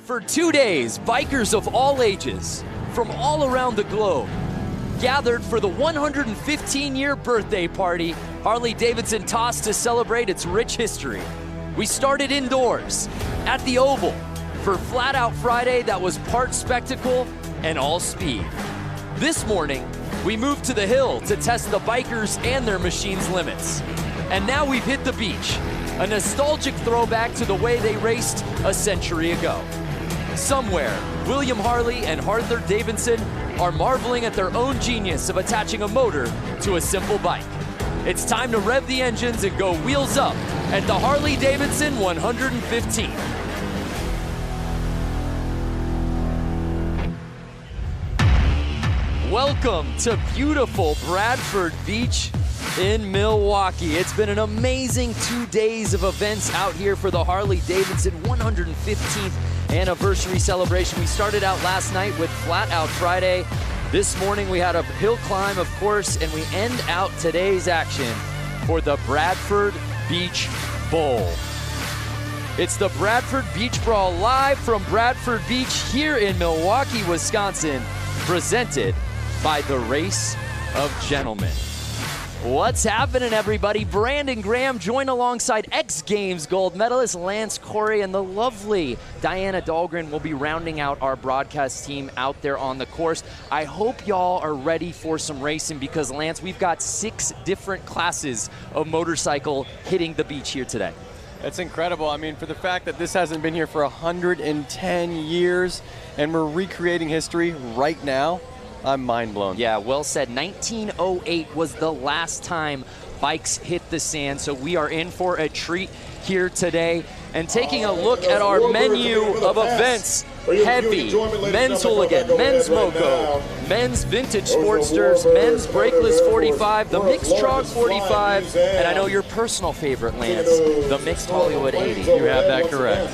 For 2 days, bikers of all ages, from all around the globe, gathered for the 115-year birthday party Harley-Davidson tossed to celebrate its rich history. We started indoors, at the Oval, for Flat Out Friday that was part spectacle and all speed. This morning, we moved to the hill to test the bikers and their machines' limits. And now we've hit the beach, a nostalgic throwback to the way they raced a century ago. Somewhere, William Harley and Harley-Davidson are marveling at their own genius of attaching a motor to a simple bike. It's time to rev the engines and go wheels up at the Harley-Davidson 115. Welcome to beautiful Bradford Beach in Milwaukee. It's been an amazing 2 days of events out here for the Harley-Davidson 115th anniversary celebration. We started out last night with Flat Out Friday. This morning we had a hill climb, of course, and we end out today's action for the Bradford Beach Bowl. It's the Bradford Beach Brawl live from Bradford Beach here in Milwaukee, Wisconsin, presented by the Race of Gentlemen. What's happening, everybody? Brandon Graham joined alongside X Games gold medalist Lance Corey, and the lovely Diana Dahlgren will be rounding out our broadcast team out there on the course. I hope y'all are ready for some racing because, Lance, we've got 6 different classes of motorcycle hitting the beach here today. It's incredible. I mean, for the fact that this hasn't been here for 110 years and we're recreating history right now, I'm mind blown. Yeah, well said. 1908 was the last time bikes hit the sand, so we are in for a treat here today. And taking a look at our menu of events, heavy, men's Hooligan, men's Moco, men's vintage Sportsters, men's Brakeless 45, the mixed Trog 45, and I know your personal favorite, Lance, the mixed Hollywood 80. You have that correct.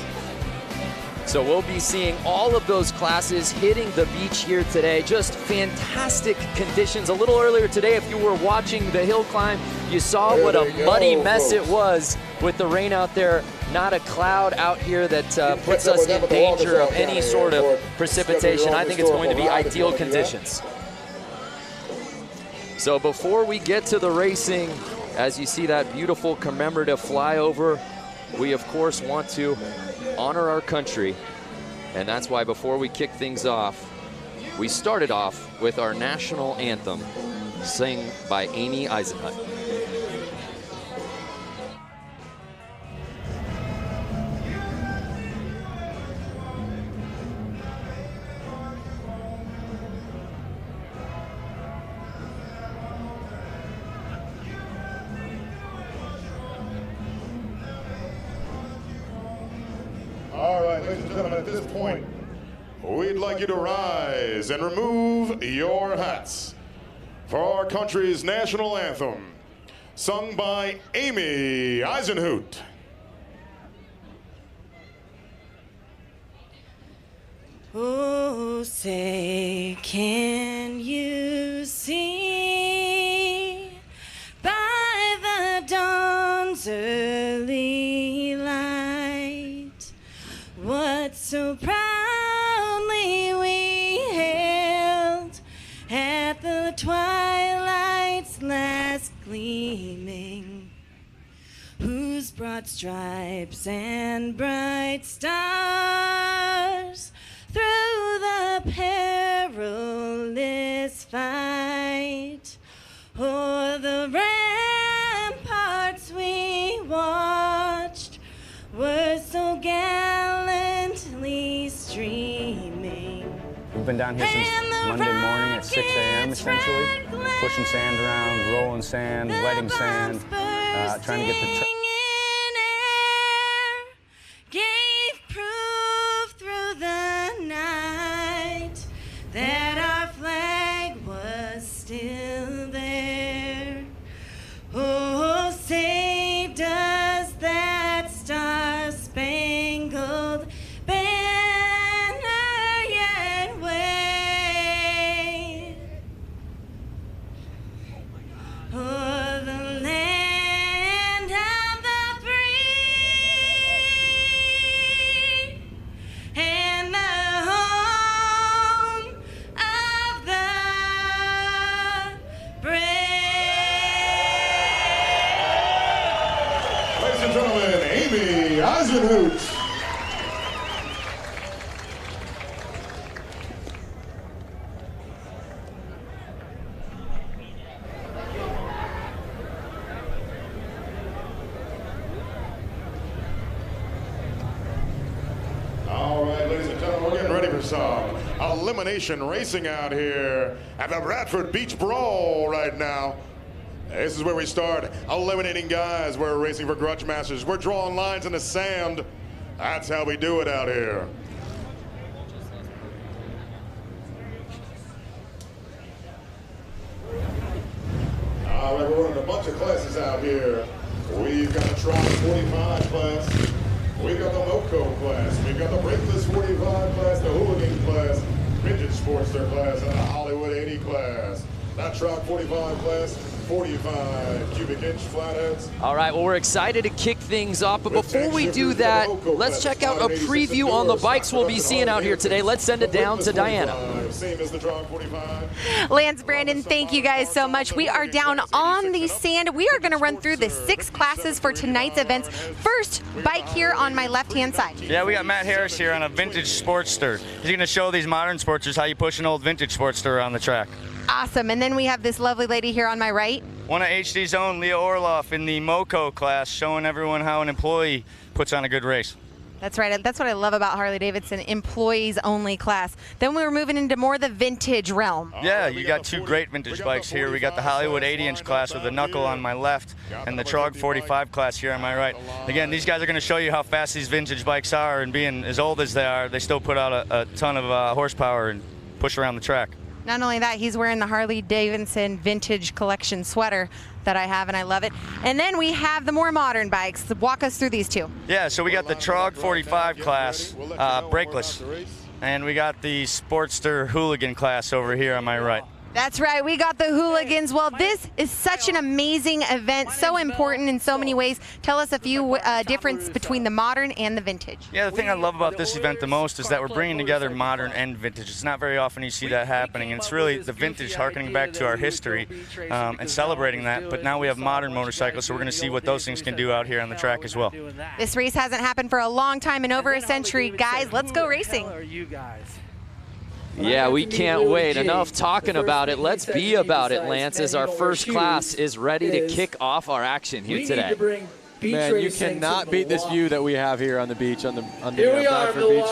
So we'll be seeing all of those classes hitting the beach here today. Just fantastic conditions. A little earlier today, if you were watching the hill climb, you saw what a muddy mess it was with the rain out there. Not a cloud out here that puts us in danger of any sort of precipitation. I think it's going to be ideal conditions. So before we get to the racing, as you see that beautiful commemorative flyover, we of course want to honor our country, and that's why before we kick things off, we started off with our national anthem, sung by Amy Eisenhut. All right, ladies and gentlemen, at this point, we'd like you to rise and remove your hats for our country's national anthem, sung by Amy Eisenhut. Oh, say, can you see by the dawn's early light what so proudly we hailed at the twilight's last gleaming, whose broad stripes and bright stars through the perilous fight o'er the ramparts we watched were so gallantly streaming. We've been down here since Monday morning at 6 a.m. essentially, pushing sand around, rolling sand, wetting sand, trying to get the gave proof through the night that our flag was still there. Oh, say does that star-spangled banner yet wave o'er the land Eisenhoot. All right, ladies and gentlemen, we're getting ready for some elimination racing out here at the Bradford Beach Brawl right now. This is where we start eliminating guys. We're racing for grudge masters. We're drawing lines in the sand. That's how we do it out here. All right, we're running a bunch of classes out here. We've got the Trog 45 class. We've got the Milwaukee class. We've got the Brakeless 45 class, the Hooligan class, Vintage Sportster class, and the Hollywood 80 class. That Trog 45 class, 45 cubic inch flatheads. All right, well, we're excited to kick things off, but before we do that, let's check out a preview on the bikes we'll be seeing out here today. Let's send it down to Diana. Same as the Trog 45. Lance, Brandon, thank you guys so much. We are down on the sand. We are going to run through the 6 classes for tonight's events. First, bike here on my left-hand side. Yeah, we got Matt Harris here on a vintage Sportster. He's going to show these modern Sportsters how you push an old vintage Sportster around the track. Awesome. And then we have this lovely lady here on my right. One of HD's own, Leo Orloff, in the Moco class, showing everyone how an employee puts on a good race. That's right. That's what I love about Harley-Davidson, employees-only class. Then we were moving into more the vintage realm. Yeah, you got 2 great vintage bikes here. We got the Hollywood 80-inch class with the knuckle on my left and the Trog 45 class here on my right. Again, these guys are going to show you how fast these vintage bikes are, and being as old as they are, they still put out a ton of horsepower and push around the track. Not only that, he's wearing the Harley-Davidson vintage collection sweater that I have, and I love it. And then we have the more modern bikes. Walk us through these 2. Yeah, so we got the Trog 45 class, Brakeless, and we got the Sportster Hooligan class over here on my right. That's right, we got the Hooligans. Well, this is such an amazing event, so important in so many ways. Tell us a few difference between the modern and the vintage. Yeah, the thing I love about this event the most is that we're bringing together modern and vintage. It's not very often you see that happening, and it's really the vintage harkening back to our history and celebrating that. But now we have modern motorcycles, so we're going to see what those things can do out here on the track as well. This race hasn't happened for a long time, in over a century. Guys, let's go racing. Yeah, we can't wait. Enough talking about it. Let's be about it, Lance, as our first class is ready to kick off our action here today. Man, you cannot beat this view that we have here on the beach, on the Bradford Beach.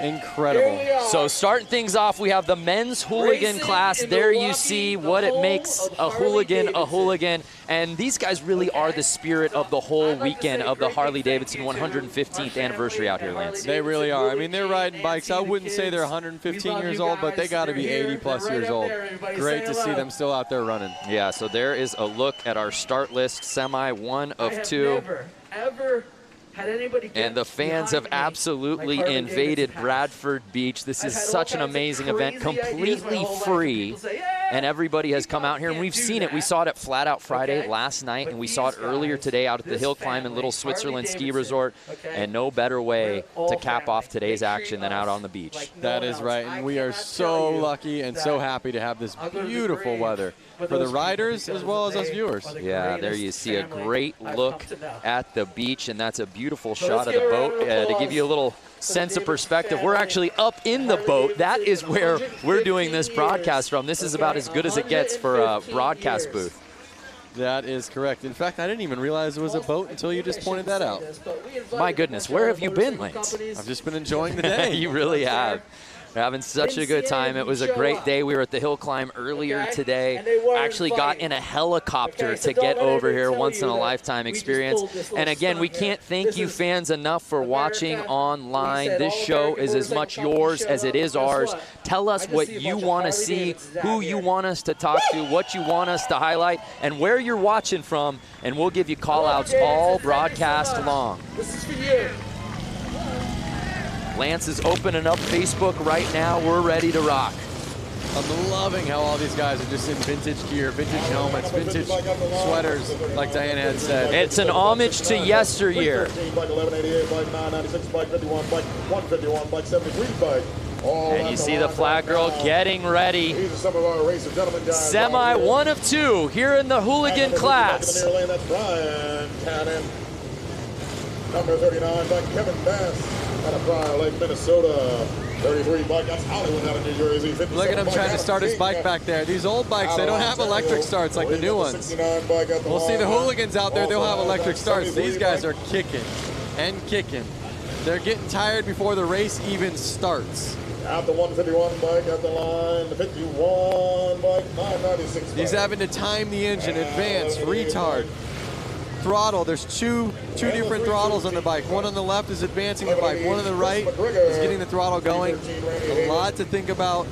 Incredible. So starting things off, we have the men's hooligan class. There you see what it makes a hooligan. And these guys really are the spirit of the whole weekend of the Harley-Davidson 115th anniversary out here, Lance. They really are. I mean, they're riding bikes. I wouldn't say they're 115 years old, but they got to be 80-plus years old. Great to see them still out there running. Yeah, so there is a look at our start list, semi 1 of 2. Ever had anybody get and the fans have absolutely invaded Bradford Beach. This is such an amazing event, completely free, and everybody has come out here, and we've seen it. We saw it at Flat Out Friday last night, and we saw it earlier today out at the Hill Climb and Little Switzerland Ski Resort, and no better way to cap off today's action than out on the beach. That is right, and we are so lucky and so happy to have this beautiful weather for the riders as well as us viewers. Yeah, there you see a great look at the beach, and that's a beautiful shot of the boat. To give you a little sense of perspective, we're actually up in the boat. That is where we're doing this broadcast from. This is about as good as it gets for a broadcast booth. That is correct. In fact, I didn't even realize it was a boat until you just pointed that out. My goodness, where have you been, Lance? I've just been enjoying the day. You really have. We're having such a good time. It was a great day. We were at the Hill Climb earlier today. Actually got in a helicopter to get over here, once in a lifetime experience. And again, we can't thank you fans enough for watching online. This show is as much yours as it is ours. Tell us what you want to see, who you want us to talk to, what you want us to highlight, and where you're watching from, and we'll give you call-outs all broadcast long. This is for you. Lance is opening up Facebook right now. We're ready to rock. I'm loving how all these guys are just in vintage gear, vintage helmets, vintage sweaters, like Diana had said. It's an homage to yesteryear. And you see the flag girl getting ready. Semi 1 of 2 here in the hooligan class. Number 39 by Kevin Bass out of Prior Lake, Minnesota. 33 bike, that's Hollywood out of New Jersey. Look at him trying to start his bike back there. These old bikes, they don't have electric starts like the new ones. We'll see the Hooligans out there, they'll have electric starts. These guys are kicking and kicking. They're getting tired before the race even starts. Out the 151 bike, at the line, the 51 bike, 996 bike. He's having to time the engine, advance, retard, throttle. There's two different throttles on the bike. One on the left is advancing the bike. One on the right is getting the throttle going. A lot to think about,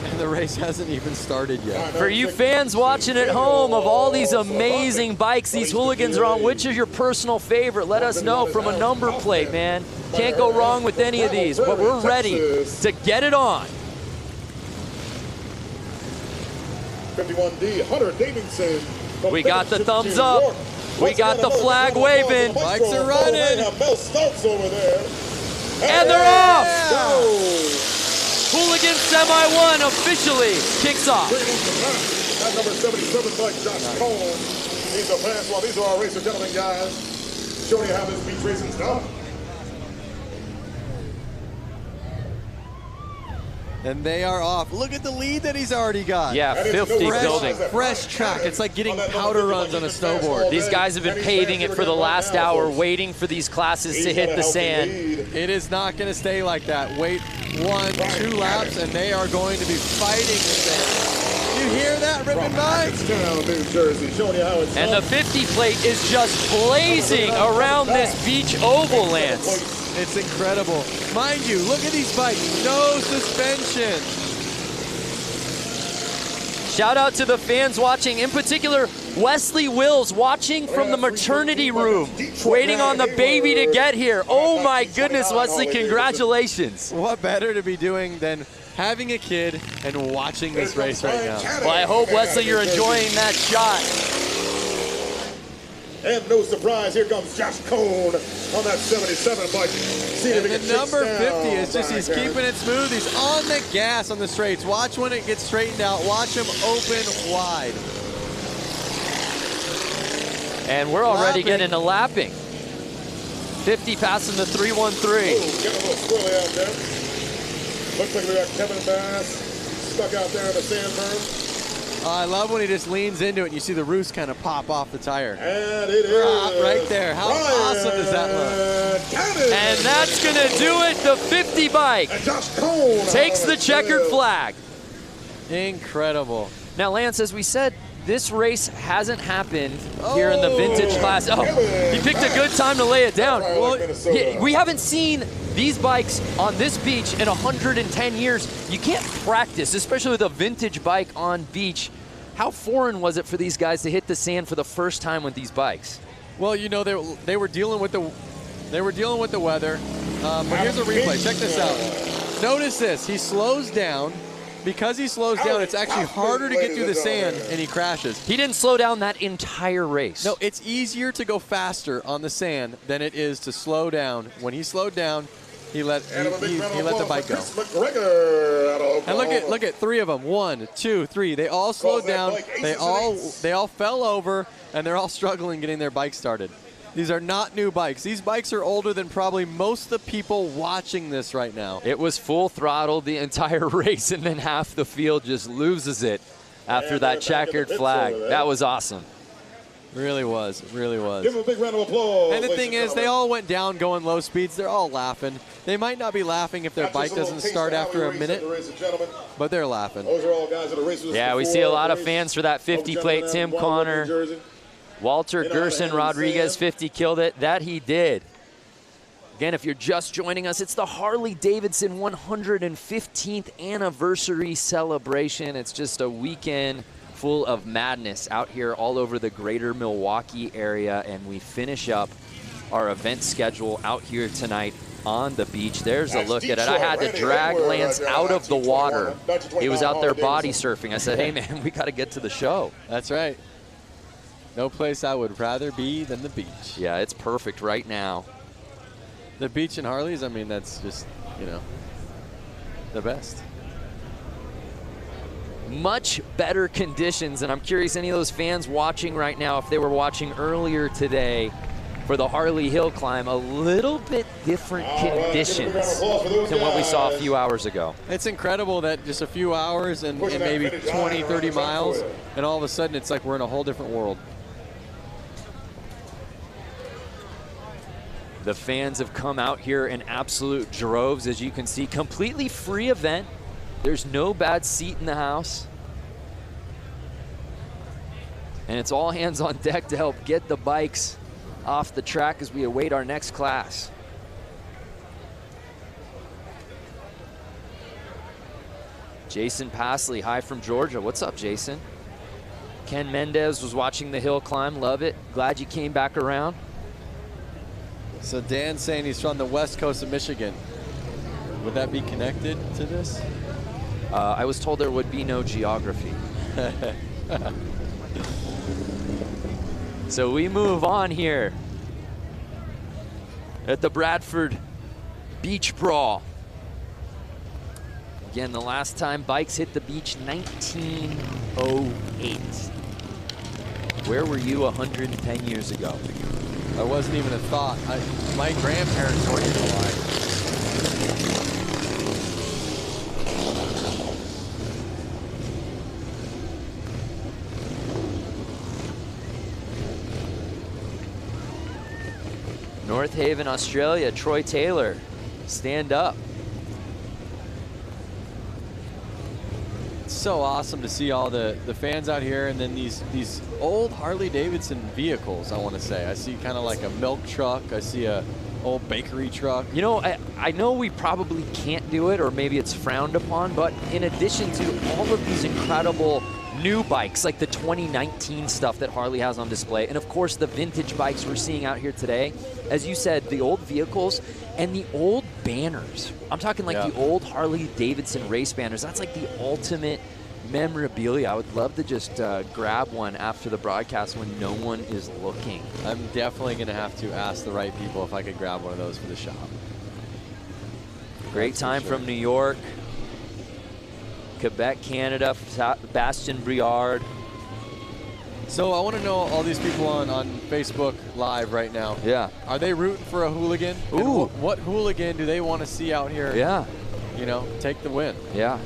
and the race hasn't even started yet. For you fans watching at home, of all these amazing bikes these Hooligans are on, which is your personal favorite? Let us know from a number plate, man. Can't go wrong with any of these, but we're ready to get it on. 51D, Harley-Davidson. We got the thumbs up. We got the flag waving. Bikes are running. And they're off. Hooligan Semi 1 officially kicks off. That number 77 bike, Josh Cole. These are fans. Well, these are our racer gentlemen, guys. Showing you how this beach racing's done. And they are off. Look at the lead that he's already got. Yeah, 50 building. Fresh track. It's like getting powder runs on a snowboard. These guys have been paving it for the last hour, waiting for these classes to hit the sand. It is not going to stay like that. Wait 1, 2 laps, and they are going to be fighting the sand. You hear that ripping by? And the 50 plate is just blazing around this beach oval, Lance. It's incredible. Mind you, look at these bikes. No suspension. Shout out to the fans watching, in particular, Wesley Wills watching from the maternity room, waiting on the baby to get here. Oh my goodness, Wesley, congratulations. What better to be doing than having a kid and watching this race right now? Well, I hope, Wesley, you're enjoying that shot. And no surprise, here comes Josh Cone on that 77 bike. And the number 50 is just, he's keeping it smooth. He's on the gas on the straights. Watch when it gets straightened out. Watch him open wide. And we're already getting to lapping. 50 passing the 313. Oh, getting a little squirrely out there. Looks like we got Kevin Bass stuck out there in the sand berm. I love when he just leans into it and you see the roost kind of pop off the tire. And it is right there. How awesome does that look? And that's going to do it. The 50 bike takes the checkered flag. Incredible. Now, Lance, as we said, this race hasn't happened here in the vintage class. Oh, he picked a good time to lay it down. Well, we haven't seen these bikes on this beach in 110 years. You can't practice, especially with a vintage bike on beach. How foreign was it for these guys to hit the sand for the first time with these bikes? Well, you know, they were dealing with the weather. But here's a replay. Check this out. Notice this. He slows down. Because he slows down, it's actually harder to get through the sand, and he crashes. He didn't slow down that entire race. No, it's easier to go faster on the sand than it is to slow down. When he slowed down, he let the bike go. And look at 3 of them. 1, 2, 3. They all slowed down. They all fell over, and they're all struggling getting their bike started. These are not new bikes. These bikes are older than probably most of the people watching this right now. It was full throttle the entire race, and then half the field just loses it after that checkered flag. That was awesome. Really was. Really was. Give them a big round of applause. And the thing is, they all went down going low speeds. They're all laughing. They might not be laughing if their bike doesn't start after a minute, but they're laughing. Yeah, we see a lot of fans for that 50 plate. Tim Connor. Walter Gerson Rodriguez, 50, killed it. That he did. Again, if you're just joining us, it's the Harley-Davidson 115th anniversary celebration. It's just a weekend full of madness out here all over the greater Milwaukee area, and we finish up our event schedule out here tonight on the beach. There's a look at it. I had to drag Lance out of the water. He was out there body surfing. I said, hey, man, we got to get to the show. That's right. No place I would rather be than the beach. Yeah, it's perfect right now. The beach and Harleys, I mean, that's just, you know, the best. Much better conditions, and I'm curious any of those fans watching right now, if they were watching earlier today for the Harley Hill climb. A little bit different conditions than what we saw a few hours ago. It's incredible that just a few hours and maybe 20, 30 miles, and all of a sudden it's like we're in a whole different world. The fans have come out here in absolute droves, as you can see. Completely free event. There's no bad seat in the house. And it's all hands on deck to help get the bikes off the track as we await our next class. Jason Pasley, hi from Georgia. What's up, Jason? Ken Mendez was watching the hill climb. Love it. Glad you came back around. So Dan's saying he's from the west coast of Michigan. Would that be connected to this? I was told there would be no geography. So we move on here at the Bradford Beach Brawl. Again, the last time bikes hit the beach, 1908. Where were you 110 years ago? I wasn't even a thought. My grandparents weren't even alive. North Haven, Australia, Troy Taylor, stand up. So awesome to see all the fans out here, and then these old Harley-Davidson vehicles, I want to say. I see kind of like a milk truck. I see a old bakery truck. You know, I know we probably can't do it, or maybe it's frowned upon, but in addition to all of these incredible new bikes, like the 2019 stuff that Harley has on display, and of course the vintage bikes we're seeing out here today, as you said, the old vehicles and the old banners. I'm talking like the old Harley-Davidson race banners. That's like the ultimate memorabilia. I would love to just grab one after the broadcast when no one is looking. I'm definitely going to have to ask the right people if I could grab one of those for the shop. Great time from New York, Quebec, Canada, Bastien Briard. So I want to know all these people on Facebook Live right now. Yeah. Are they rooting for a hooligan? Ooh. What hooligan do they want to see out here? Yeah. You know, take the win. Yeah.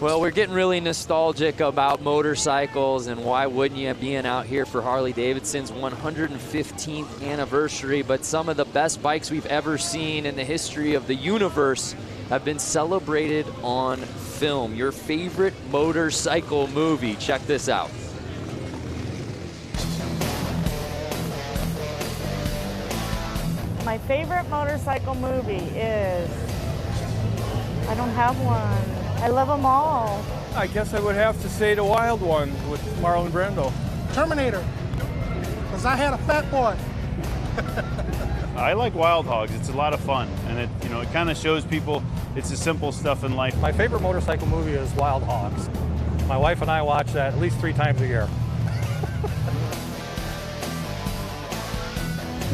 Well, we're getting really nostalgic about motorcycles, and why wouldn't you, being out here for Harley-Davidson's 115th anniversary, but some of the best bikes we've ever seen in the history of the universe have been celebrated on film. Your favorite motorcycle movie, check this out. My favorite motorcycle movie is, I don't have one. I love them all. I guess I would have to say The Wild One with Marlon Brando. Terminator, because I had a fat boy. I like Wild Hogs. It's a lot of fun, and it kind of shows people it's the simple stuff in life. My favorite motorcycle movie is Wild Hogs. My wife and I watch that at least 3 times a year.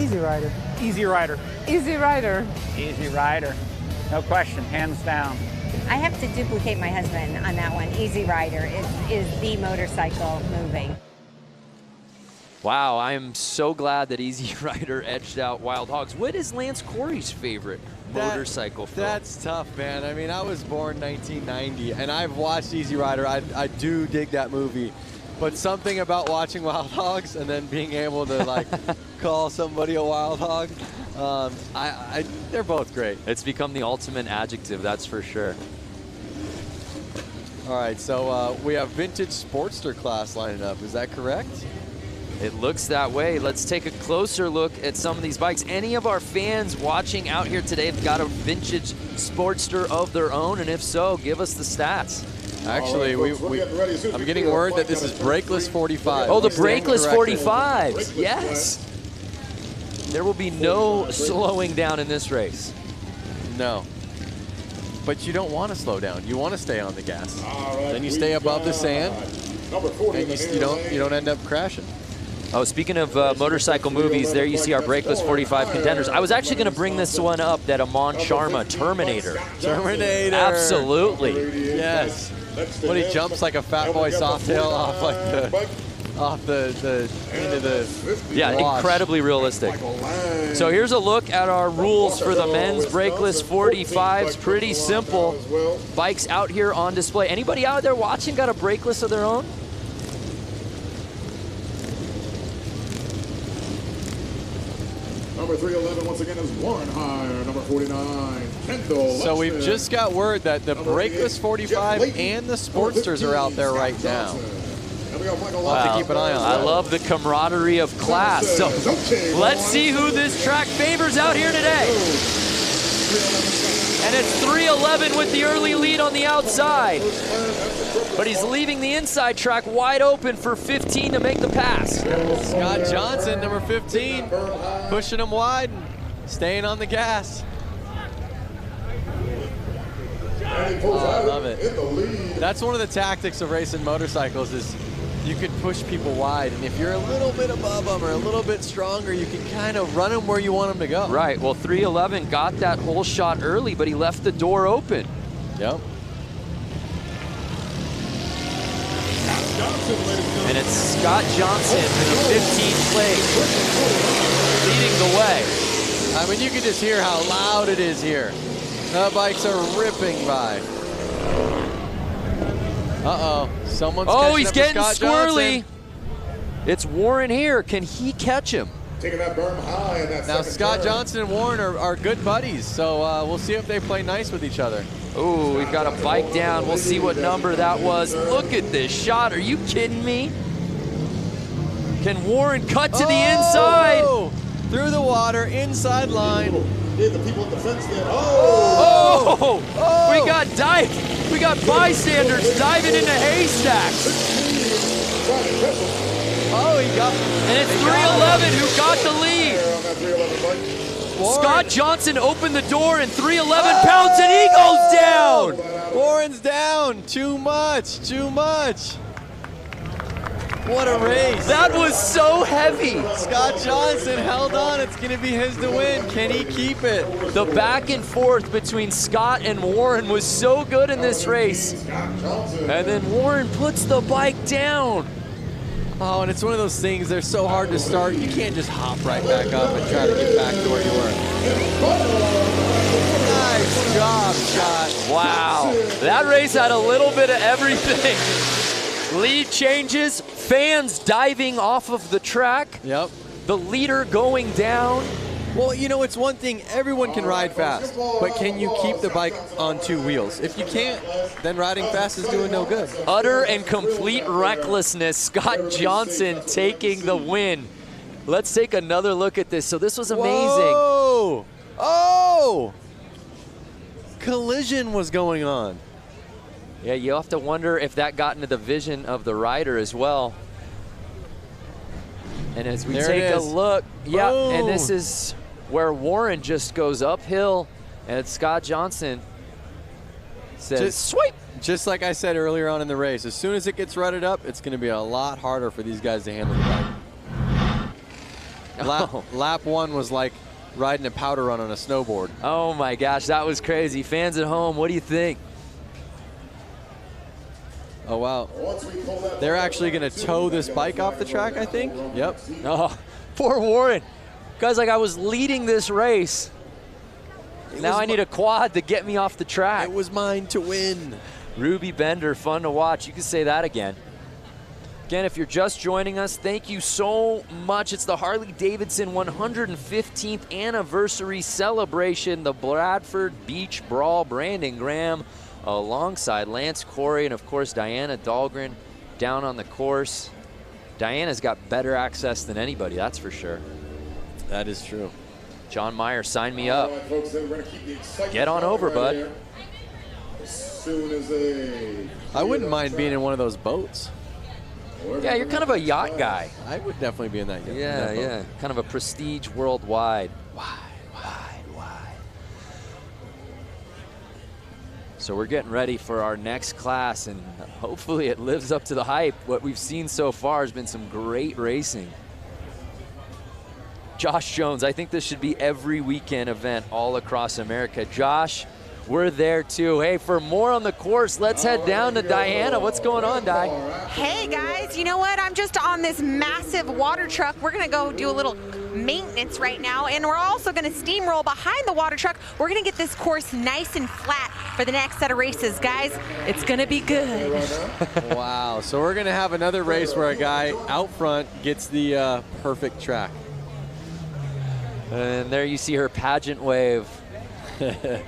Easy Rider. Easy Rider. Easy Rider. Easy Rider. No question, hands down. I have to duplicate my husband on that one. Easy Rider is the motorcycle movie. Wow, I am so glad that Easy Rider edged out Wild Hogs. What is Lance Corey's favorite motorcycle film? That's tough, man. I mean, I was born 1990, and I've watched Easy Rider. I do dig that movie. But something about watching Wild Hogs and then being able to, like, call somebody a Wild Hog, they're both great. It's become the ultimate adjective, that's for sure. All right, so we have vintage Sportster class lining up. Is that correct? It looks that way. Let's take a closer look at some of these bikes. Any of our fans watching out here today have got a vintage Sportster of their own? And if so, give us the stats. Actually, I'm getting word that this is Brakeless 45. Oh, the Brakeless 45. Yes. There will be no slowing down in this race. No. But you don't want to slow down. You want to stay on the gas. Then you stay above the sand, and you don't end up crashing. Oh, speaking of motorcycle movies, there you see our Brakeless 45 contenders. I was actually going to bring this one up, that Amon Sharma Terminator. Terminator. Absolutely. Yes. when he jumps like a fat boy softail off like the into the yeah, wash. Incredibly realistic. So here's a look at our rules for the men's Brakeless 45s. Pretty simple. Bikes out here on display. Anybody out there watching got a Brakeless of their own? Number 311 once again is Warren Hire. Number 49, Kendall. So we've just got word that the Brakeless 45 and the Sportsters are out there right now. We'll have to keep an eye on that. I love the camaraderie of class. So let's see who this track favors out here today. And it's 311 with the early lead on the outside. But he's leaving the inside track wide open for 15 to make the pass. Scott Johnson, number 15, pushing him wide and staying on the gas. Oh, I love it. That's one of the tactics of racing motorcycles is you can push people wide, and if you're a little bit above them or a little bit stronger, you can kind of run them where you want them to go. Right, well 311 got that whole shot early, but he left the door open. Yep. And it's Scott Johnson in the 15th place, leading the way. I mean, you can just hear how loud it is here. The bikes are ripping by. Uh-oh, someone's he's getting squirrely. Johnson. It's Warren here. Can he catch him? Taking that berm high in that now, second Scott turn. Johnson and Warren are good buddies, so we'll see if they play nice with each other. Oh, we've got a bike down. We'll see what number that was. Look at this shot. Are you kidding me? Can Warren cut to the inside? Through the water, inside line. The people at the fence there. We got bystanders diving into haystacks. Oh, he got. And it's 311 who got the lead. Scott Johnson opened the door and 311 pounds and he goes down. Warren's down. Too much. Too much. What a race. That was so heavy. Scott Johnson held on. It's going to be his to win. Can he keep it? The back and forth between Scott and Warren was so good in this race. And then Warren puts the bike down. Oh, and it's one of those things, they're so hard to start. You can't just hop right back up and try to get back to where you were. Nice job, Scott. Wow. That race had a little bit of everything. Lead changes, fans diving off of the track. Yep. The leader going down. Well, you know, it's one thing, everyone can ride fast, but can you keep the bike on two wheels? If you can't, then riding fast is doing no good. Utter and complete recklessness. Scott Johnson taking the win. Let's take another look at this. So this was amazing. Whoa! Oh! Collision was going on. Yeah, you have to wonder if that got into the vision of the rider as well. And as we take a look, yeah, and this is where Warren just goes uphill, and Scott Johnson says, sweep. Just like I said earlier on in the race, as soon as it gets rutted up, it's going to be a lot harder for these guys to handle the bike. Lap one was like riding a powder run on a snowboard. Oh my gosh, that was crazy. Fans at home, what do you think? Oh, wow. They're actually going to tow this bike off the track, I think. Yep. Oh, poor Warren. Guys, like I was leading this race. Now I need a quad to get me off the track. It was mine to win. Ruby Bender, fun to watch. You can say that again. Again, if you're just joining us, thank you so much. It's the Harley-Davidson 115th anniversary celebration, the Bradford Beach Brawl. Brandon Graham alongside Lance Corey and, of course, Diana Dahlgren down on the course. Diana's got better access than anybody, that's for sure. That is true. John Meyer, sign me up. All right, folks, then we're gonna keep the excitement Get on going over, right bud. here. As soon as I wouldn't mind being in one of those boats. Yeah, you're kind of a yacht guy. I would definitely be in that yacht. Yeah, yeah. Kind of a prestige worldwide. Wide. So we're getting ready for our next class, and hopefully it lives up to the hype. What we've seen so far has been some great racing. Josh Jones, I think this should be every weekend event all across America. Josh, we're there too. Hey, for more on the course, let's head down to Diana. What's going on, Di? Hey guys, you know what? I'm just on this massive water truck. We're gonna go do a little maintenance right now, and we're also gonna steamroll behind the water truck. We're gonna get this course nice and flat for the next set of races. Guys, it's gonna be good. Wow, so we're gonna have another race where a guy out front gets the perfect track. And there you see her pageant wave.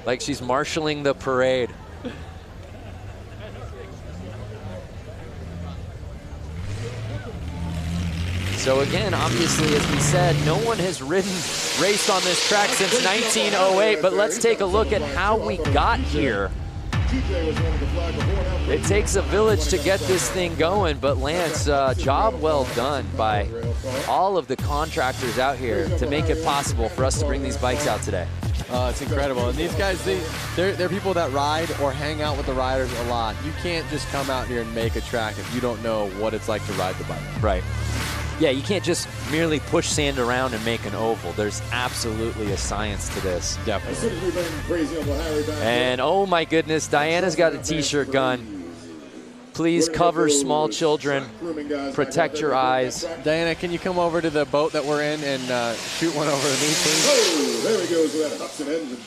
Like she's marshaling the parade. So again, obviously, as we said, no one has raced on this track since 1908, but let's take a look at how we got here. It takes a village to get this thing going, but Lance, job well done by all of the contractors out here to make it possible for us to bring these bikes out today. It's incredible. And these guys, they're people that ride or hang out with the riders a lot. You can't just come out here and make a track if you don't know what it's like to ride the bike. Right. Yeah, you can't just merely push sand around and make an oval. There's absolutely a science to this. Definitely. And oh my goodness, Diana's got a t-shirt gun. Please cover small children. Protect your eyes. Diana, can you come over to the boat that we're in and shoot one over to me, please? Oh, there he goes with that Hudson engine.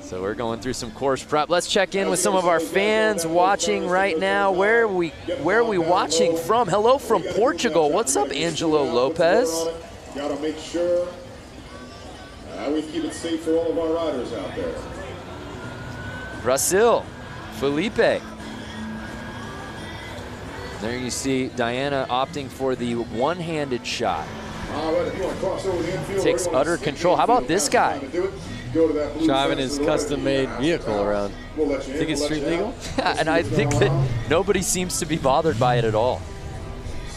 So we're going through some course prep. Let's check in with some of our fans watching right now. Where are we watching from? Hello from Portugal. What's up, Angelo Lopez? Gotta make sure we keep it safe for all of our riders out there. Brazil, Felipe. There you see Diana opting for the one-handed shot. Takes utter control. How about this guy? Driving his custom-made vehicle around. Think it's street legal? Yeah, and I think that nobody seems to be bothered by it at all.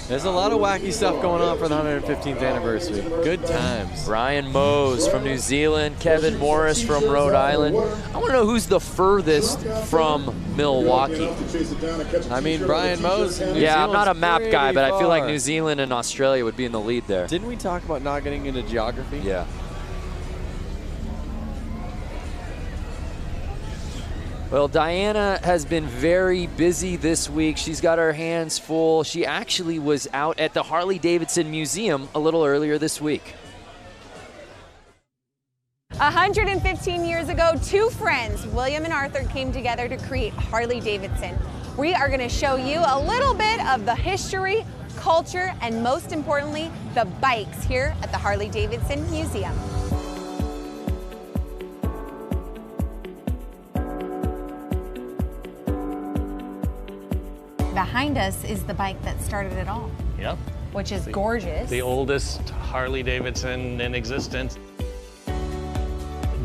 There's a lot of wacky stuff going on for the 115th anniversary. Good times. Brian Mose from New Zealand, Kevin Morris from Rhode Island. I want to know who's the furthest from Milwaukee. I mean, Brian Mose. Yeah, I'm not a map guy, but I feel like New Zealand and Australia would be in the lead there. Didn't we talk about not getting into geography? Yeah. Well, Diana has been very busy this week. She's got her hands full. She actually was out at the Harley-Davidson Museum a little earlier this week. 115 years ago, two friends, William and Arthur, came together to create Harley-Davidson. We are going to show you a little bit of the history, culture, and most importantly, the bikes here at the Harley-Davidson Museum. Behind us is the bike that started it all. Yep. Which is gorgeous. The oldest Harley-Davidson in existence.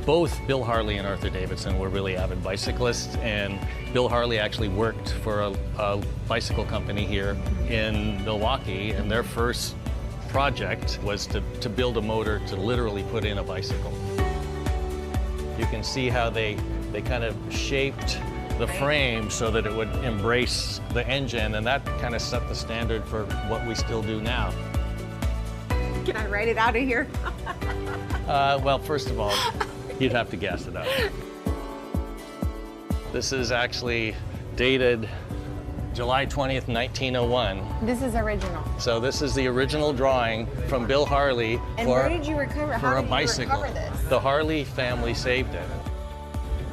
Both Bill Harley and Arthur Davidson were really avid bicyclists, and Bill Harley actually worked for a bicycle company here in Milwaukee, and their first project was to build a motor to literally put in a bicycle. You can see how they kind of shaped the frame so that it would embrace the engine, and that kind of set the standard for what we still do now. Can I write it out of here? Well, first of all, you'd have to guess it out. This is actually dated July 20th, 1901. This is original. So this is the original drawing from Bill Harley and where did you recover? How did you recover this? The Harley family saved it.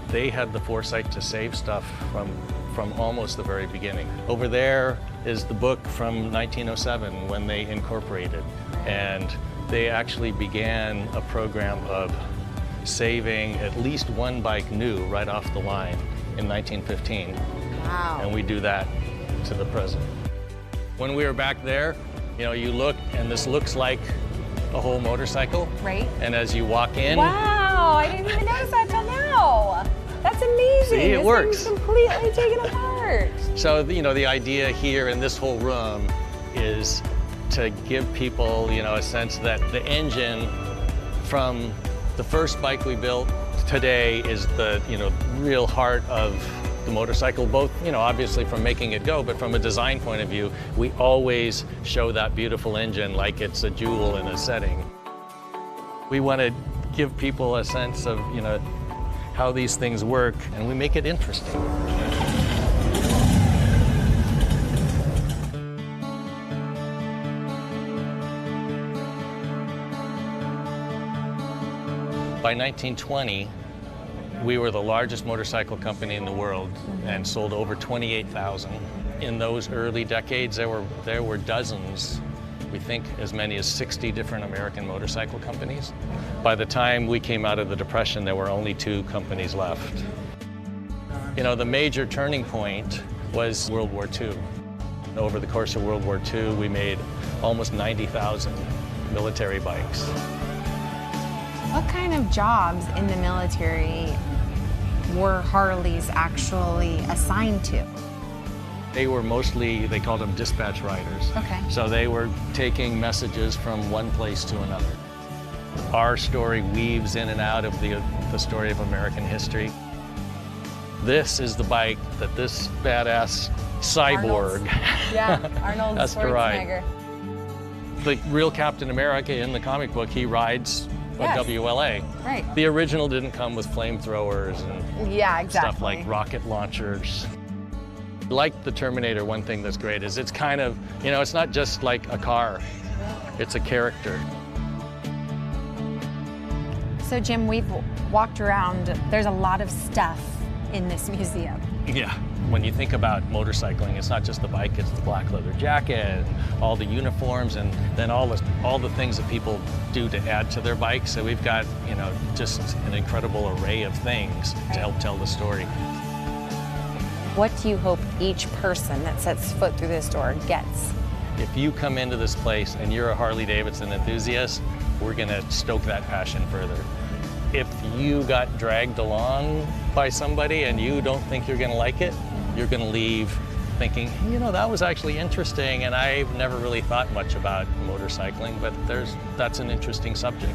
They had the foresight to save stuff from almost the very beginning. Over there is the book from 1907 when they incorporated, and they actually began a program of saving at least one bike new right off the line in 1915. Wow. And we do that to the present. When we were back there, you know, you look and this looks like a whole motorcycle. Right. And as you walk in. Wow, I didn't even notice that till now. That's amazing. See, it works. This thing's completely taken apart. So, you know, the idea here in this whole room is to give people, you know, a sense that the engine from the first bike we built today is the, you know, real heart of the motorcycle, both, you know, obviously from making it go, but from a design point of view, we always show that beautiful engine like it's a jewel in a setting. We want to give people a sense of, you know, how these things work, and we make it interesting. By 1920, we were the largest motorcycle company in the world and sold over 28,000. In those early decades, there were dozens, we think as many as 60 different American motorcycle companies. By the time we came out of the Depression, there were only 2 companies left. You know, the major turning point was World War II. Over the course of World War II, we made almost 90,000 military bikes. What kind of jobs in the military were Harleys actually assigned to? They were mostly, they called them dispatch riders. Okay. So they were taking messages from one place to another. Our story weaves in and out of the story of American history. This is the bike that this badass cyborg Arnold has to ride. Schwarzenegger. The real Captain America in the comic book, he rides a WLA. Right. The original didn't come with flamethrowers and stuff like rocket launchers. Like the Terminator, one thing that's great is it's kind of, you know, it's not just like a car, it's a character. So Jim, we've walked around, there's a lot of stuff in this museum. Yeah. When you think about motorcycling, it's not just the bike, it's the black leather jacket, all the uniforms, and then all the things that people do to add to their bikes. So we've got, you know, just an incredible array of things to help tell the story. What do you hope each person that sets foot through this door gets? If you come into this place and you're a Harley-Davidson enthusiast, we're gonna stoke that passion further. If you got dragged along by somebody and you don't think you're gonna like it, you're gonna leave thinking, you know, that was actually interesting and I've never really thought much about motorcycling, but that's an interesting subject.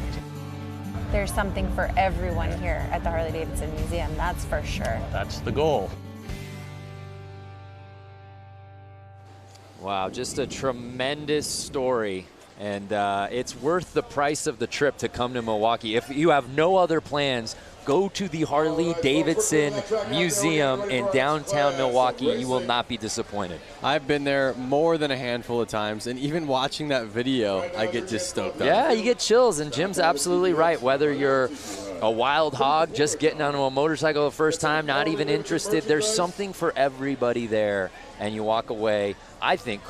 There's something for everyone here at the Harley-Davidson Museum, that's for sure. That's the goal. Wow, just a tremendous story. And it's worth the price of the trip to come to Milwaukee. If you have no other plans, go to the Harley-Davidson Museum in downtown Milwaukee. You will not be disappointed. I've been there more than a handful of times, and even watching that video, I get just stoked up. Yeah, you get chills, and Jim's absolutely right. Whether you're a wild hog, just getting onto a motorcycle the first time, not even interested, there's something for everybody there, and you walk away, I think,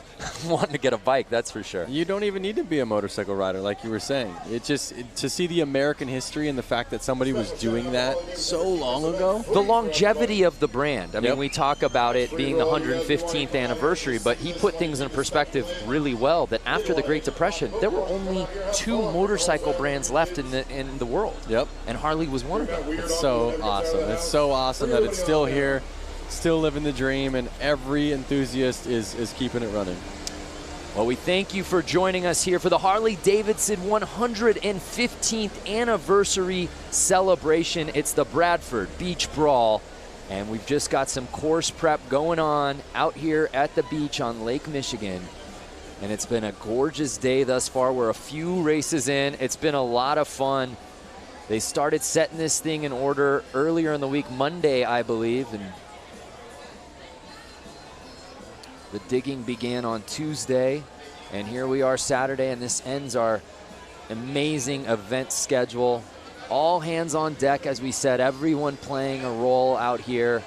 wanting to get a bike, that's for sure. You don't even need to be a motorcycle rider, like you were saying. It just, to see the American history and the fact that somebody was doing that so long ago. The longevity of the brand. I mean, we talk about it being the 115th anniversary, but he put things in perspective really well, that after the Great Depression, there were only 2 motorcycle brands left in the world. Yep. And Harley was one of them. It's so awesome. It's so awesome that it's still here, still living the dream, and every enthusiast is keeping it running. Well, we thank you for joining us here for the Harley-Davidson 115th anniversary celebration. It's the Bradford Beach Brawl, and we've just got some course prep going on out here at the beach on Lake Michigan. And it's been a gorgeous day thus far. We're a few races in. It's been a lot of fun. They started setting this thing in order earlier in the week, Monday, I believe, and the digging began on Tuesday, and here we are Saturday, and this ends our amazing event schedule. All hands on deck, as we said, everyone playing a role out here.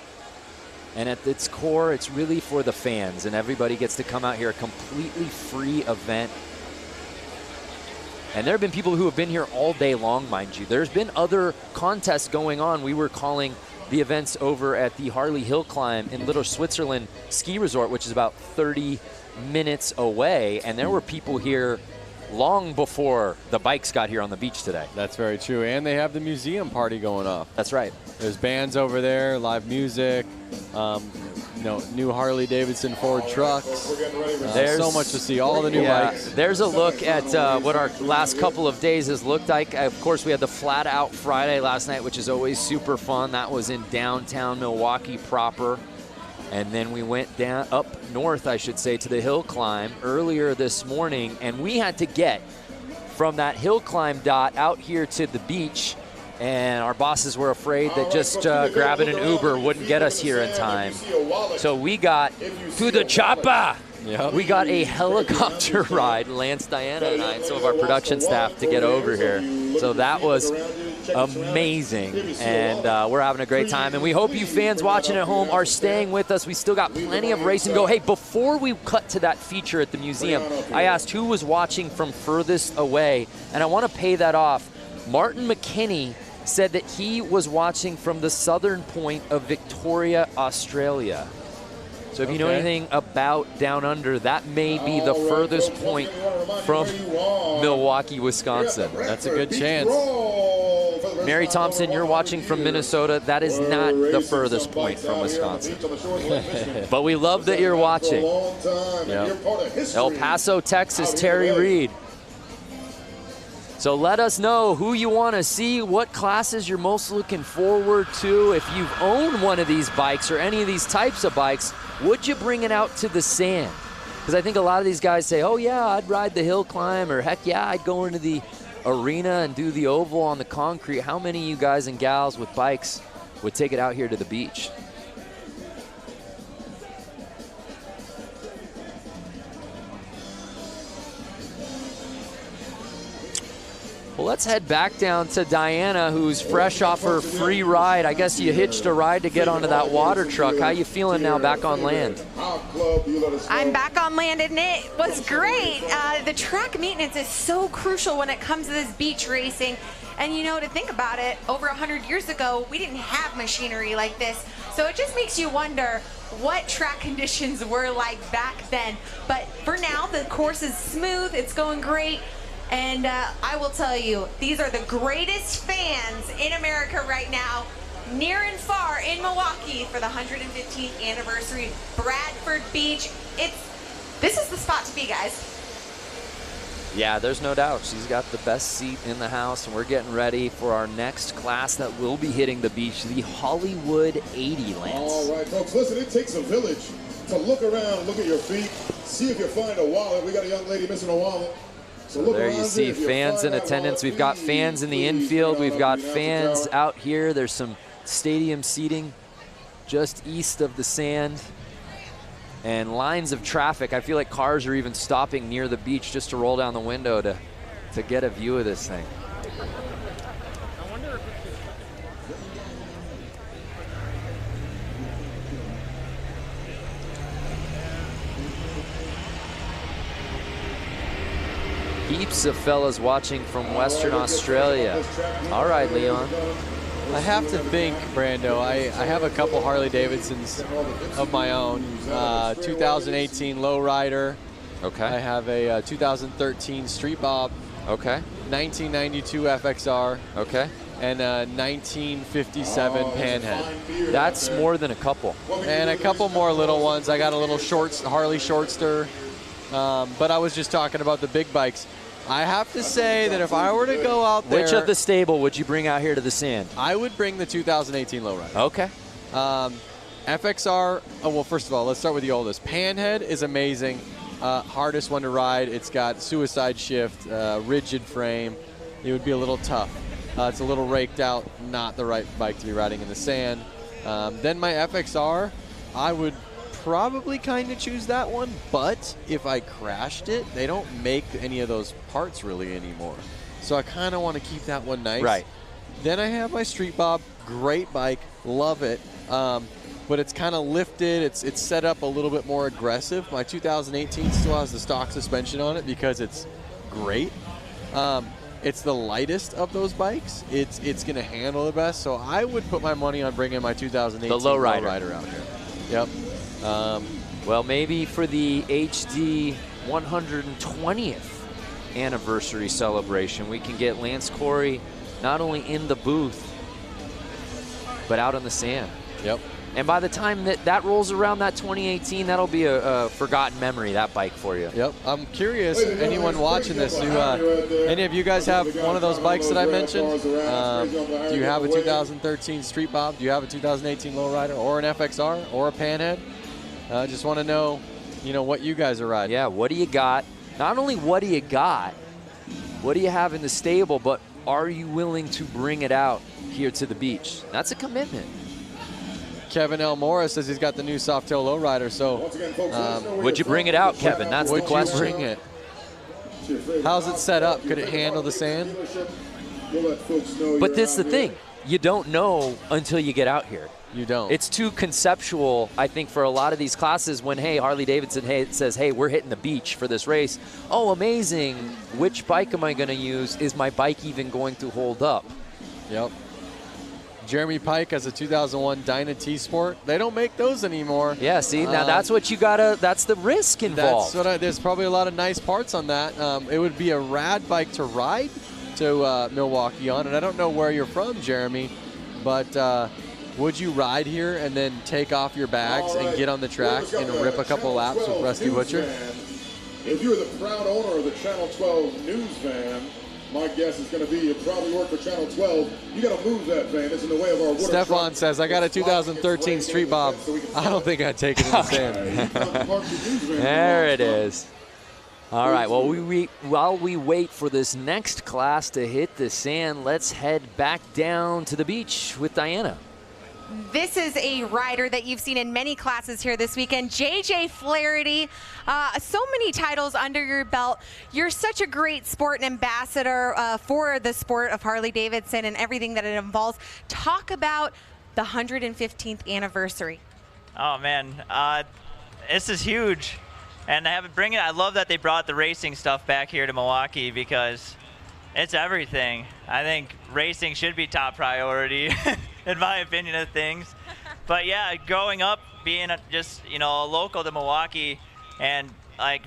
And at its core, it's really for the fans, and everybody gets to come out here, a completely free event. And there have been people who have been here all day long, mind you. There's been other contests going on. We were calling the events over at the Harley Hill Climb in Little Switzerland Ski Resort, which is about 30 minutes away. And there were people here long before the bikes got here on the beach today. That's very true. And they have the museum party going off. That's right. There's bands over there, live music, you know, new Harley-Davidson Ford trucks. There's so much to see, all the new bikes. There's a look at what our last couple of days has looked like. Of course, we had the Flat Out Friday last night, which is always super fun. That was in downtown Milwaukee proper. And then we went down up north, I should say, to the hill climb earlier this morning. And we had to get from that hill climb dot out here to the beach. and our bosses were afraid that just grabbing an Uber wouldn't get us here in time. So we got to the chopper. Yep. We got a helicopter ride, Lance, Diana, and I, and some of our production staff to get over here. So that was amazing, and we're having a great time. And we hope you fans watching at home are staying with us. We still got plenty of racing to go. Hey, before we cut to that feature at the museum, I asked who was watching from furthest away, and I want to pay that off. Martin McKinney said that he was watching from the southern point of Victoria, Australia. So if you know anything about Down Under, that may be the furthest point from Milwaukee, Wisconsin. That's a good chance. Mary Thompson, you're watching from Minnesota. That is not the furthest point from Wisconsin. But we love that you're watching. El Paso, Texas, Terry Reed. So let us know who you want to see, what classes you're most looking forward to. If you've owned one of these bikes or any of these types of bikes, would you bring it out to the sand? Because I think a lot of these guys say, oh yeah, I'd ride the hill climb, or heck yeah, I'd go into the arena and do the oval on the concrete. How many of you guys and gals with bikes would take it out here to the beach? Well, let's head back down to Diana, who's fresh off her free ride. I guess you hitched a ride to get onto that water truck. How you feeling now back on land? I'm back on land, and it was great. The track maintenance is so crucial when it comes to this beach racing. And you know, to think about it, over 100 years ago, we didn't have machinery like this. So it just makes you wonder what track conditions were like back then. But for now, the course is smooth, it's going great. And I will tell you, these are the greatest fans in America right now, near and far in Milwaukee for the 115th anniversary, Bradford Beach. This is the spot to be, guys. Yeah, there's no doubt. She's got the best seat in the house, and we're getting ready for our next class that will be hitting the beach, the Hollywood 80, Lance. All right, folks, listen, it takes a village to look around, look at your feet, see if you find a wallet. We got a young lady missing a wallet. So there you see fans in attendance. We've got fans in the infield. We've got fans out here. There's some stadium seating just east of the sand. And lines of traffic. I feel like cars are even stopping near the beach just to roll down the window to get a view of this thing. Heaps of fellas watching from Western Australia. All right, Leon. I have to think, Brando, I have a couple Harley-Davidsons of my own. 2018 Lowrider. Okay. I have a 2013 Street Bob. Okay. 1992 FXR. Okay. And a 1957 Panhead. That's more than a couple. And a couple more little ones. I got a little Harley Shortster. But I was just talking about the big bikes. I have to say that if I were to go out there... Which of the stable would you bring out here to the sand? I would bring the 2018 Lowrider. Okay. FXR, well, first of all, let's start with the oldest. Panhead is amazing. Hardest one to ride. It's got suicide shift, rigid frame. It would be a little tough. It's a little raked out, not the right bike to be riding in the sand. Then my FXR, I would probably kind of choose that one, but if I crashed it, they don't make any of those parts really anymore. So I kind of want to keep that one nice. Right. Then I have my Street Bob, great bike, love it. But it's kind of lifted, it's set up a little bit more aggressive. My 2018 still has the stock suspension on it because it's great. It's the lightest of those bikes. It's going to handle the best. So I would put my money on bringing my 2018 the Lowrider out here. Yep. Well, maybe for the HD 120th anniversary celebration, we can get Lance Corey not only in the booth, but out on the sand. Yep. And by the time that rolls around, that 2018, that'll be a forgotten memory, that bike for you. Yep. I'm curious, anyone watching this, any of you guys have one of those bikes that I mentioned? Do you have a 2013 Street Bob? Do you have a 2018 Lowrider or an FXR or a Panhead? Just want to know, what you guys are riding. Yeah, what do you got? Not only what do you got, what do you have in the stable, but are you willing to bring it out here to the beach. That's a commitment. Kevin L. Morris says he's got the new Softail lowrider. So, would you bring it out, Kevin? That's the question. Would you bring it? How's it set up? Could it handle the sand? But this is the thing. You don't know until you get out here. You don't. It's too conceptual, I think, for a lot of these classes when, hey, Harley-Davidson says, hey, we're hitting the beach for this race. Oh, amazing. Which bike am I going to use? Is my bike even going to hold up? Yep. Jeremy Pike has a 2001 Dyna T-Sport. They don't make those anymore. Yeah, see, now that's what you gotta, that's the risk involved. There's probably a lot of nice parts on that. It would be a rad bike to ride to Milwaukee on, and I don't know where you're from, Jeremy, but would you ride here and then take off your bags and get on the track and rip a couple laps with Rusty Butcher? If you're the proud owner of the Channel 12 news van, my guess is going to be you probably work for Channel 12. You got to move that van. It's in the way of our water Stefan truck. says, I got a 2013 Street Bob. I don't think I'd take it in the sand. There it is. All right, well, while we wait for this next class to hit the sand, let's head back down to the beach with Diana. This is a rider that you've seen in many classes here this weekend, JJ Flaherty. So many titles under your belt. You're such a great sport and ambassador for the sport of Harley-Davidson and everything that it involves. Talk about the 115th anniversary. Oh man, this is huge, and I love that they brought the racing stuff back here to Milwaukee because it's everything. I think racing should be top priority. In my opinion of things. But yeah, growing up, being just, local to Milwaukee and like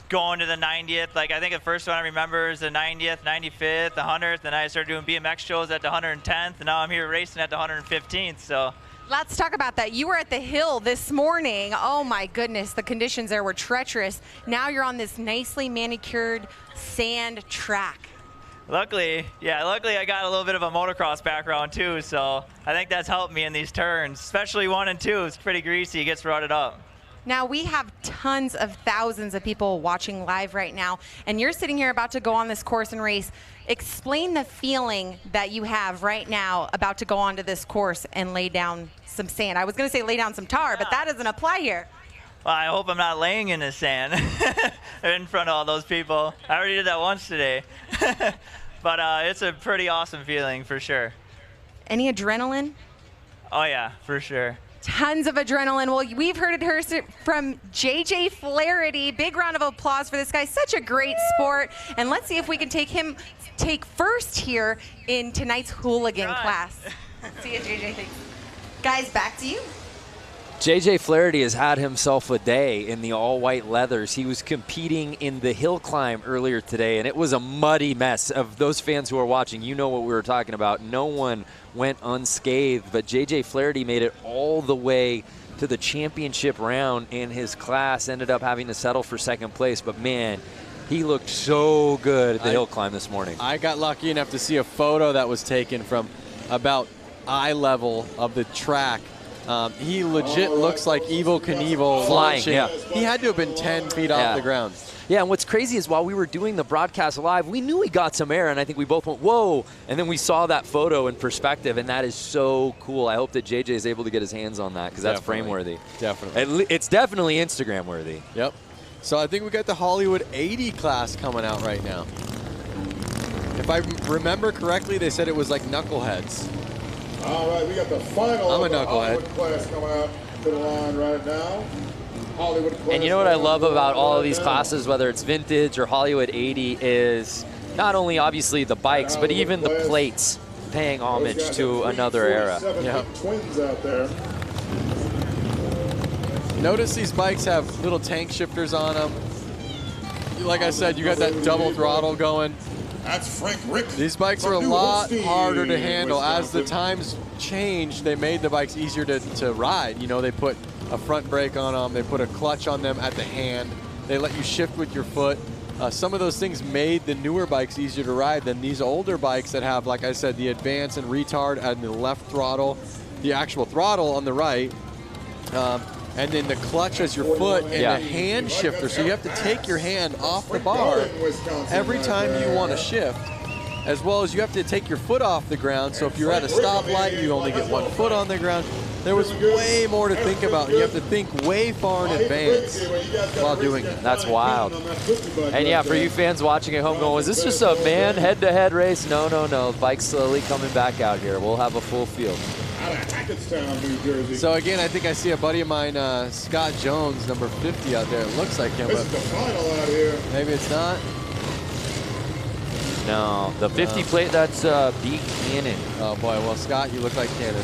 going to the 90th, like I think the first one I remember is the 90th, 95th, the 100th, and I started doing BMX shows at the 110th, and now I'm here racing at the 115th, so. Let's talk about that. You were at the hill this morning. Oh my goodness, the conditions there were treacherous. Now you're on this nicely manicured sand track. Luckily I got a little bit of a motocross background too, so I think that's helped me in these turns, especially 1 and 2. It's pretty greasy, it gets rutted up. Now we have tons of thousands of people watching live right now, and you're sitting here about to go on this course and race. Explain the feeling that you have right now about to go onto this course and lay down some sand. I was gonna say lay down some tar, but that doesn't apply here. Well, I hope I'm not laying in the sand in front of all those people. I already did that once today. But it's a pretty awesome feeling for sure. Any adrenaline? Oh yeah, for sure. Tons of adrenaline. Well, we've heard it from JJ Flaherty. Big round of applause for this guy. Such a great sport. And let's see if we can take first here in tonight's Hooligan class. See you, JJ. Thanks. Guys, back to you. JJ Flaherty has had himself a day in the all-white leathers. He was competing in the hill climb earlier today, and it was a muddy mess. Of those fans who are watching, you know what we were talking about. No one went unscathed, but JJ Flaherty made it all the way to the championship round in his class, ended up having to settle for second place, but man, he looked so good at the hill climb this morning. I got lucky enough to see a photo that was taken from about eye level of the track. He legit looks like Evel Knievel flying. Launching. Yeah. He had to have been 10 feet off the ground. Yeah, and what's crazy is while we were doing the broadcast live, we knew he got some air, and I think we both went, whoa, and then we saw that photo in perspective, and that is so cool. I hope that JJ is able to get his hands on that because that's frame-worthy. Definitely. It's definitely Instagram-worthy. Yep. So I think we got the Hollywood 80 class coming out right now. If I remember correctly, they said it was like knuckleheads. All right, we got the final I'm a of the knucklehead. Hollywood class coming out to the line right now. Hollywood class. And you know what I love about all of these classes, whether it's vintage or Hollywood 80, is not only obviously the bikes, but even the plates paying homage to another era. Yeah. Twins out there. Notice these bikes have little tank shifters on them. Like I said, you got that double throttle going. That's Frank Rick. These bikes are a lot harder to handle. As the times changed, they made the bikes easier to ride. You know, they put a front brake on them. They put a clutch on them at the hand. They let you shift with your foot. Some of those things made the newer bikes easier to ride than these older bikes that have, like I said, the advance and retard and the left throttle, the actual throttle on the right, and then the clutch as your foot and the hand shifter. So you have to take your hand off the bar every time you want to shift. as well as you have to take your foot off the ground. So if you're at a stoplight, you only get 1 foot on the ground. There was way more to think about. You have to think way far in advance while doing it. That's wild. And yeah, for you fans watching at home going, was this just a man head-to-head race? No, no, no. Bike's slowly coming back out here. We'll have a full field. So again, I think I see a buddy of mine, Scott Jones, number 50 out there. It looks like him, but maybe it's not. No, the 50 plate, that's B. Cannon. Oh boy, well Scott, you look like Cannon.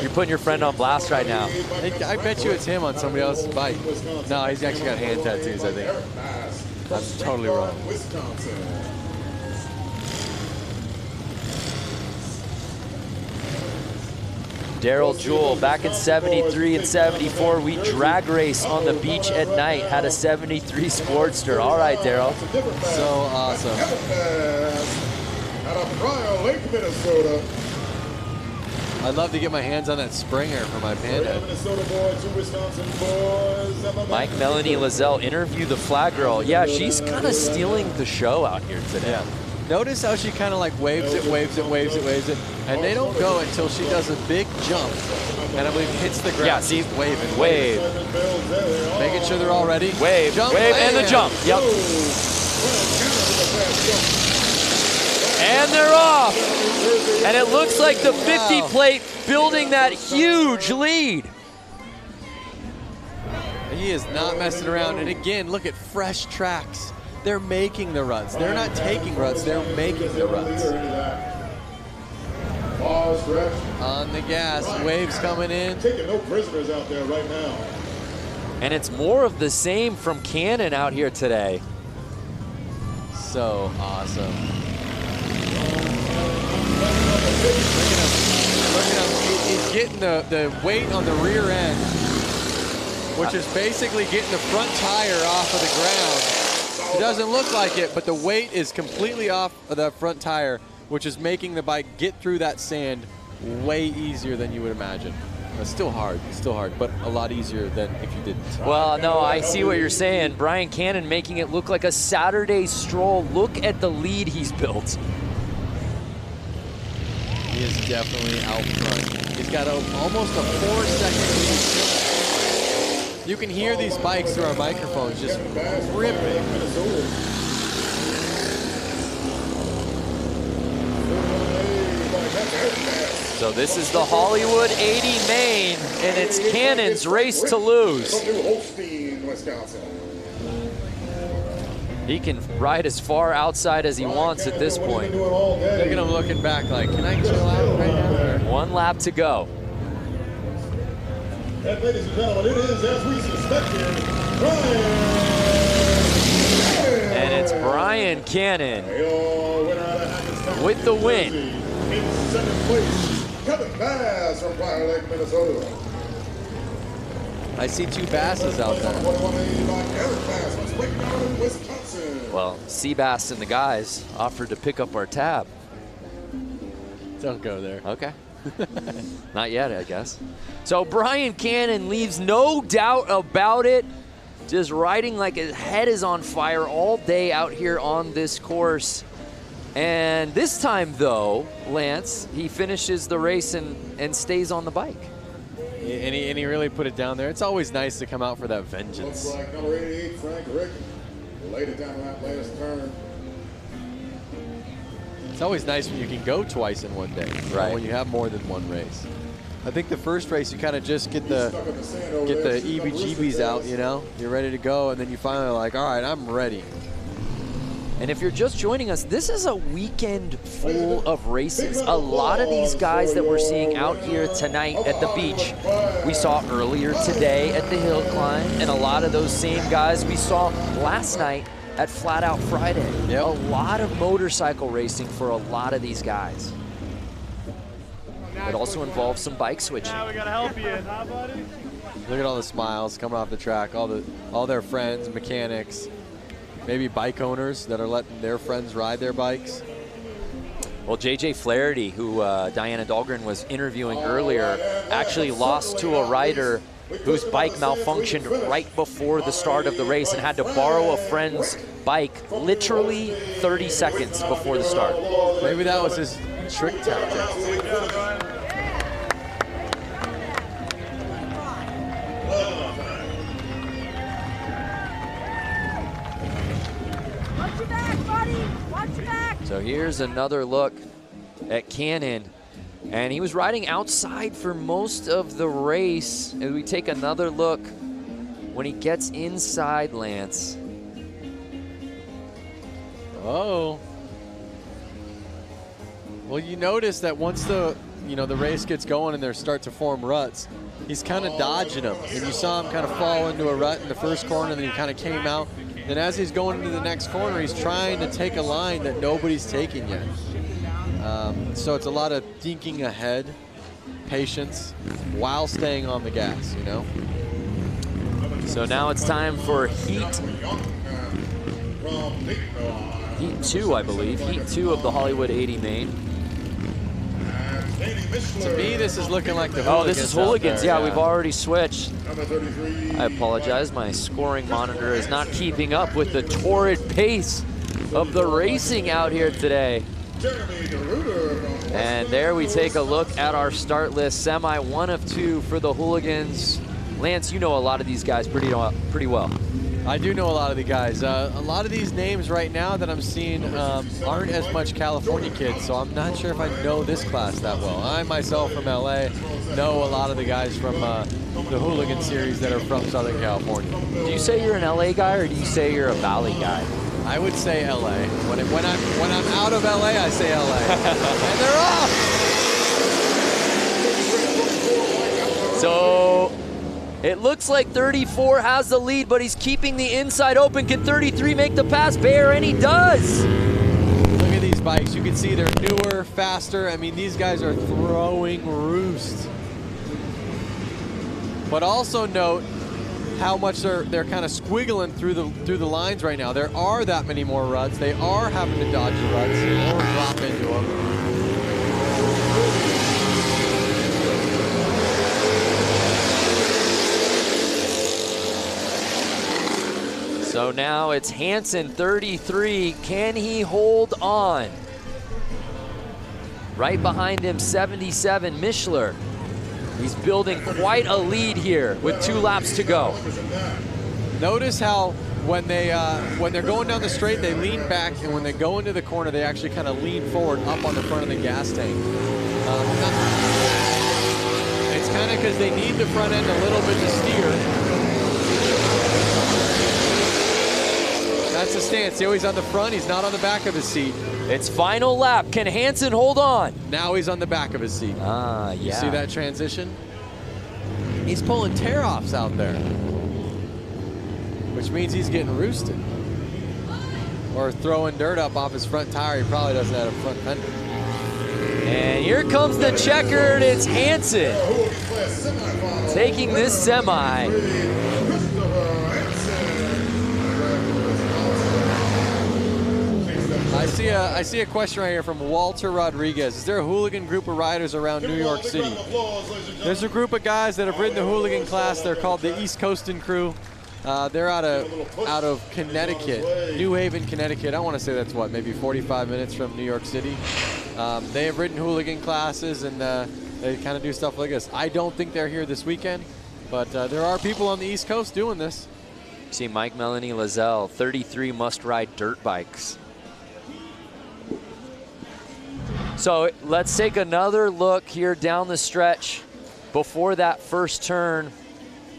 You're putting your friend on blast right now. I bet you it's him on somebody else's bike. No, he's actually got hand tattoos, I think. That's totally wrong. Daryl Jewell, back in 73 and 74, we drag race on the beach at night, had a 73 Sportster. All right, Daryl. So awesome. Out of Brawl, Lake, Minnesota. I'd love to get my hands on that Springer for my Panda. Mike Melanie Lazelle interview the flag girl. Yeah, she's kind of stealing the show out here today. Yeah. Notice how she kind of like waves it, and they don't go until she does a big jump, and I believe hits the ground. Yeah, see, waving, wave. Making sure they're all ready. Wave, jump, wave, and the jump. Yep. And they're off. And it looks like the 50 plate building that huge lead. He is not messing around. And again, look at fresh tracks. They're making the ruts. They're not taking ruts, they're making the ruts. On the gas, waves coming in. Taking no prisoners out there right now. And it's more of the same from Cannon out here today. So awesome. Look at him. He's getting the weight on the rear end, which is basically getting the front tire off of the ground. It doesn't look like it, but the weight is completely off of that front tire, which is making the bike get through that sand way easier than you would imagine. It's still hard, but a lot easier than if you didn't. Well, no, I see what you're saying. Brian Cannon making it look like a Saturday stroll. Look at the lead he's built. He is definitely out front. He's got almost a 4-second lead. You can hear these bikes through our microphones just ripping. So this is the Hollywood 80 main, and it's Cannon's race to lose. He can ride as far outside as he wants at this point. Look at him looking back like, can I chill out right now? 1 lap to go. And ladies and gentlemen, it is, as we suspected, Brian. And it's Brian Cannon with the win. In second place, Kevin Bass from Prior Lake, Minnesota. I see 2 Basses out there. Well, Seabass and the guys offered to pick up our tab. Don't go there. Okay. Not yet, I guess. So Brian Cannon leaves no doubt about it. Just riding like his head is on fire all day out here on this course. And this time, though, Lance, he finishes the race and stays on the bike. And he really put it down there. It's always nice to come out for that vengeance. Looks like number 88, Frank Rick, laid it down that last turn. It's always nice when you can go twice in one day, right? When you have more than one race. I think the first race you kind of just get the EBGBs out, you know? You're ready to go, and then you finally are like, all right, I'm ready. And if you're just joining us, this is a weekend full of races. A lot of these guys that we're seeing out here tonight at the beach, we saw earlier today at the hill climb, and a lot of those same guys we saw last night at Flat Out Friday. Yep. A lot of motorcycle racing for a lot of these guys. It also involves some bike switching. Now we gotta help you, huh, buddy? Look at all the smiles coming off the track, all their friends, mechanics, maybe bike owners that are letting their friends ride their bikes. Well, JJ Flaherty, who Diana Dahlgren was interviewing earlier, actually lost to a rider whose bike malfunctioned right before the start of the race and had to borrow a friend's bike literally 30 seconds before the start. Maybe that was his trick tactic. So here's another look at Cannon. And he was riding outside for most of the race. As we take another look when he gets inside, Lance. Oh. Well, you notice that once the race gets going and there start to form ruts, he's kind of dodging them. And you saw him kind of fall into a rut in the first corner, and then he kind of came out. And as he's going into the next corner, he's trying to take a line that nobody's taking yet. So it's a lot of thinking ahead, patience, while staying on the gas, you know? So now it's time for Heat 2, I believe. Heat 2 of the Hollywood 80 main. To me, this is looking like the Hooligans. Oh, this is Hooligans. There, yeah, we've already switched. I apologize. My scoring monitor is not keeping up with the torrid pace of the racing out here today. And there we take a look at our start list. Semi 1 of 2 for the Hooligans. Lance, you know a lot of these guys pretty well. I do know a lot of the guys. A lot of these names right now that I'm seeing aren't as much California kids, so I'm not sure if I know this class that well. I myself from LA know a lot of the guys from the Hooligan series that are from Southern California. Do you say you're an LA guy or do you say you're a Valley guy? I would say LA. When I'm out of LA, I say LA. And they're off! So it looks like 34 has the lead, but he's keeping the inside open. Can 33 make the pass, Bear? And he does. Look at these bikes. You can see they're newer, faster. I mean, these guys are throwing roost. But also note how much they're kind of squiggling through the lines right now. There are that many more ruts. They are having to dodge the ruts or drop into them. So now it's Hansen, 33. Can he hold on? Right behind him, 77, Mishler. He's building quite a lead here with 2 laps to go. Notice how when they're going down the straight, they lean back, and when they go into the corner, they actually kind of lean forward up on the front of the gas tank. It's kind of because they need the front end a little bit to steer. That's the stance. See how he's on the front? He's not on the back of his seat. It's final lap. Can Hansen hold on? Now he's on the back of his seat. Ah, yeah. You see that transition? He's pulling tear-offs out there, which means he's getting roosted. Or throwing dirt up off his front tire. He probably doesn't have a front fender. And here comes the checkered. It's Hansen taking this semi. I see a question right here from Walter Rodriguez. Is there a Hooligan group of riders around New York City? There's a group of guys that have ridden the Hooligan class. They're called the East Coastin' Crew. They're out of Connecticut, New Haven, Connecticut. I want to say that's what, maybe 45 minutes from New York City. They have ridden Hooligan classes, and they kind of do stuff like this. I don't think they're here this weekend, but there are people on the East Coast doing this. See Mike Melanie Lazelle, 33 must ride dirt bikes. So let's take another look here down the stretch before that first turn.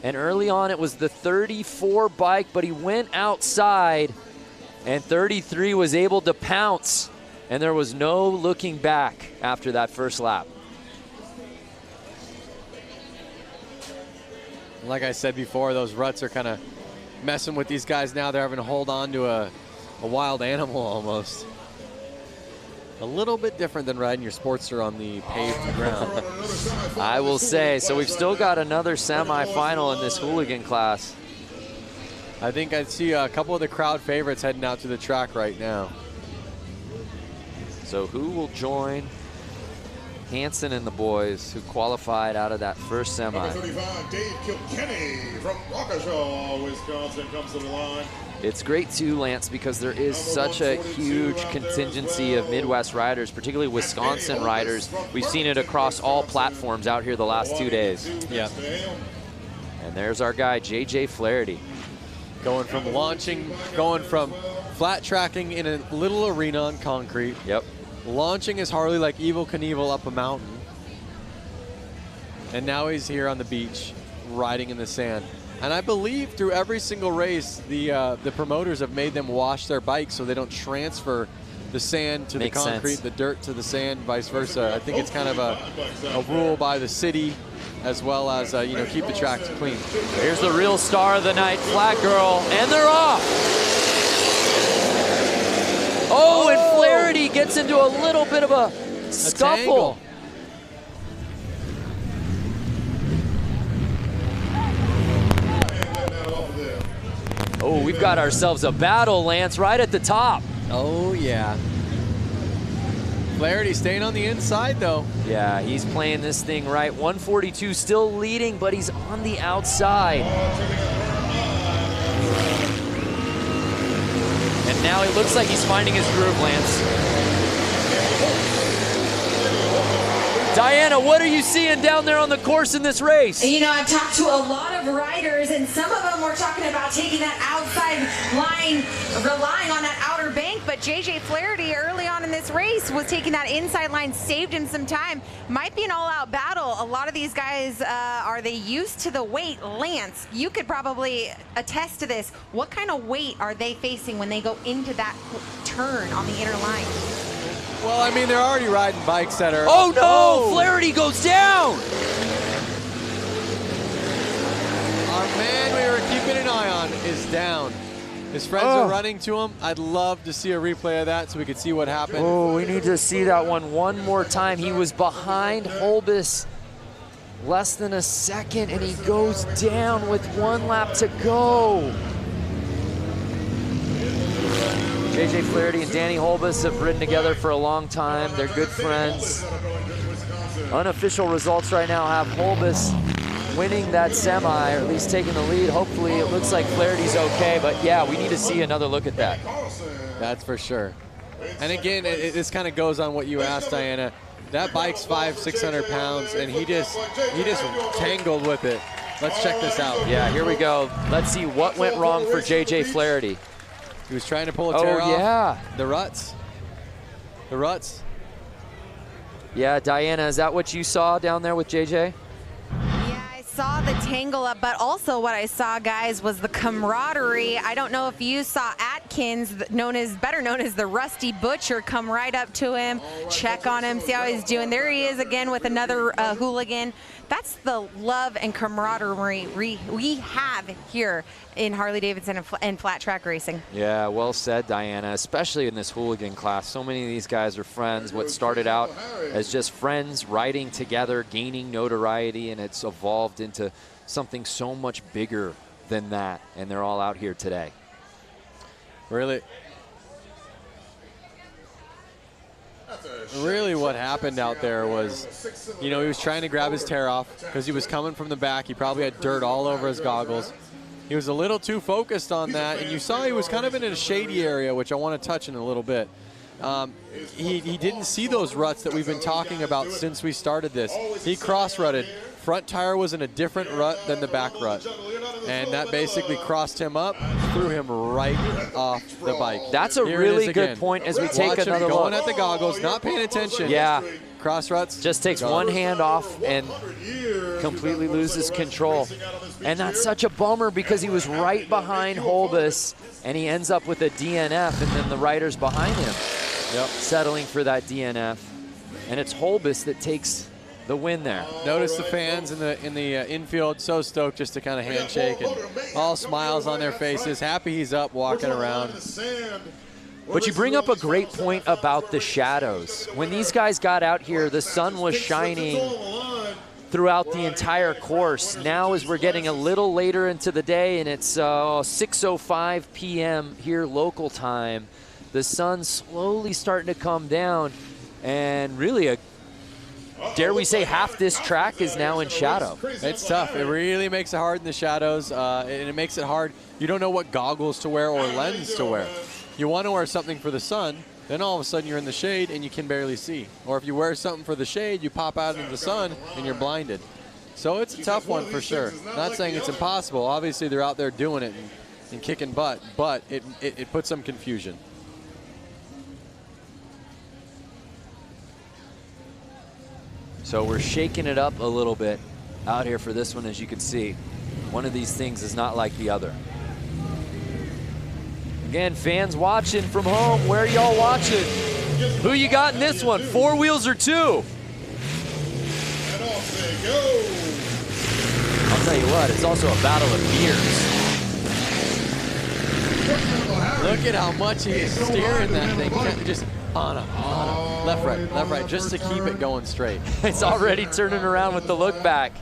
And early on it was the 34 bike, but he went outside and 33 was able to pounce. And there was no looking back after that first lap. Like I said before, those ruts are kind of messing with these guys now. They're having to hold on to a wild animal almost. A little bit different than riding your Sportster on the paved ground. I will say. So we've still got another semifinal in this Hooligan class. I think I see a couple of the crowd favorites heading out to the track right now. So who will join Hansen and the boys who qualified out of that first semi. Number 35, Dave Kilkenny from Waukesha, Wisconsin, comes to the line. It's great too, Lance, because there is such a huge contingency of Midwest riders, particularly Wisconsin riders. We've seen it across all platforms out here the last 2 days. Yeah. And there's our guy, JJ Flaherty. Going from flat tracking in a little arena on concrete. Yep. Launching his Harley like Evel Knievel up a mountain. And now he's here on the beach, riding in the sand. And I believe through every single race, the promoters have made them wash their bikes so they don't transfer the sand to the concrete, the dirt to the sand, vice versa. I think it's kind of a rule by the city, as well as keep the tracks clean. Here's the real star of the night, Flat Girl, and they're off. Oh, and Flaherty gets into a little bit of a scuffle. Oh, we've got ourselves a battle, Lance, right at the top. Oh, yeah. Flaherty staying on the inside, though. Yeah, he's playing this thing right. 142 still leading, but he's on the outside. And now it looks like he's finding his groove, Lance. Diana, what are you seeing down there on the course in this race? You know, I've talked to a lot of riders, and some of them were talking about taking that outside line, relying on that outer bank, but JJ Flaherty early on in this race was taking that inside line, saved him some time. Might be an all-out battle. A lot of these guys, are they used to the weight? Lance, you could probably attest to this. What kind of weight are they facing when they go into that turn on the inner line? Well, I mean, they're already riding bikes that are... Oh, no! Oh. Flaherty goes down! Our man we were keeping an eye on is down. His friends are running to him. I'd love to see a replay of that so we could see what happened. Oh, we need to see that one more time. He was behind Holbus less than a second, and he goes down with 1 lap to go. JJ Flaherty and Danny Holbus have ridden together for a long time. They're good friends. Unofficial results right now have Holbus winning that semi, or at least taking the lead. Hopefully it looks like Flaherty's okay, but yeah, we need to see another look at that. That's for sure. And again, this kind of goes on what you asked, Diana. That bike's 500-600 pounds, and he just tangled with it. Let's check this out. Yeah, here we go. Let's see what went wrong for JJ Flaherty. He was trying to pull a tear off. Oh, yeah. The ruts. The ruts. Yeah, Diana, is that what you saw down there with JJ? Saw the tangle up, but also what I saw, guys, was the camaraderie. I don't know if you saw Atkins, better known as the Rusty Butcher, come right up to him, check on him, see how he's doing. There he is again with another hooligan. That's the love and camaraderie we have here in Harley-Davidson and flat track racing. Yeah, well said, Diana, especially in this hooligan class. So many of these guys are friends. What started out as just friends riding together, gaining notoriety, and it's evolved into something so much bigger than that, and they're all out here today. Really what happened out there was, he was trying to grab his tear off because he was coming from the back. He probably had dirt all over his goggles. He was a little too focused on that, and you saw he was kind of in a shady area, which I want to touch in a little bit. He didn't see those ruts that we've been talking about since we started this. He cross-rutted. Front tire was in a different rut than the back rut, and that basically crossed him up, threw him right off the bike. That's a really good point as we take another look. Going at the goggles, not paying attention. Yeah. Cross ruts. Just takes one hand off and completely loses control. And that's such a bummer because he was right behind Holbus, and he ends up with a DNF, and then the riders behind him settling for that DNF. And it's Holbus that takes the win there. Notice the fans in the infield, so stoked just to kind of handshake and all smiles on their faces, happy he's up walking around. But you bring up a great point about the shadows. When these guys got out here, the sun was shining throughout the entire course. Now as we're getting a little later into the day, and it's 6:05 p.m. here local time, the sun's slowly starting to come down, and really dare we say, half this track is now in shadow. It's tough. It really makes it hard in the shadows, and it makes it hard. You don't know what goggles to wear or lens to wear. You want to wear something for the sun, then all of a sudden you're in the shade and you can barely see. Or if you wear something for the shade, you pop out into the sun and you're blinded. So it's a tough one for sure. Not saying it's impossible. Obviously they're out there doing it and kicking butt, but it puts some confusion. So we're shaking it up a little bit out here for this one, as you can see. One of these things is not like the other. Again, fans watching from home, where y'all watching? Who you got in this one, 4 wheels or 2? And off they go. I'll tell you what, it's also a battle of gears. Look at how much he is steering that thing. Just on, left, right, just to keep it going straight. It's already turning around with the look back.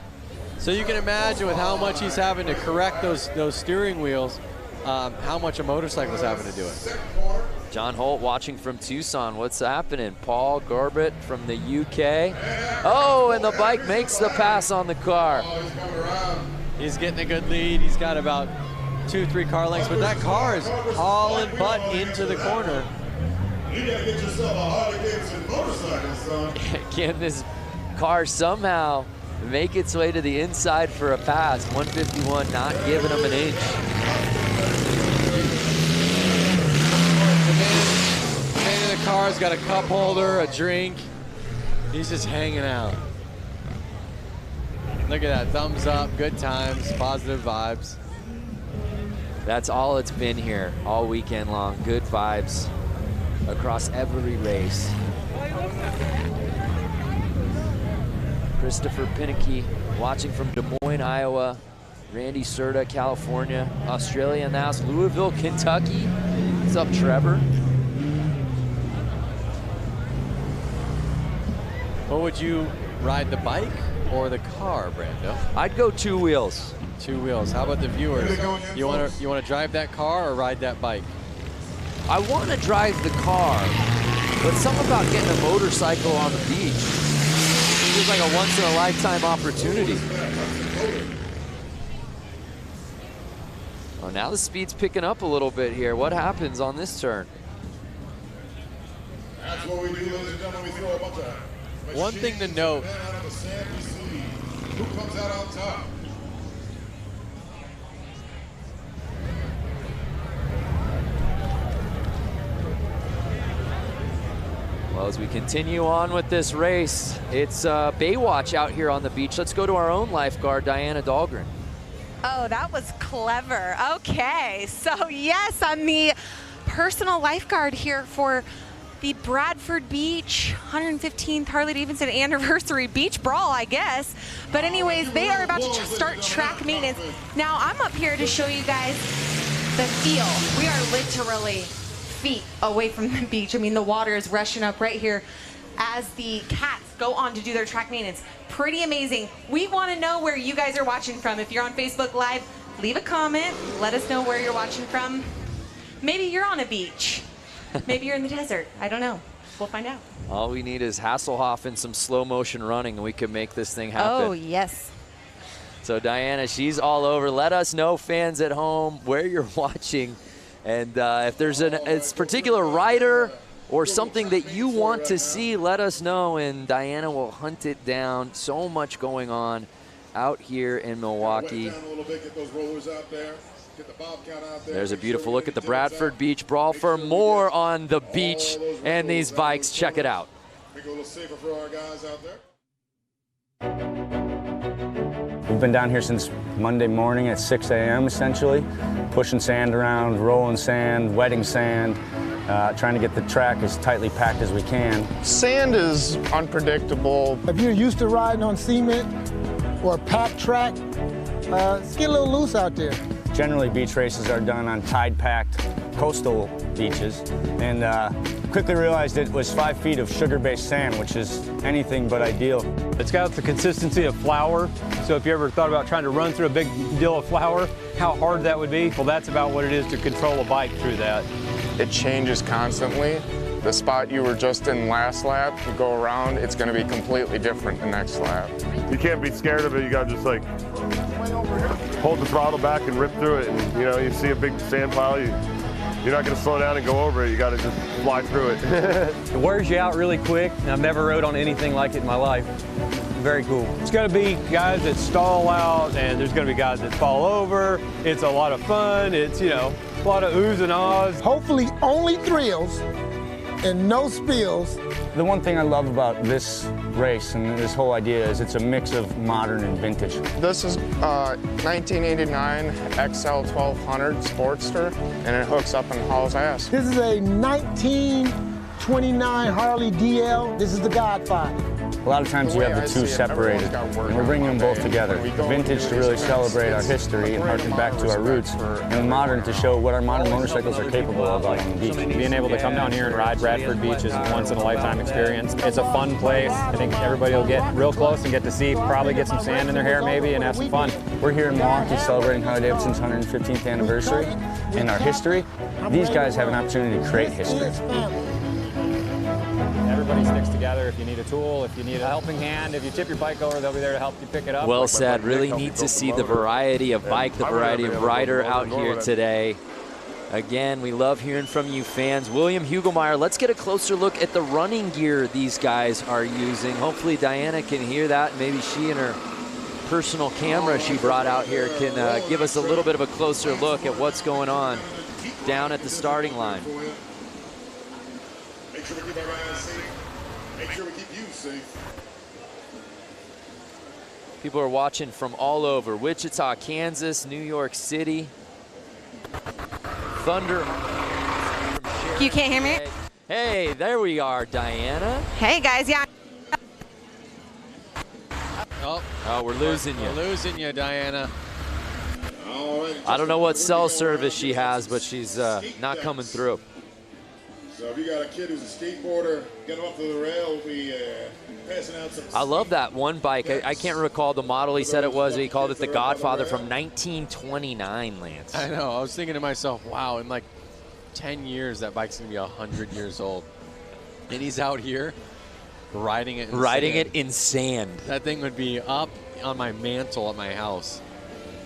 So you can imagine with how much he's having to correct those steering wheels, how much a motorcycle's having to do it. John Holt watching from Tucson. What's happening? Paul Garbett from the UK. Oh, and the bike makes the pass on the car. He's getting a good lead. He's got about 2-3 car lengths, but that car is hauling butt into the corner. You gotta get yourself a Harley-Davidson motorcycle, son. Can this car somehow make its way to the inside for a pass? 151 not giving him an inch. The man in the car's got a cup holder, a drink. He's just hanging out. Look at that, thumbs up, good times, positive vibes. That's all it's been here all weekend long. Good vibes across every race. Christopher Pinnicky watching from Des Moines, Iowa. Randy Serta, California. Australia in the house. Louisville, Kentucky. What's up, Trevor? What would you ride, the bike or the car, Brando? I'd go 2 wheels. 2 wheels. How about the viewers? You want to drive that car or ride that bike? I want to drive the car, but something about getting a motorcycle on the beach feels like a once-in-a-lifetime opportunity. Oh, now the speed's picking up a little bit here. What happens on this turn? That's what we do, ladies and gentlemen. We throw a bunch of one thing to note. out of the sand, we see who comes out on top. Well, as we continue on with this race, it's Baywatch out here on the beach. Let's go to our own lifeguard, Diana Dahlgren. Oh, that was clever. Okay, so yes, I'm the personal lifeguard here for the Bradford Beach 115th Harley-Davidson anniversary beach brawl, I guess. But anyways, they are about to start track maintenance. Now, I'm up here to show you guys the feel. We are literally feet away from the beach. I mean, the water is rushing up right here as the cats go on to do their track maintenance. Pretty amazing. We want to know where you guys are watching from. If you're on Facebook Live, leave a comment. Let us know where you're watching from. Maybe you're on a beach. Maybe you're in the desert. I don't know. We'll find out. All we need is Hasselhoff and some slow motion running, and we can make this thing happen. Oh, yes. So Diana, she's all over. Let us know, fans at home, where you're watching. And if there's a particular rider or something that you want to see, let us know, and Diana will hunt it down. So much going on out here in Milwaukee. There's a beautiful look at the Bradford Beach Brawl. For more on the beach and these bikes, check it out. Make it a little safer for our guys out there. We've been down here since Monday morning at 6 a.m. essentially, pushing sand around, rolling sand, wetting sand, trying to get the track as tightly packed as we can. Sand is unpredictable. If you're used to riding on cement or a packed track, it's get a little loose out there. Generally, beach races are done on tide-packed coastal beaches, and quickly realized it was 5 feet of sugar-based sand, which is anything but ideal. It's got the consistency of flour, so if you ever thought about trying to run through a big deal of flour, how hard that would be, well, that's about what it is to control a bike through that. It changes constantly, The spot you were just in last lap, you go around, it's going to be completely different the next lap. You can't be scared of it. You got to just like hold the throttle back and rip through it. And you know, you see a big sand pile, you're not going to slow down and go over it. You got to just fly through it. It wears you out really quick, and I've never rode on anything like it in my life. Very cool. It's going to be guys that stall out, and there's going to be guys that fall over. It's a lot of fun. It's, you know, a lot of oohs and ahs. Hopefully only thrills and no spills. The one thing I love about this race and this whole idea is it's a mix of modern and vintage. This is 1989 XL 1200 Sportster, and it hooks up and hauls ass. This is a 1929 Harley DL. This is the Godfather. A lot of times you have the two separated, and we're bringing them both together. Vintage to really celebrate our history and harken back to our roots, and modern to show what our modern motorcycles are capable of out on the beach. Being able to come down here and ride Bradford Beach is a once-in-a-lifetime experience. It's a fun place. I think everybody will get real close and get to see, probably get some sand in their hair maybe, and have some fun. We're here in Milwaukee celebrating Harley-Davidson's 115th anniversary and our history. These guys have an opportunity to create history. Everybody sticks together. If you need a tool, if you need a helping hand, if you tip your bike over, they'll be there to help you pick it up. Well said. Really neat to see the variety of bike, the variety of rider out here today. Again, we love hearing from you fans. William Hugelmeyer, let's get a closer look at the running gear these guys are using. Hopefully Diana can hear that. Maybe she and her personal camera she brought out here can give us a little bit of a closer look at what's going on down at the starting line. Make sure we keep our guys safe. Make sure we keep you safe. People are watching from all over. Wichita, Kansas, New York City. Thunder. You can't hear me? Hey, there we are, Diana. Hey, guys. Yeah. Oh, we're losing you. We're losing you, Diana. I don't know what cell service she has, but she's not coming through. So if you got a kid who's a skateboarder, get him up to the rail. We passing out some. I love that one bike. I can't recall the model he said it was. He called it the Godfather from 1929, Lance. I know. I was thinking to myself, wow, in like 10 years, that bike's going to be 100 years old. And he's out here riding it in sand. In sand. That thing would be up on my mantle at my house.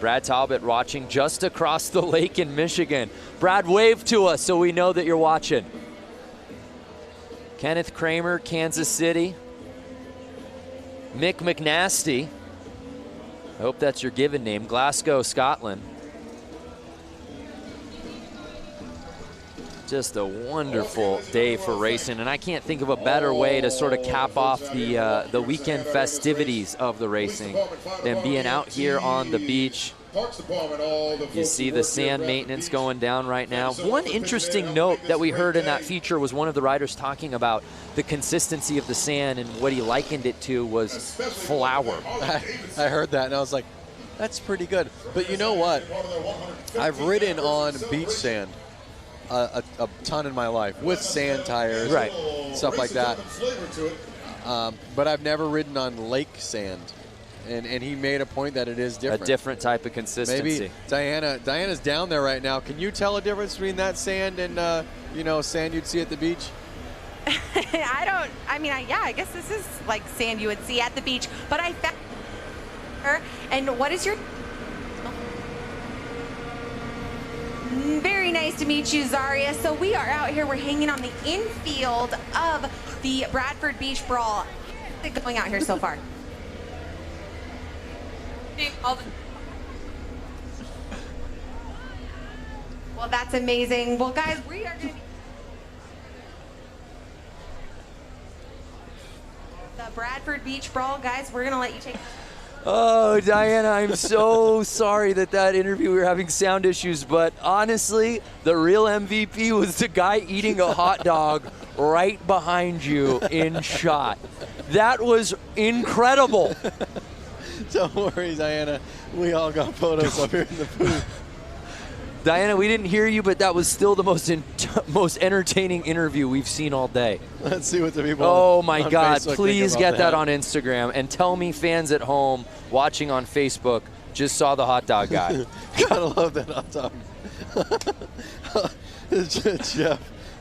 Brad Talbot watching just across the lake in Michigan. Brad, wave to us so we know that you're watching. Kenneth Kramer, Kansas City. Mick McNasty, I hope that's your given name, Glasgow, Scotland. Just a wonderful day for racing, and I can't think of a better way to sort of cap off the weekend festivities of the racing than being out here on the beach. You see the sand maintenance going down right now. One interesting note that we heard in that feature was one of the riders talking about the consistency of the sand, and what he likened it to was flour. I heard that and I was like, that's pretty good. But you know what? I've ridden on beach sand a ton in my life with sand tires, right, stuff like that. But I've never ridden on lake sand. And he made a point that it is different. A different type of consistency. Maybe Diana's down there right now. Can you tell a difference between that sand and you know, sand you'd see at the beach? I guess this is like sand you would see at the beach. But I found her. And what is your? Very nice to meet you, Zaria. So we are out here. We're hanging on the infield of the Bradford Beach Brawl. How's it going out here so far? Well, that's amazing. Well, guys, we are going to be the Bradford Beach Brawl. Guys, we're going to let you take. Oh, Diana, I'm so sorry that interview, we were having sound issues, but honestly, the real MVP was the guy eating a hot dog right behind you in shot. That was incredible. Don't worry, Diana. We all got photos up here in the booth. Diana, we didn't hear you, but that was still the most entertaining interview we've seen all day. Let's see what the people Oh, my on God. Facebook Please think get about that on Instagram. And tell me fans at home watching on Facebook just saw the hot dog guy. Gotta love that hot dog.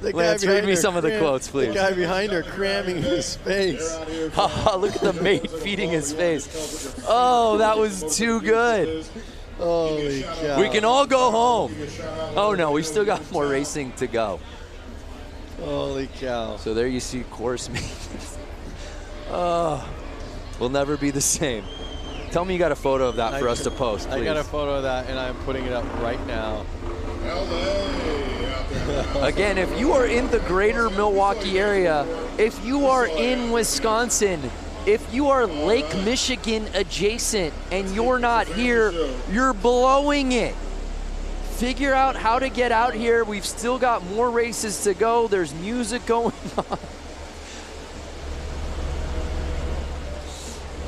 Lance, read me some of the quotes, please. The guy behind her cramming his face. Look at the mate feeding his face. Oh, that was too good. Holy cow. We can all go home. Oh, no, we still got more racing to go. Holy cow. So there you see course maintenance. Oh, we'll never be the same. Tell me you got a photo of that for us to post, please. I got a photo of that, and I'm putting it up right now. Again, if you are in the greater Milwaukee area, if you are in Wisconsin, if you are Lake Michigan adjacent and you're not here, you're blowing it. Figure out how to get out here. We've still got more races to go. There's music going on.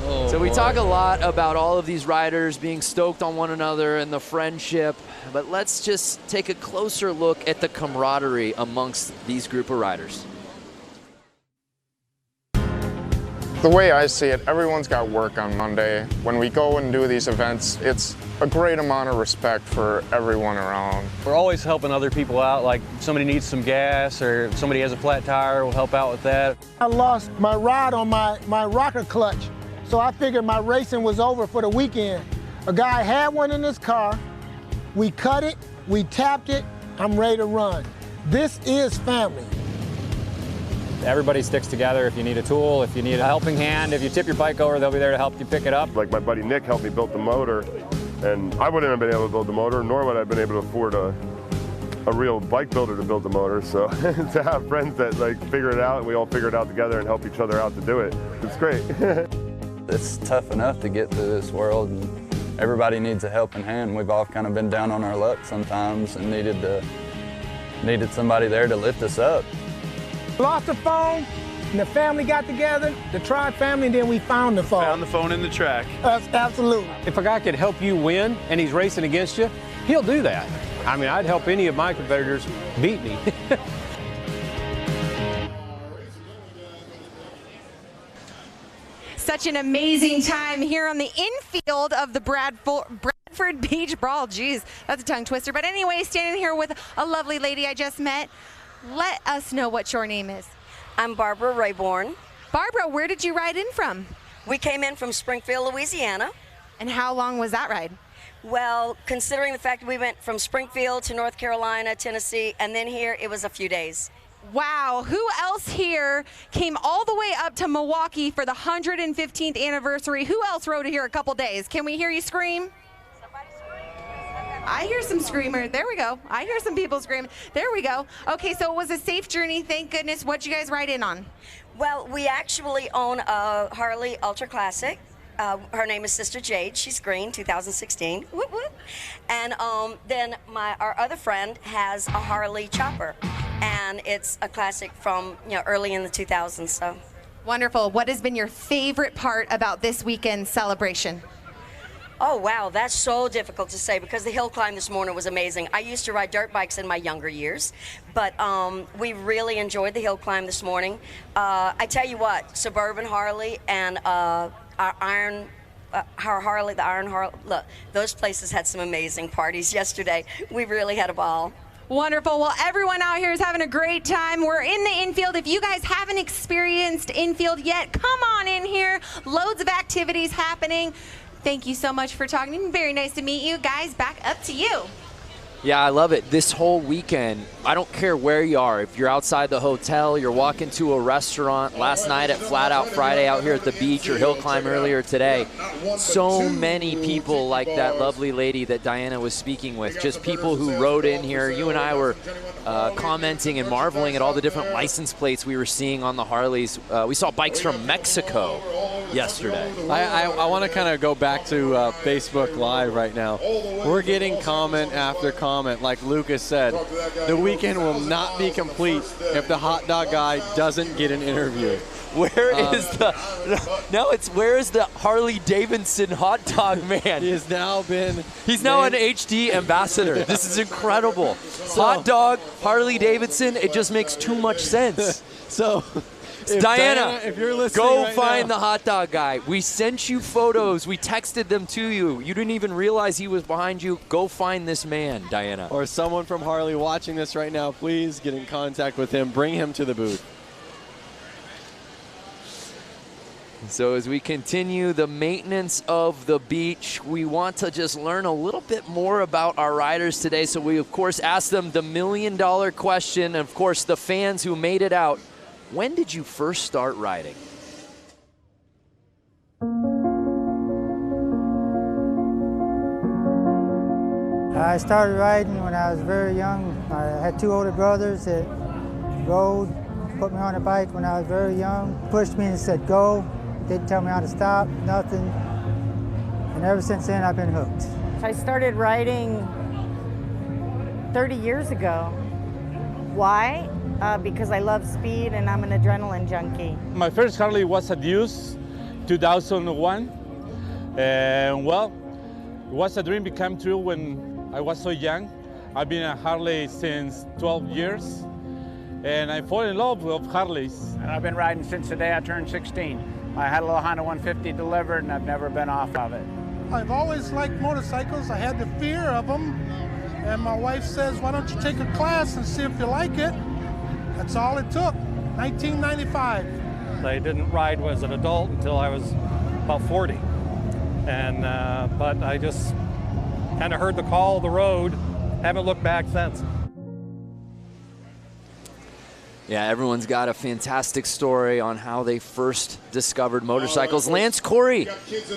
Oh, so we boy. talk a lot about all of these riders being stoked on one another and the friendship, but let's just take a closer look at the camaraderie amongst these group of riders. The way I see it, everyone's got work on Monday. When we go and do these events, it's a great amount of respect for everyone around. We're always helping other people out, like if somebody needs some gas or if somebody has a flat tire, we'll help out with that. I lost my rod on my rocker clutch, so I figured my racing was over for the weekend. A guy had one in his car, we cut it, we tapped it, I'm ready to run. This is family. Everybody sticks together. If you need a tool, if you need a helping hand, if you tip your bike over, they'll be there to help you pick it up. Like my buddy Nick helped me build the motor, and I wouldn't have been able to build the motor, nor would I have been able to afford a real bike builder to build the motor. So to have friends that like figure it out, and we all figure it out together and help each other out to do it, it's great. It's tough enough to get through this world, and everybody needs a helping hand. We've all kind of been down on our luck sometimes and needed somebody there to lift us up. Lost the phone, and the family got together, the Trog family, and then we found the phone. Found the phone in the track. Absolutely. If a guy could help you win and he's racing against you, he'll do that. I mean, I'd help any of my competitors beat me. Such an amazing time here on the infield of the Bradford Beach Brawl. Geez, that's a tongue twister. But anyway, standing here with a lovely lady I just met. Let us know what your name is. I'm Barbara Rayborn. Barbara, where did you ride in from? We came in from Springfield, Louisiana. And how long was that ride? Well, considering the fact that we went from Springfield to North Carolina, Tennessee, and then here, it was a few days. Wow, who else here came all the way up to Milwaukee for the 115th anniversary? Who else rode here a couple days? Can we hear you scream? I hear some screamers. There we go. I hear some people screaming. There we go. Okay, so it was a safe journey. Thank goodness. What'd you guys ride in on? Well, we actually own a Harley Ultra Classic. Her name is Sister Jade. She's green, 2016. Whoop, whoop. And then our other friend has a Harley Chopper, and it's a classic from early in the 2000s. So wonderful. What has been your favorite part about this weekend's celebration? Oh, wow, that's so difficult to say because the hill climb this morning was amazing. I used to ride dirt bikes in my younger years, but we really enjoyed the hill climb this morning. I tell you what, Suburban Harley and our Harley, the Iron Harley, look, those places had some amazing parties yesterday. We really had a ball. Wonderful. Well, everyone out here is having a great time. We're in the infield. If you guys haven't experienced infield yet, come on in here. Loads of activities happening. Thank you so much for talking. Very nice to meet you. Guys, back up to you. Yeah, I love it. This whole weekend, I don't care where you are. If you're outside the hotel, you're walking to a restaurant, last night at Flat Out Friday out here at the beach, or hill climb earlier today. So many people like that lovely lady that Diana was speaking with, just people who rode in here. You and I were commenting and marveling at all the different license plates we were seeing on the Harleys. We saw bikes from Mexico yesterday. I want to kind of go back to Facebook Live right now. We're getting comment after comment. Like Lucas said, the weekend will not be complete if the hot dog guy doesn't get an interview. Where is the Harley-Davidson hot dog man? He's now an HD ambassador. This is incredible. Hot dog, Harley-Davidson, it just makes too much sense. So, Diana, if you're listening go right find now, the hot dog guy. We sent you photos. We texted them to you. You didn't even realize he was behind you. Go find this man, Diana. or someone from Harley watching this right now, please get in contact with him. Bring him to the booth. So as we continue the maintenance of the beach, we want to just learn a little bit more about our riders today. So we, of course, asked them the million-dollar question. And, of course, the fans who made it out. When did you first start riding? I started riding when I was very young. I had 2 older brothers that rode, put me on a bike when I was very young, pushed me and said go, didn't tell me how to stop, nothing. And ever since then, I've been hooked. I started riding 30 years ago. Why? Because I love speed and I'm an adrenaline junkie. My first Harley was a Deuce, 2001. And well, it was a dream become true when I was so young. I've been a Harley since 12 years. And I fall in love with Harleys. I've been riding since the day I turned 16. I had a little Honda 150 delivered and I've never been off of it. I've always liked motorcycles. I had the fear of them. And my wife says, why don't you take a class and see if you like it? That's all it took, 1995. I didn't ride as an adult until I was about 40. And, but I just kind of heard the call of the road, haven't looked back since. Yeah, everyone's got a fantastic story on how they first discovered motorcycles. Lance Corey,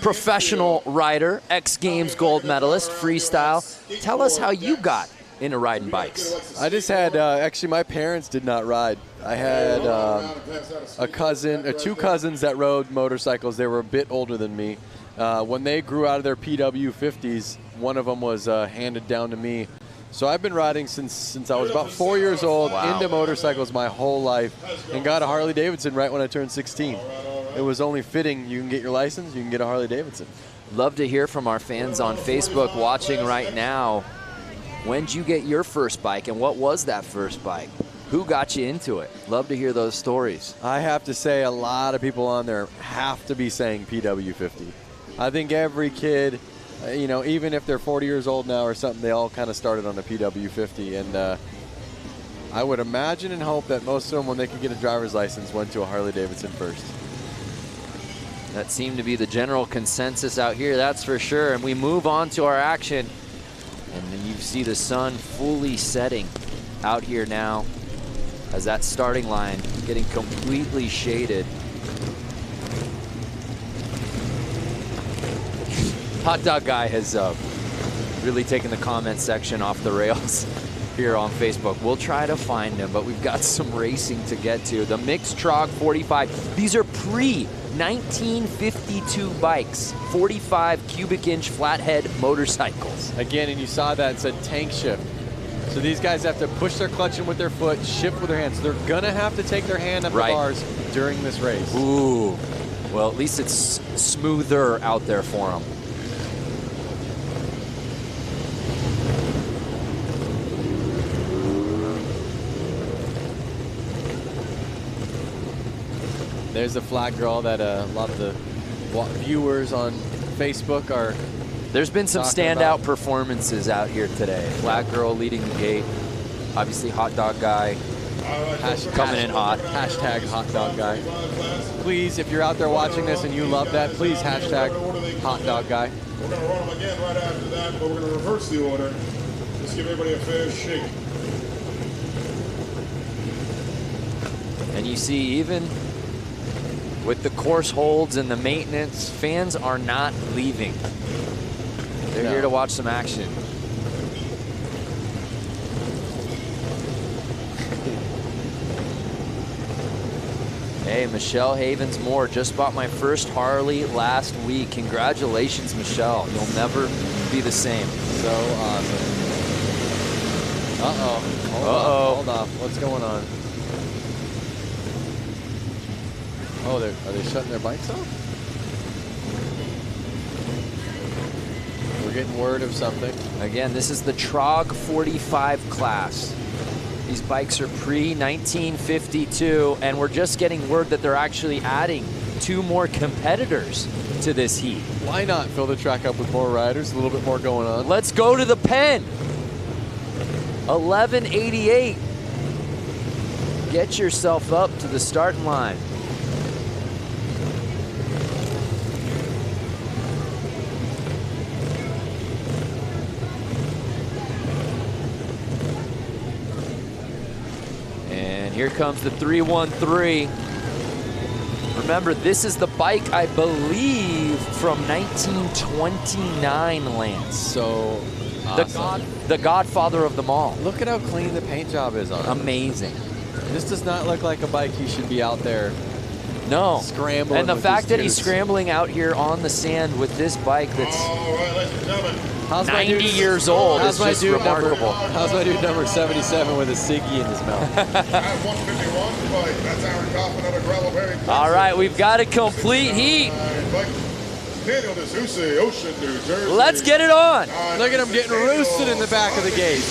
professional rider, X Games gold medalist, freestyle. Tell us how you got into riding bikes. I just had, actually my parents did not ride. I had a cousin, 2 cousins that rode motorcycles. They were a bit older than me. When they grew out of their PW50s, one of them was handed down to me. So I've been riding since I was about 4 years old, into motorcycles my whole life, and got a Harley-Davidson right when I turned 16. It was only fitting. You can get your license, you can get a Harley-Davidson. Love to hear from our fans on Facebook watching right now. When'd you get your first bike, and what was that first bike? Who got you into it? Love to hear those stories. I have to say a lot of people on there have to be saying PW50. I think every kid, you know, even if they're 40 years old now or something, they all kind of started on a PW50. And I would imagine and hope that most of them, when they could get a driver's license, went to a Harley-Davidson first. That seemed to be the general consensus out here, that's for sure. And we move on to our action. And then you see the sun fully setting out here now as that starting line getting completely shaded. Hot Dog Guy has really taken the comment section off the rails here on Facebook. We'll try to find him, but we've got some racing to get to. The mixed Trog 45. These are pre-1952 bikes, 45 cubic inch flathead motorcycles. Again, and you saw that, it said tank shift. So these guys have to push their clutch in with their foot, shift with their hands. So they're gonna have to take their hand up the bars during this race. Ooh, well, at least it's smoother out there for them. There's the flag girl that a lot of the viewers on Facebook are. There's been some standout performances out here today. Flag girl leading the gate. Obviously, Hot Dog Guy coming in hot. Hashtag Hot Dog Guy. Please, if you're out there watching this and you love that, please hashtag Hot Dog Guy. We're going to run them again right after that, but we're going to reverse the order. Just give everybody a fair shake. And you see, even with the course holds and the maintenance, fans are not leaving. They're here to watch some action. Hey, Michelle Havens-Moore just bought my first Harley last week. Congratulations, Michelle. You'll never be the same. So awesome. Uh-oh. Hold off. What's going on? Oh, are they shutting their bikes off? We're getting word of something. Again, this is the Trog 45 class. These bikes are pre-1952, and we're just getting word that they're actually adding 2 more competitors to this heat. Why not fill the track up with more riders, a little bit more going on? Let's go to the pen. 1188. Get yourself up to the starting line. And here comes the 313. Remember, this is the bike, I believe, from 1929, Lance. So awesome. The godfather of them all. Look at how clean the paint job is on it. Amazing. This does not look like a bike he should be out there scrambling. And the with fact that these he's scrambling out here on the sand with this bike that's 90 years old is just remarkable. How's my dude number 77 with a ciggy in his mouth? All right, we've got a complete heat. Let's get it on. Look at him getting roosted in the back of the gate.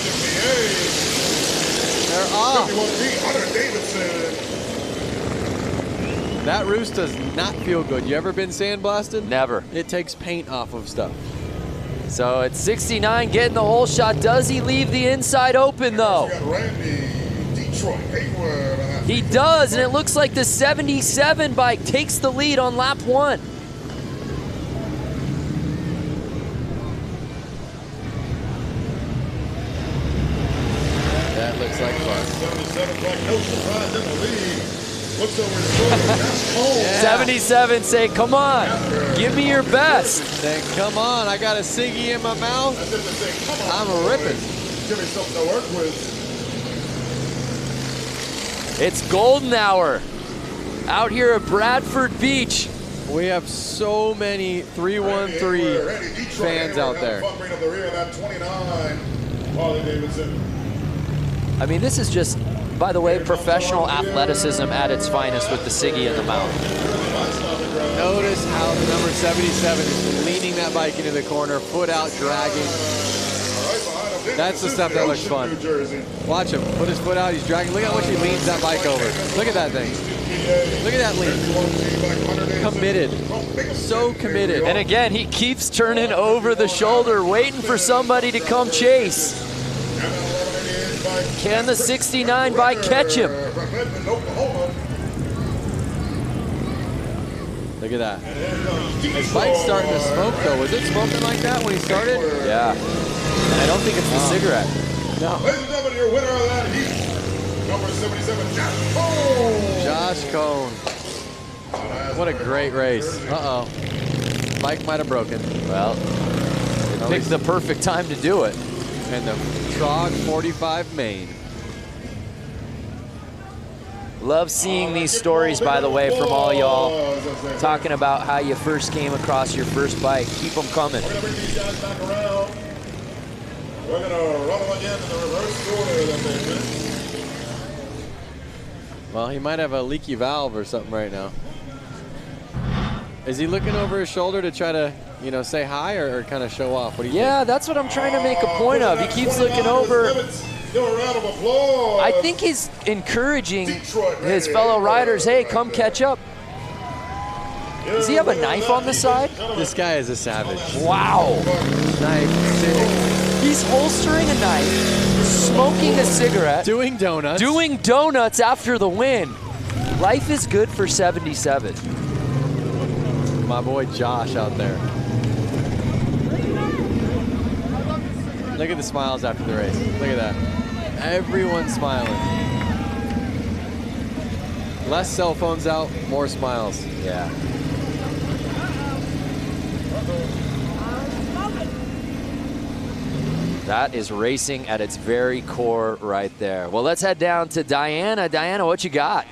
They're off. That roost does not feel good. You ever been sandblasted? Never. It takes paint off of stuff. So it's 69 getting the hole shot. Does he leave the inside open though? He does, and it looks like the 77 bike takes the lead on lap 1. That looks like fun. 77 say, come on, give me your best. Say, come on, I got a ciggy in my mouth. I'm a ripping. Give me something to work with. It's golden hour out here at Bradford Beach. We have so many 313 fans out there. I mean, this is just, by the way, professional athleticism at its finest with the ciggy in the mouth. Notice how the number 77 is leaning that bike into the corner, foot out, dragging. That's the stuff that looks fun. Watch him, put his foot out, he's dragging. Look at how much he leans that bike over. Look at that thing. Look at that lean. Committed, so committed. And again, he keeps turning over the shoulder, waiting for somebody to come chase. Can the 69 bike catch him? Look at that. His bike's starting to smoke though. Was it smoking like that when he started? Yeah. And I don't think it's the cigarette. No. Ladies and gentlemen, your winner of that heat, number 77, Josh Cone. Josh Cone. What a great race. Uh-oh. Bike might have broken. Well, it picked the perfect time to do it. And the Trog 45 main. Love seeing these stories, by the way, from all y'all talking about how you first came across your first bike. Keep them coming. We're going to bring these guys back around. We're going to run them again in the reverse order that they went. Well, he might have a leaky valve or something right now. Is he looking over his shoulder to try to, you know, say hi or kind of show off? What do you think? That's what I'm trying to make a point of. He keeps looking over. I think he's encouraging his fellow riders, hey, come catch up. Does he have a knife on the side? This guy is a savage. Wow. Knife. He's holstering a knife, smoking a cigarette. Doing donuts. Doing donuts after the win. Life is good for 77. My boy Josh out there. Look at the smiles after the race. Look at that. Everyone's smiling. Less cell phones out, more smiles. Yeah. That is racing at its very core right there. Well, let's head down to Diana. Diana, what you got?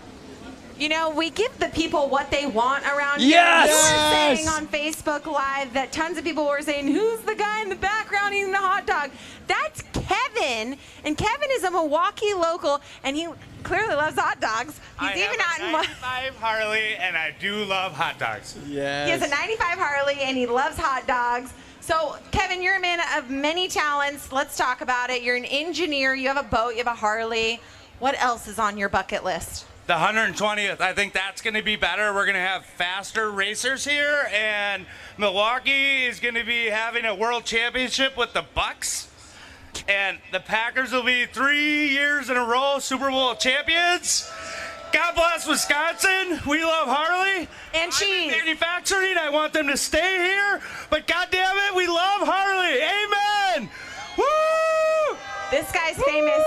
You know, we give the people what they want around here. Yes! You were saying on Facebook Live that tons of people were saying, who's the guy in the background eating the hot dog? That's Kevin. And Kevin is a Milwaukee local, and he clearly loves hot dogs. He's even out in 95 Harley, and I do love hot dogs. Yes. He has a 95 Harley, and he loves hot dogs. So, Kevin, you're a man of many talents. Let's talk about it. You're an engineer. You have a boat. You have a Harley. What else is on your bucket list? The 120th, I think that's going to be better. We're going to have faster racers here, and Milwaukee is going to be having a world championship with the Bucks, and the Packers will be 3 years in a row Super Bowl champions. God bless Wisconsin. We love Harley. And cheese. I'm in manufacturing. I want them to stay here, but God damn it, we love Harley. Amen. Woo! This guy's famous,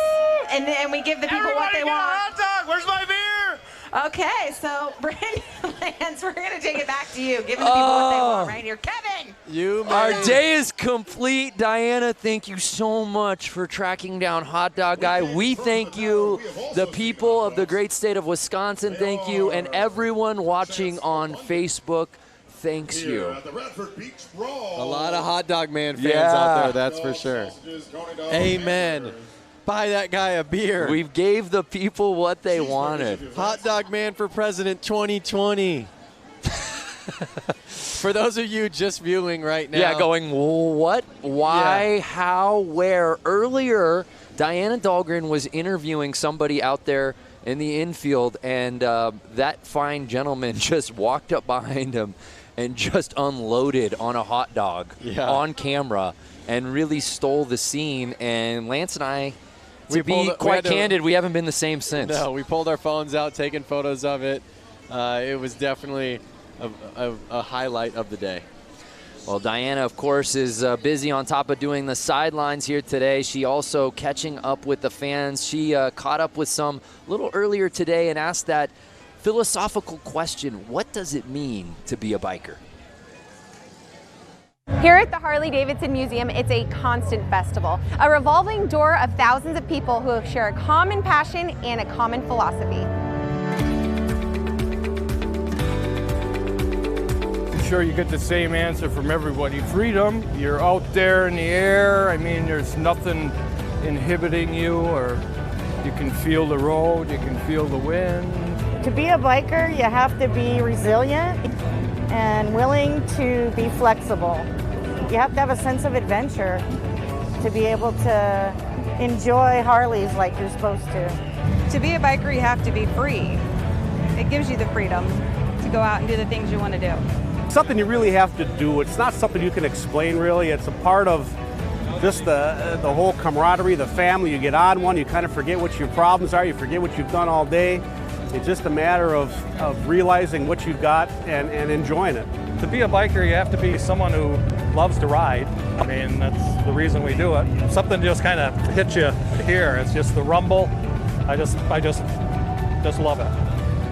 and we give the people what they want. Hot dog. Where's my beer? Okay, so Brandon Lance, we're going to take it back to you, giving the people what they want right here. Kevin! Our day is complete. Diana, thank you so much for tracking down Hot Dog Guy. We thank you. The people of the great state of Wisconsin, thank you. And everyone watching on Facebook, thanks you. A lot of Hot Dog Man fans out there, that's for sure. Amen. Buy that guy a beer. We gave the people what they wanted. Hot Dog Man for President 2020. For those of you just viewing right now. Yeah, going, what, why, how, where? Earlier, Diana Dahlgren was interviewing somebody out there in the infield, and that fine gentleman just walked up behind him and just unloaded on a hot dog on camera and really stole the scene. And Lance and I, to be quite candid, we haven't been the same since. No, we pulled our phones out, taking photos of it. It was definitely a highlight of the day. Well, Diana, of course, is busy on top of doing the sidelines here today. She also catching up with the fans. She caught up with some a little earlier today and asked that philosophical question, what does it mean to be a biker? Here at the Harley-Davidson Museum, it's a constant festival, a revolving door of thousands of people who share a common passion and a common philosophy. I'm sure you get the same answer from everybody. Freedom, you're out there in the air. I mean, there's nothing inhibiting you, or you can feel the road, you can feel the wind. To be a biker, you have to be resilient and willing to be flexible. You have to have a sense of adventure to be able to enjoy Harleys like you're supposed to. To be a biker, you have to be free. It gives you the freedom to go out and do the things you want to do. Something you really have to do. It's not something you can explain really. It's a part of just the whole camaraderie, the family. You get on one, you kind of forget what your problems are, you forget what you've done all day. It's just a matter of realizing what you've got and enjoying it. To be a biker, you have to be someone who loves to ride. I mean, that's the reason we do it. Something just kind of hits you here. It's just the rumble. I just love it.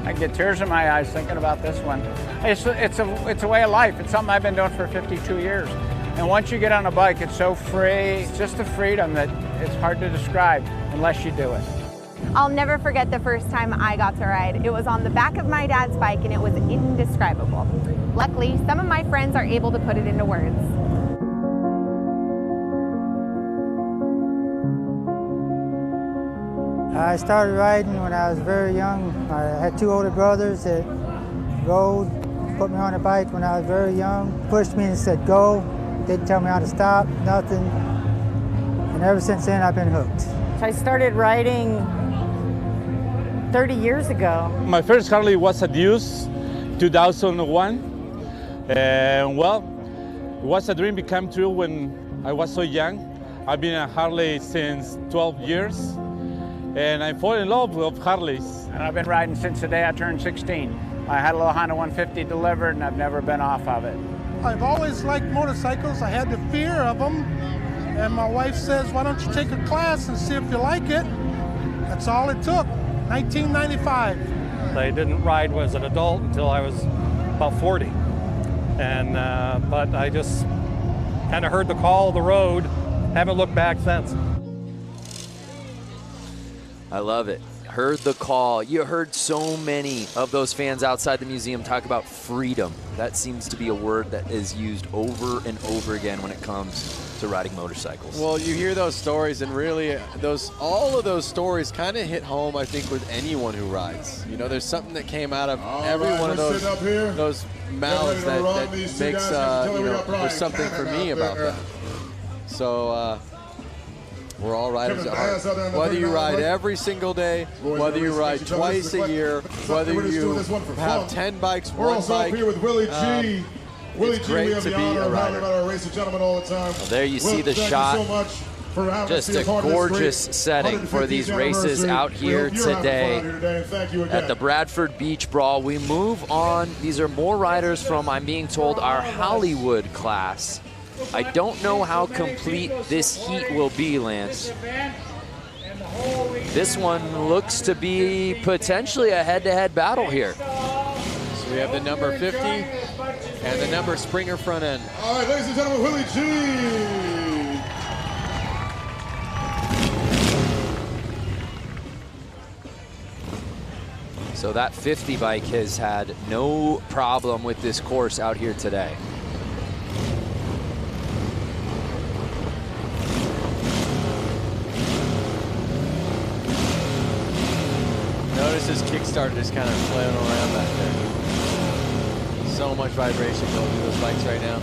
I get tears in my eyes thinking about this one. It's a way of life. It's something I've been doing for 52 years. And once you get on a bike, it's so free. It's just a freedom that it's hard to describe unless you do it. I'll never forget the first time I got to ride. It was on the back of my dad's bike, and it was indescribable. Luckily, some of my friends are able to put it into words. I started riding when I was very young. I had two older brothers that rode, put me on a bike when I was very young, pushed me and said go, didn't tell me how to stop, nothing. And ever since then, I've been hooked. I started riding 30 years ago. My first Harley was a Deuce, 2001. And well, it was a dream become true when I was so young. I've been a Harley since 12 years. And I fall in love with Harleys. And I've been riding since the day I turned 16. I had a little Honda 150 delivered, and I've never been off of it. I've always liked motorcycles. I had the fear of them. And my wife says, why don't you take a class and see if you like it? That's all it took, 1995. I didn't ride as an adult until I was about 40. And but I just kind of heard the call of the road, haven't looked back since. I love it. Heard the call. You heard so many of those fans outside the museum talk about freedom. That seems to be a word that is used over and over again when it comes to riding motorcycles. Well, you hear those stories, and really, all of those stories kind of hit home, I think, with anyone who rides. You know, there's something that came out of every one of those mouths that makes, you know, there's something for me about that. So we're all riders at heart. Whether you ride every single day, whether you ride twice a year, whether you have 10 bikes, one bike, here with Willie G. Willie it's G, great we have to the be honor a of having rider. our racing gentlemen all the time. Well, there you see the thank shot. You so much for having Just us a be part of this gorgeous great setting for these 150th races anniversary. out We here hope you're having fun today out here today, and thank you again. at the Bradford Beach Brawl. We move on. These are more riders from, I'm being told, our Hollywood class. I don't know how complete this heat will be, Lance. This one looks to be potentially a head-to-head battle here. So we have the number 50 and the number Springer front end. All right, ladies and gentlemen, Willie G. So that 50 bike has had no problem with this course out here today. Notice his kickstart just kind of flailing around back there. So much vibration going through those bikes right now.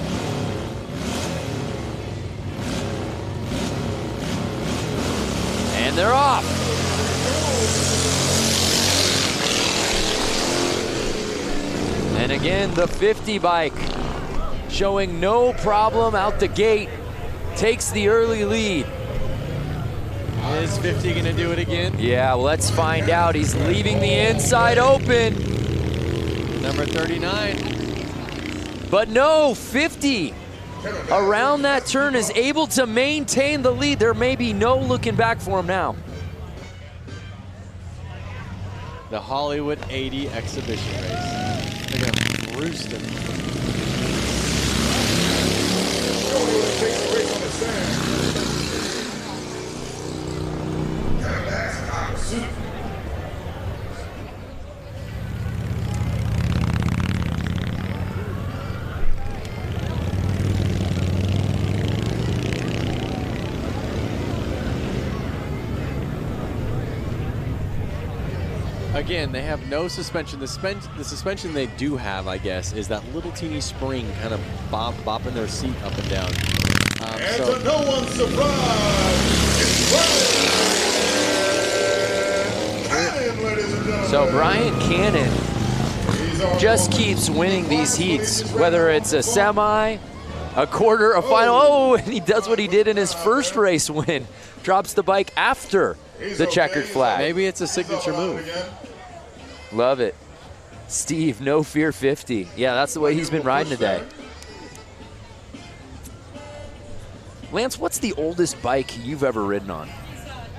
And they're off. And again, the 50 bike showing no problem out the gate, takes the early lead. Is 50 gonna do it again? Yeah, well, let's find out. He's leaving the inside open. Number 39. But no, 50 around that turn is able to maintain the lead. There may be no looking back for him now. The Hollywood 80 exhibition race. Look at him roosting. Again, they have no suspension. The suspension they do have, I guess, is that little teeny spring kind of bopping their seat up and down. And to no one's surprise, it's ladies and gentlemen. So Brian Cannon just keeps winning these heats, whether it's a semi, a quarter, a final. Oh, and he does what he did in his first race win. Drops the bike after the checkered flag. Maybe it's a signature move. Love it. Steve, no fear 50. Yeah, that's the way he's been riding today. Lance, what's the oldest bike you've ever ridden on?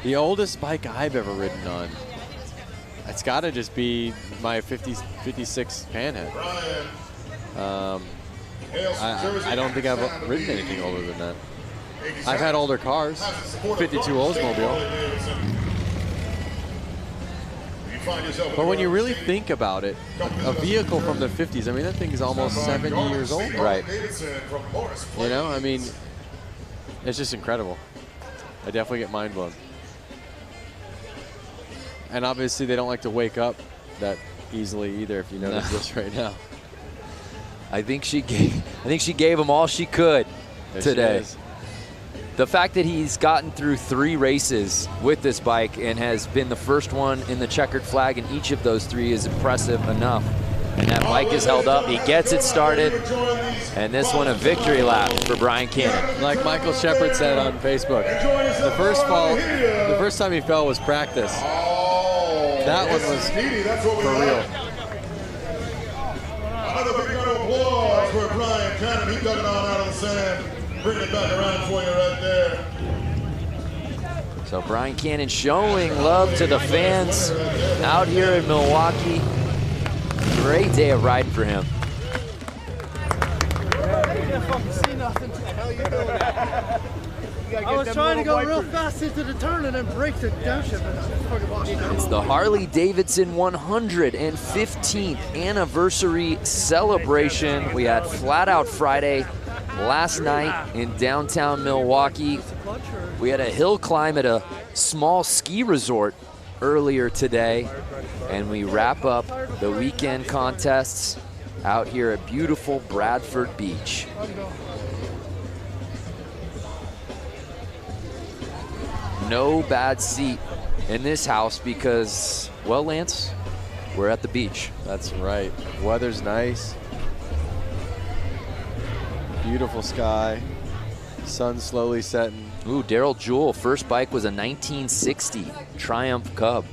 The oldest bike I've ever ridden on, it's got to just be my 56 Panhead. I don't think I've ridden anything older than that. I've had older cars, 52 Oldsmobile. But when you really think about it, a vehicle from the 50s, I mean, that thing is almost 70 years old. Right. You know, I mean, it's just incredible. I definitely get mind blown. And obviously they don't like to wake up that easily either, if you notice this right now. I think she gave him all she could today. The fact that he's gotten through 3 races with this bike and has been the first one in the checkered flag in each of those 3 is impressive enough. And that bike is held up. He gets it started. And this one a victory lap for Brian Cannon. Like Michael Shepard said on Facebook, the first time he fell was practice. That one was for real. Another big round of applause for Brian Cannon. He dug it on out of the sand. Bringing it back around for you right there. So Brian Cannon showing love to the fans out here in Milwaukee. Great day of riding for him. I was trying to go real fast into the turn and then brake the downshift. It's the Harley-Davidson 115th anniversary celebration. We had Flat Out Friday last night in downtown Milwaukee. We had a hill climb at a small ski resort earlier today, and we wrap up the weekend contests out here at beautiful Bradford Beach. No bad seat in this house because, well, Lance, we're at the beach. That's right. Weather's nice. Beautiful sky. Sun slowly setting. Ooh, Daryl Jewell, first bike was a 1960 Triumph Cub.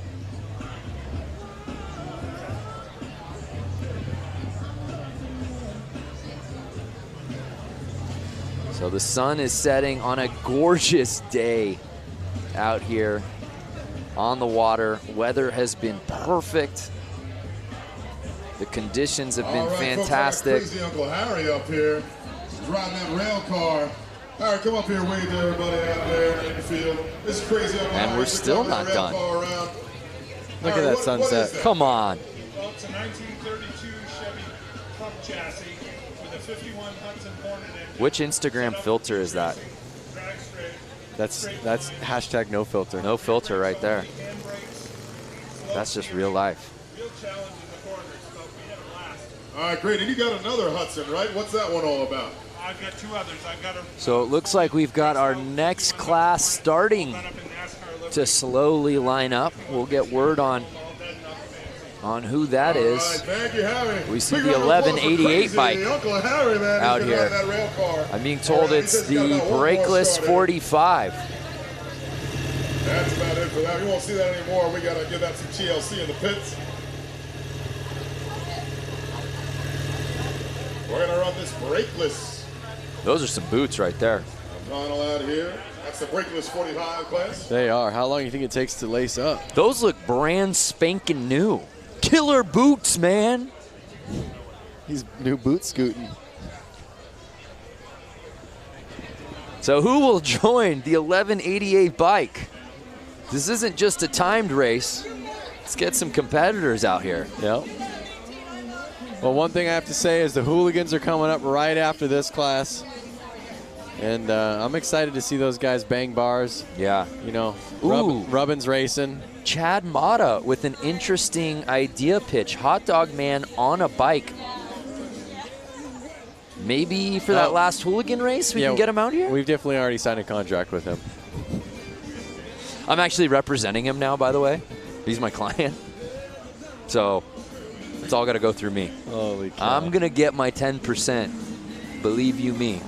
So the sun is setting on a gorgeous day out here on the water. Weather has been perfect. The conditions have been fantastic. Folks, I got crazy Uncle Harry up here. He's riding that rail car. Harry, come up here, wave to everybody out there in the field. This is crazy Uncle Harry. And we're still not done. Look at that sunset. Come on. Well, it's a 1932 Chevy Cup chassis with a 51 Hudson Hornet engine. Which Instagram filter is that? That's hashtag no filter. No filter right there. That's just real life. All right, great. And you got another Hudson, right? What's that one all about? I've got two others. I've got a So it looks like we've got our next class starting to slowly line up. We'll get word on who that is. Thank you, Harry. We see the 1188 bike Uncle Harry, man, out here. That rail car. I'm being told it's the Brakeless 45. That's about it for that. We won't see that anymore. We got to give that some TLC in the pits. We're going to run this Brakeless. Those are some boots right there. Final out here. That's the Brakeless 45 class. They are. How long do you think it takes to lace up? Those look brand spanking new. Killer boots, man. He's new boot scooting. So who will join the 1188 bike? This isn't just a timed race. Let's get some competitors out here. Yep. Well, one thing I have to say is the Hooligans are coming up right after this class. And I'm excited to see those guys bang bars. Yeah. You know, Rubbin's racing. Chad Mata with an interesting idea pitch. Hot Dog Man on a bike. Maybe for that last Hooligan race, we can get him out here? We've definitely already signed a contract with him. I'm actually representing him now, by the way. He's my client. So it's all got to go through me. Holy cow. I'm going to get my 10%. Believe you me.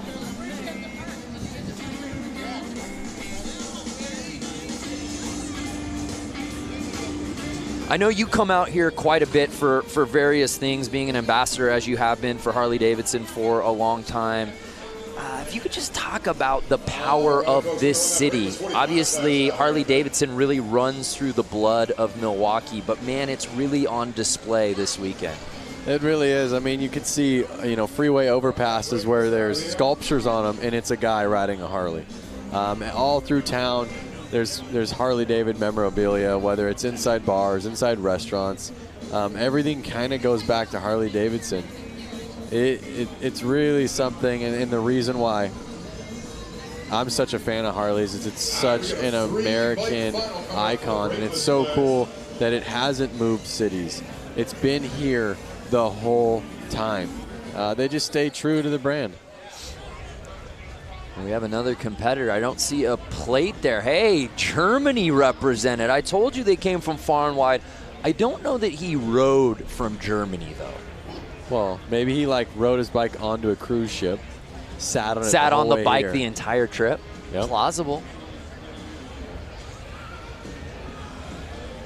I know you come out here quite a bit for various things, being an ambassador as you have been for Harley-Davidson for a long time. If you could just talk about the power of this city. Obviously, Harley-Davidson really runs through the blood of Milwaukee, but man, it's really on display this weekend. It really is. I mean, you can see, you know, freeway overpasses where there's sculptures on them, and it's a guy riding a Harley. All through town, there's Harley-David memorabilia, whether it's inside bars, inside restaurants. Everything kind of goes back to Harley-Davidson. It's really something, and the reason why I'm such a fan of Harleys is it's such an American icon, and it's so cool that it hasn't moved cities. It's been here the whole time. They just stay true to the brand. And we have another competitor. I don't see a plate there. Hey, Germany represented. I told you they came from far and wide. I don't know that he rode from Germany, though. Well, maybe he rode his bike onto a cruise ship, sat on it Sat the on whole the way bike here. the entire trip. Yep. Plausible.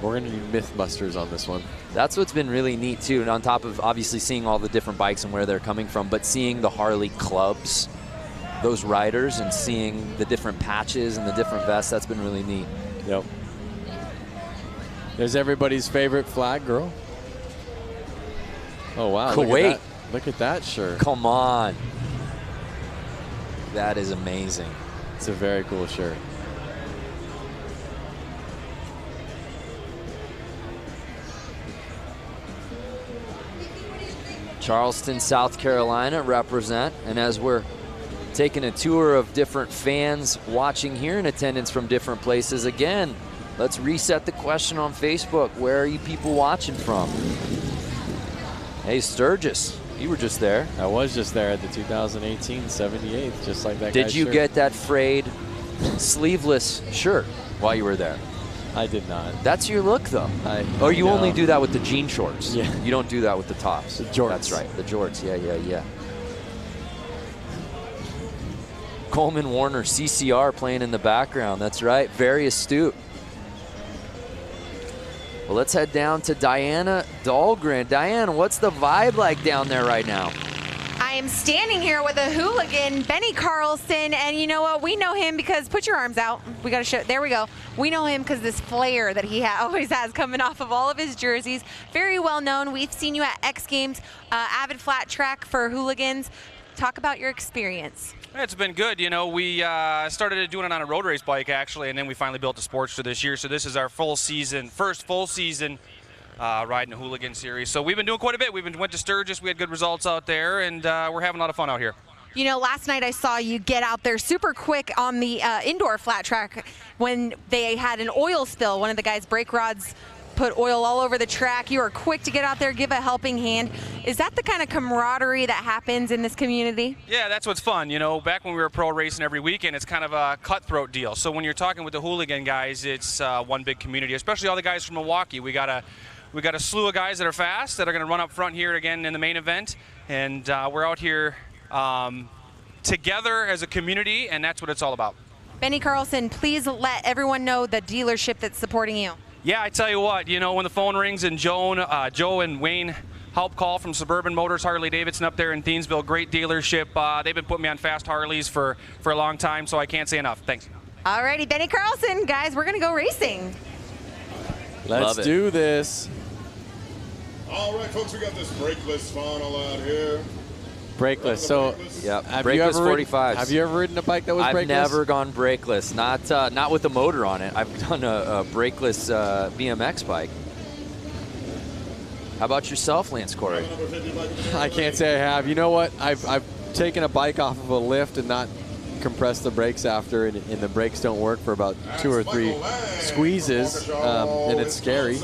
We're going to need Mythbusters on this one. That's what's been really neat, too. And on top of obviously seeing all the different bikes and where they're coming from, but seeing the Harley clubs, those riders, and seeing the different patches and the different vests, that's been really neat. Yep. There's everybody's favorite flag girl. Oh, wow. Kuwait. Look at that shirt. Come on. That is amazing. It's a very cool shirt. Charleston, South Carolina represent. And as we're taking a tour of different fans watching here in attendance from different places. Again, let's reset the question on Facebook. Where are you people watching from? Hey, Sturgis, you were just there. I was just there at the 2018 78th, just like that. Did you get that frayed sleeveless shirt while you were there? I did not. That's your look, though. Or you only do that with the jean shorts. Yeah. You don't do that with the tops. The jorts. That's right, the jorts. Yeah. Coleman Warner, CCR playing in the background. That's right, very astute. Well, let's head down to Diana Dahlgren. Diana, what's the vibe like down there right now? I am standing here with a hooligan, Benny Carlson, and you know what? We know him because, put your arms out. We got to show, there we go. We know him because this flair that he always has coming off of all of his jerseys. Very well known. We've seen you at X Games, avid flat track for hooligans. Talk about your experience. It's been good. You know, we started doing it on a road race bike, actually, and then we finally built a Sportster this year. So this is our first full season riding the Hooligan series. So we've been doing quite a bit. Went to Sturgis. We had good results out there, and we're having a lot of fun out here. You know, last night I saw you get out there super quick on the indoor flat track when they had an oil spill. One of the guys' brake rods put oil all over the track. You were quick to get out there, give a helping hand. Is that the kind of camaraderie that happens in this community? Yeah, that's what's fun. You know, back when we were pro racing every weekend, it's kind of a cutthroat deal. So when you're talking with the Hooligan guys, it's one big community, especially all the guys from Milwaukee. We got a slew of guys that are fast that are going to run up front here again in the main event. And we're out here together as a community, and that's what it's all about. Benny Carlson, please let everyone know the dealership that's supporting you. Yeah, I tell you what, you know, when the phone rings and Joe and Wayne help call from Suburban Motors Harley-Davidson up there in Thiensville, great dealership. They've been putting me on fast Harleys for a long time, so I can't say enough. Thanks. All righty, Benny Carlson, guys, we're going to go racing. Let's do this. All right, folks, we got this brakeless funnel out here. Brakeless. So, yeah, brakeless 45s. Have you ever ridden a bike that was brakeless? I've never gone brakeless. Not with a motor on it. I've done a brakeless BMX bike. How about yourself, Lance Corey? I can't say I have. You know what? I've taken a bike off of a lift and not compressed the brakes after, and the brakes don't work for about 2 or 3 squeezes, and it's scary.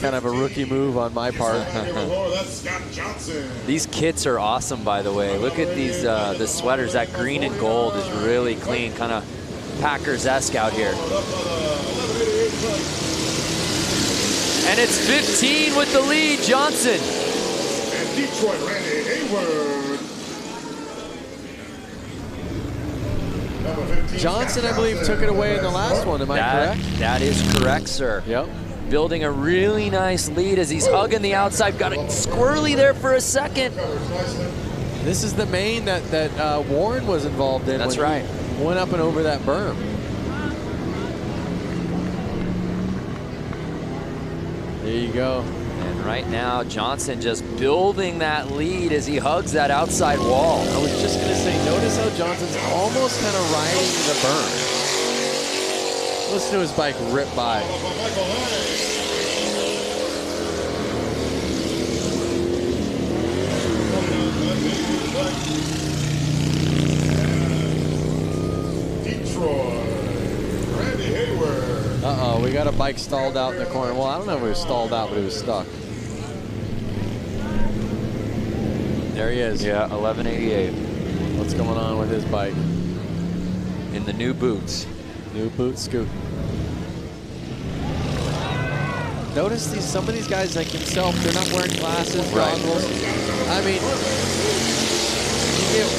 Kind of a rookie move on my part. These kits are awesome, by the way. Look at these the sweaters. That green and gold is really clean, kind of Packers-esque out here. And it's 15 with the lead, Johnson. And Detroit, Randy Hayward. Johnson, I believe, took it away in the last one. Am I correct? That is correct, sir. Yep. Building a really nice lead as he's hugging the outside. Got it squirrely there for a second. This is the main that Warren was involved in. That's when right. He went up and over that berm. There you go. And right now, Johnson just building that lead as he hugs that outside wall. I was just going to say, notice how Johnson's almost kind of riding the berm. Listen to his bike rip by. Detroit, Randy Hayward. Uh-oh, we got a bike stalled out in the corner. Well, I don't know if it was stalled out, but it was stuck. There he is. Yeah, 1188. What's going on with his bike? In the new boots. New boot scoop. Notice some of these guys like himself, they're not wearing glasses, goggles. I mean,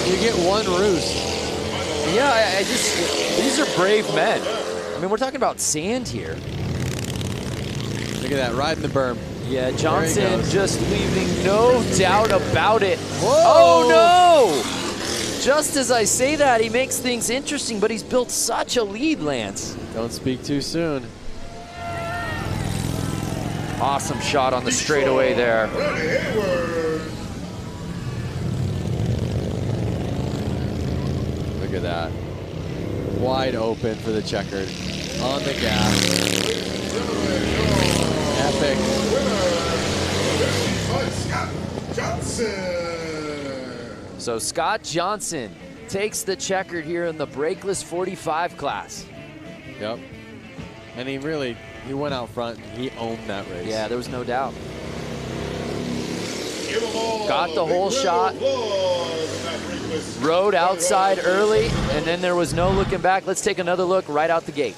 you get one roost. Yeah, these are brave men. I mean, we're talking about sand here. Look at that, riding the berm. Yeah, Johnson just leaving no doubt about it. Whoa. Oh, no! Just as I say that, he makes things interesting, but he's built such a lead, Lance. Don't speak too soon. Awesome shot on the straightaway there. Look at that. Wide open for the checkered. On the gas. Epic. Scott Johnson. So Scott Johnson takes the checkered here in the Brakeless 45 class. Yep. And he went out front and he owned that race. Yeah, there was no doubt. Got the whole shot. Rode outside early, and then there was no looking back. Let's take another look right out the gate.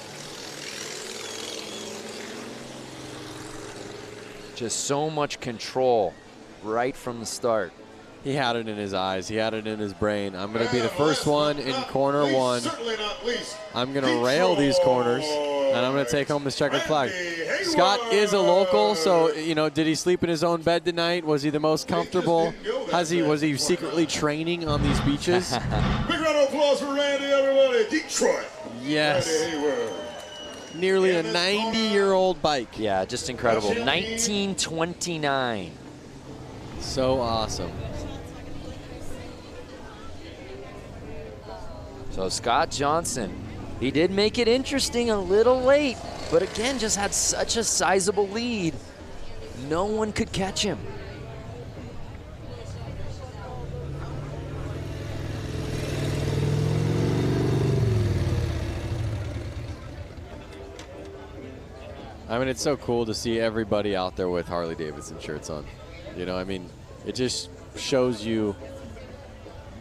Just so much control right from the start. He had it in his eyes. He had it in his brain. I'm going to be the first one in corner one. I'm going to rail these corners, and I'm going to take home this checkered flag. Scott is a local, so, you know, did he sleep in his own bed tonight? Was he the most comfortable? Was he secretly training on these beaches? Big round of applause for Randy, everybody. Detroit. Yes. Nearly a 90-year-old bike. Yeah, just incredible. 1929. So awesome. So Scott Johnson, he did make it interesting a little late, but again, just had such a sizable lead. No one could catch him. I mean, it's so cool to see everybody out there with Harley-Davidson shirts on. You know, I mean, it just shows you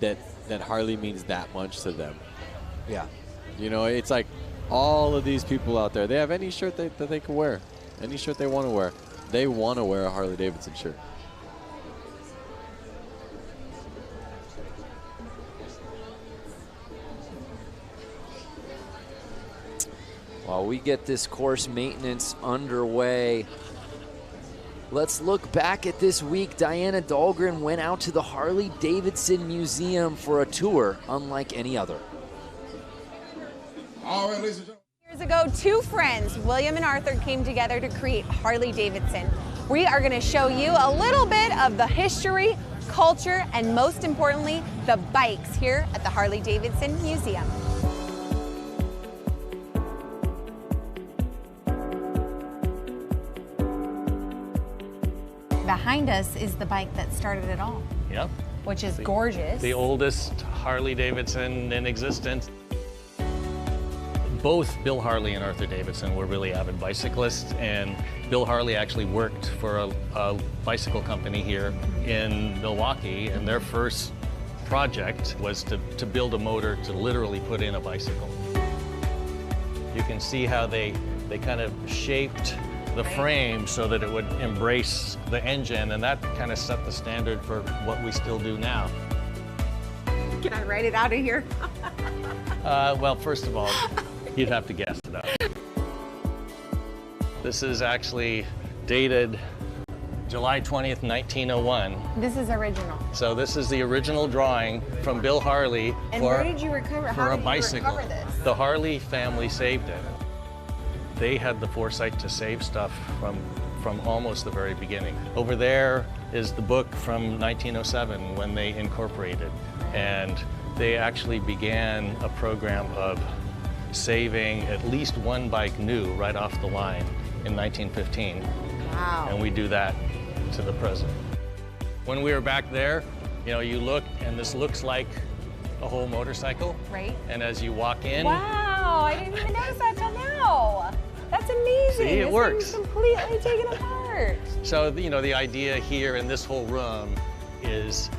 that Harley means that much to them. Yeah. You know, it's like all of these people out there, they have any shirt that they can wear, any shirt they want to wear. They want to wear a Harley-Davidson shirt. While we get this course maintenance underway, let's look back at this week. Diana Dahlgren went out to the Harley-Davidson Museum for a tour unlike any other. All right, ladies and gentlemen. Years ago, two friends, William and Arthur, came together to create Harley-Davidson. We are going to show you a little bit of the history, culture, and most importantly, the bikes here at the Harley-Davidson Museum. Behind us is the bike that started it all. Yep. Which is gorgeous. The oldest Harley-Davidson in existence. Both Bill Harley and Arthur Davidson were really avid bicyclists, and Bill Harley actually worked for a bicycle company here in Milwaukee, and their first project was to build a motor to literally put in a bicycle. You can see how they kind of shaped the frame so that it would embrace the engine, and that kind of set the standard for what we still do now. Can I write it out of here? Well, first of all, you'd have to guess it up. This is actually dated July 20th, 1901. This is original. So this is the original drawing from Bill Harley And where did you recover? for a bicycle. Recover this? The Harley family saved it. They had the foresight to save stuff from almost the very beginning. Over there is the book from 1907 when they incorporated, and they actually began a program of saving at least one bike new right off the line in 1915. Wow. And we do that to the present. When we were back there, you know, you look and this looks like a whole motorcycle. Right. And as you walk in, Wow, I didn't even notice that till now. That's amazing. See, it works. This thing's completely taken apart. so you know, the idea here in this whole room is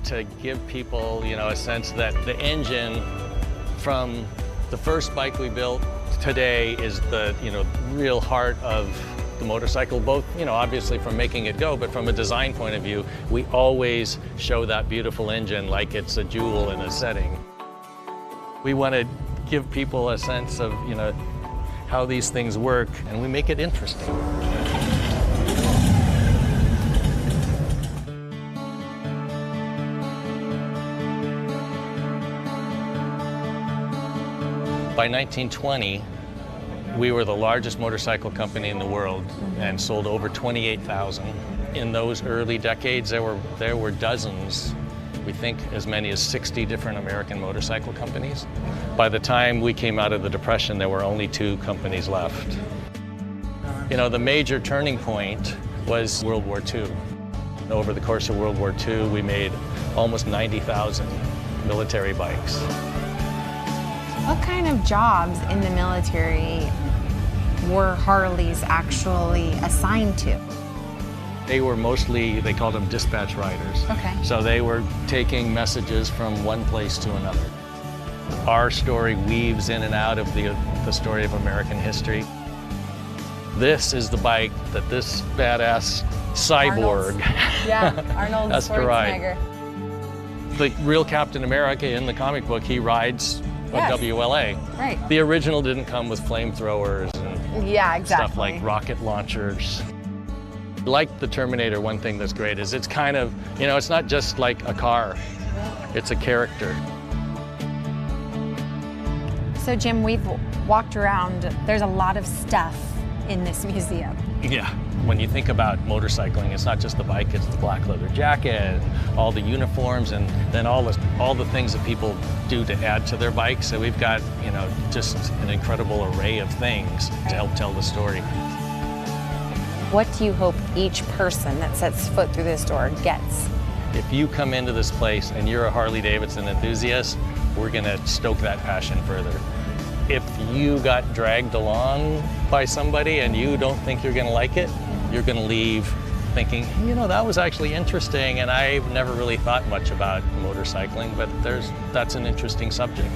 to give people, you know, a sense that the engine from the first bike we built today is the, you know, real heart of the motorcycle, both, you know, obviously from making it go, but from a design point of view, we always show that beautiful engine like it's a jewel in a setting. We want to give people a sense of, you know, how these things work, and we make it interesting. By 1920, we were the largest motorcycle company in the world and sold over 28,000. In those early decades, there were dozens, we think as many as 60 different American motorcycle companies. By the time we came out of the Depression, there were only 2 companies left. You know, the major turning point was World War II. Over the course of World War II, we made almost 90,000 military bikes. What kind of jobs in the military were Harleys actually assigned to? They were mostly, they called them dispatch riders. Okay. So they were taking messages from one place to another. Our story weaves in and out of the story of American history. This is the bike that this badass cyborg has to ride. The real Captain America in the comic book, he rides a WLA. Right. The original didn't come with flamethrowers and stuff like rocket launchers. Like the Terminator, one thing that's great is it's kind of, you know, it's not just like a car, it's a character. So Jim, we've walked around. There's a lot of stuff in this museum. Yeah. When you think about motorcycling, it's not just the bike, it's the black leather jacket, all the uniforms, and then all the things that people do to add to their bike. So we've got, you know, just an incredible array of things to help tell the story. What do you hope each person that sets foot through this door gets? If you come into this place and you're a Harley-Davidson enthusiast, we're gonna stoke that passion further. If you got dragged along by somebody and you don't think you're gonna like it, you're gonna leave thinking, you know, that was actually interesting, and I've never really thought much about motorcycling, but that's an interesting subject.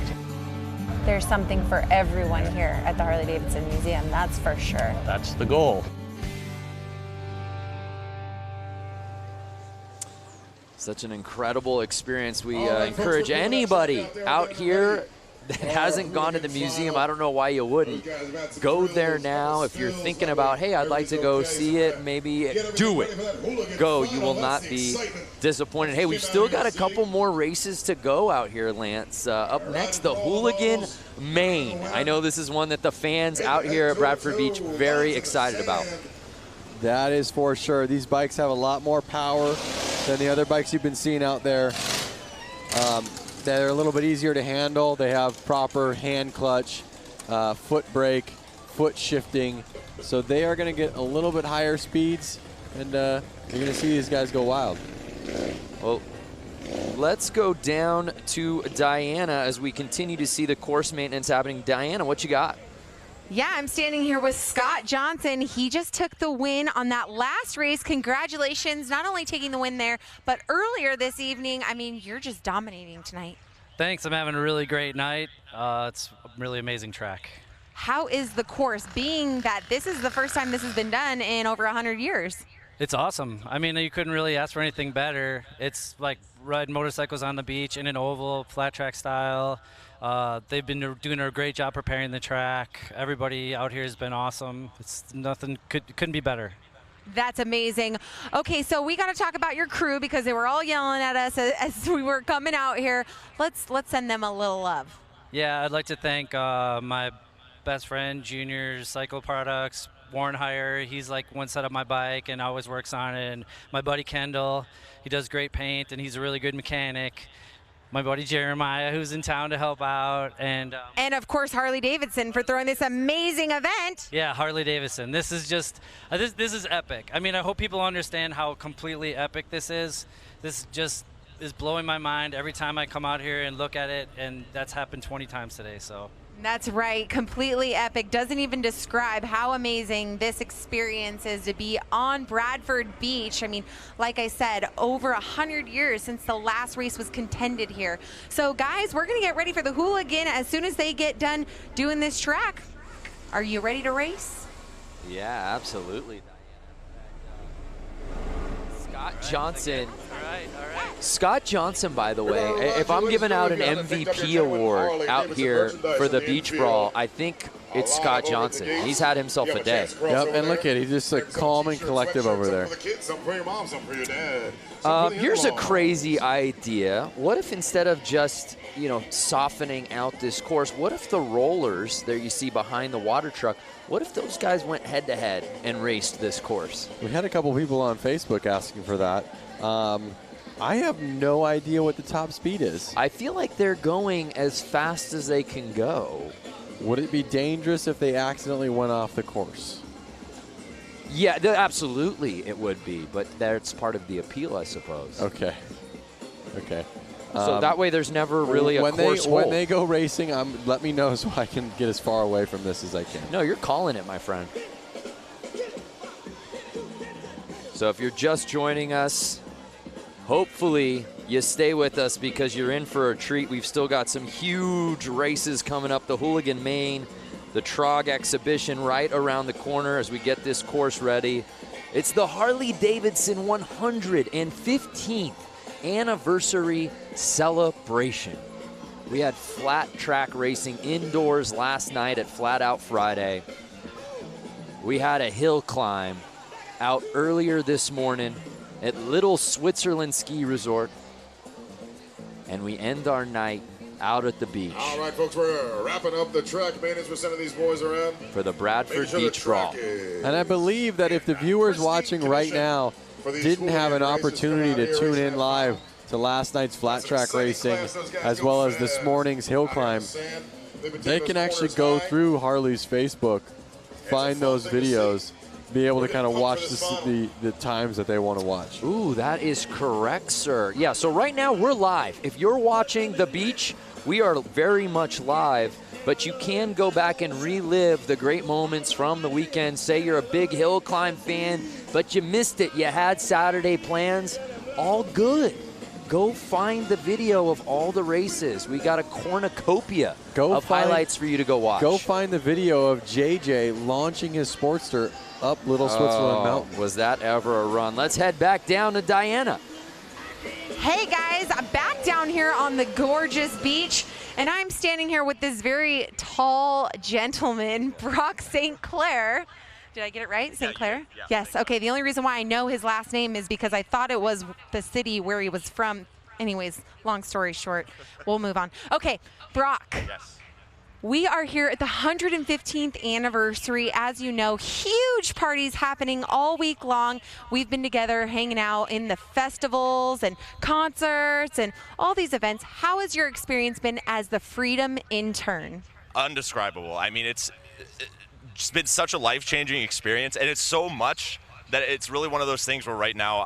There's something for everyone here at the Harley-Davidson Museum, that's for sure. That's the goal. Such an incredible experience. We encourage anybody out here that hasn't gone to the museum, I don't know why you wouldn't. Go there now. If you're thinking about, hey, I'd like to go see it, maybe do it. Go. You will not be disappointed. Hey, we've still got a couple more races to go out here, Lance. Up next, the Hooligan Main. I know this is one that the fans out here at Bradford Beach very excited about. That is for sure. These bikes have a lot more power than the other bikes you've been seeing out there. They're a little bit easier to handle. They have proper hand clutch, foot brake, foot shifting. So they are going to get a little bit higher speeds, and you're going to see these guys go wild. Well, let's go down to Diana as we continue to see the course maintenance happening. Diana, what you got? Yeah, I'm standing here with Scott Johnson. He just took the win on that last race. Congratulations, not only taking the win there, but earlier this evening. I mean, you're just dominating tonight. Thanks, I'm having a really great night. It's a really amazing track. How is the course, being that this is the first time this has been done in over 100 years? It's awesome. I mean, you couldn't really ask for anything better. It's like riding motorcycles on the beach in an oval, flat track style. They've been doing a great job preparing the track. Everybody out here has been awesome. It's nothing couldn't be better. That's amazing. Okay, so we got to talk about your crew because they were all yelling at us as we were coming out here. Let's send them a little love. Yeah, I'd like to thank my best friend, Junior Cycle Products, Warren Hire. He's like one set of my bike and always works on it. And my buddy Kendall, he does great paint and he's a really good mechanic. My buddy Jeremiah, who's in town to help out, and of course Harley-Davidson for throwing this amazing event. Yeah, Harley-Davidson. This is just this is epic. I mean, I hope people understand how completely epic this is. This just is blowing my mind every time I come out here and look at it, and that's happened 20 times today. So. That's right, completely epic. Doesn't even describe how amazing this experience is to be on Bradford Beach. I mean, like I said, over 100 years since the last race was contended here. So guys, we're gonna get ready for the Hooligan as soon as they get done doing this track. Are you ready to race? Yeah, absolutely. Scott Johnson. All right. Scott Johnson, by the way, if I'm giving out an MVP award out here for the Beach Brawl, I think it's Scott Johnson. He's had himself a day. Yep, and look at it. He's just like calm and collective over there. Here's a crazy idea. What if instead of just, you know, softening out this course, what if the rollers there you see behind the water truck, what if those guys went head-to-head and raced this course? We had a couple people on Facebook asking for that. I have no idea what the top speed is. I feel like they're going as fast as they can go. Would it be dangerous if they accidentally went off the course? Yeah, absolutely it would be, but that's part of the appeal, I suppose. Okay. So that way there's never really a course hole. When they go racing, let me know so I can get as far away from this as I can. No, you're calling it, my friend. So if you're just joining us, hopefully you stay with us because you're in for a treat. We've still got some huge races coming up. The Hooligan Main, the Trog exhibition right around the corner as we get this course ready. It's the Harley-Davidson 115th anniversary celebration. We had flat track racing indoors last night at Flat Out Friday. We had a hill climb out earlier this morning at Little Switzerland Ski Resort. And we end our night out at the beach. All right, folks, we're wrapping up the track maintenance. We're sending these boys around. For the Bradford Beach Brawl. And I believe that if the viewers watching right now didn't have an opportunity to tune in live to last night's flat track racing as well as this morning's hill climb, they can actually go through Harley's Facebook, find those videos, be able to kind of watch the times that they want to watch. Ooh, that is correct, sir. Yeah, so right now we're live. If you're watching the beach, we are very much live, but you can go back and relive the great moments from the weekend. Say you're a big hill climb fan, but you missed it. You had Saturday plans. All good. Go find the video of all the races. We got a cornucopia of highlights for you to go watch. Go find the video of JJ launching his Sportster up Little Switzerland Mountain. Was that ever a run? Let's head back down to Diana. Hey guys, I'm back down here on the gorgeous beach, and I'm standing here with this very tall gentleman, Brock St. Clair. Did I get it right? St. Clair? Yeah. Yes. Okay, the only reason why I know his last name is because I thought it was the city where he was from. Anyways, long story short, we'll move on. Okay, Brock. Yes. We are here at the 115th anniversary. As you know, huge parties happening all week long. We've been together hanging out in the festivals and concerts and all these events. How has your experience been as the Freedom intern? Undescribable. I mean, it's been such a life-changing experience, and it's so much that it's really one of those things where right now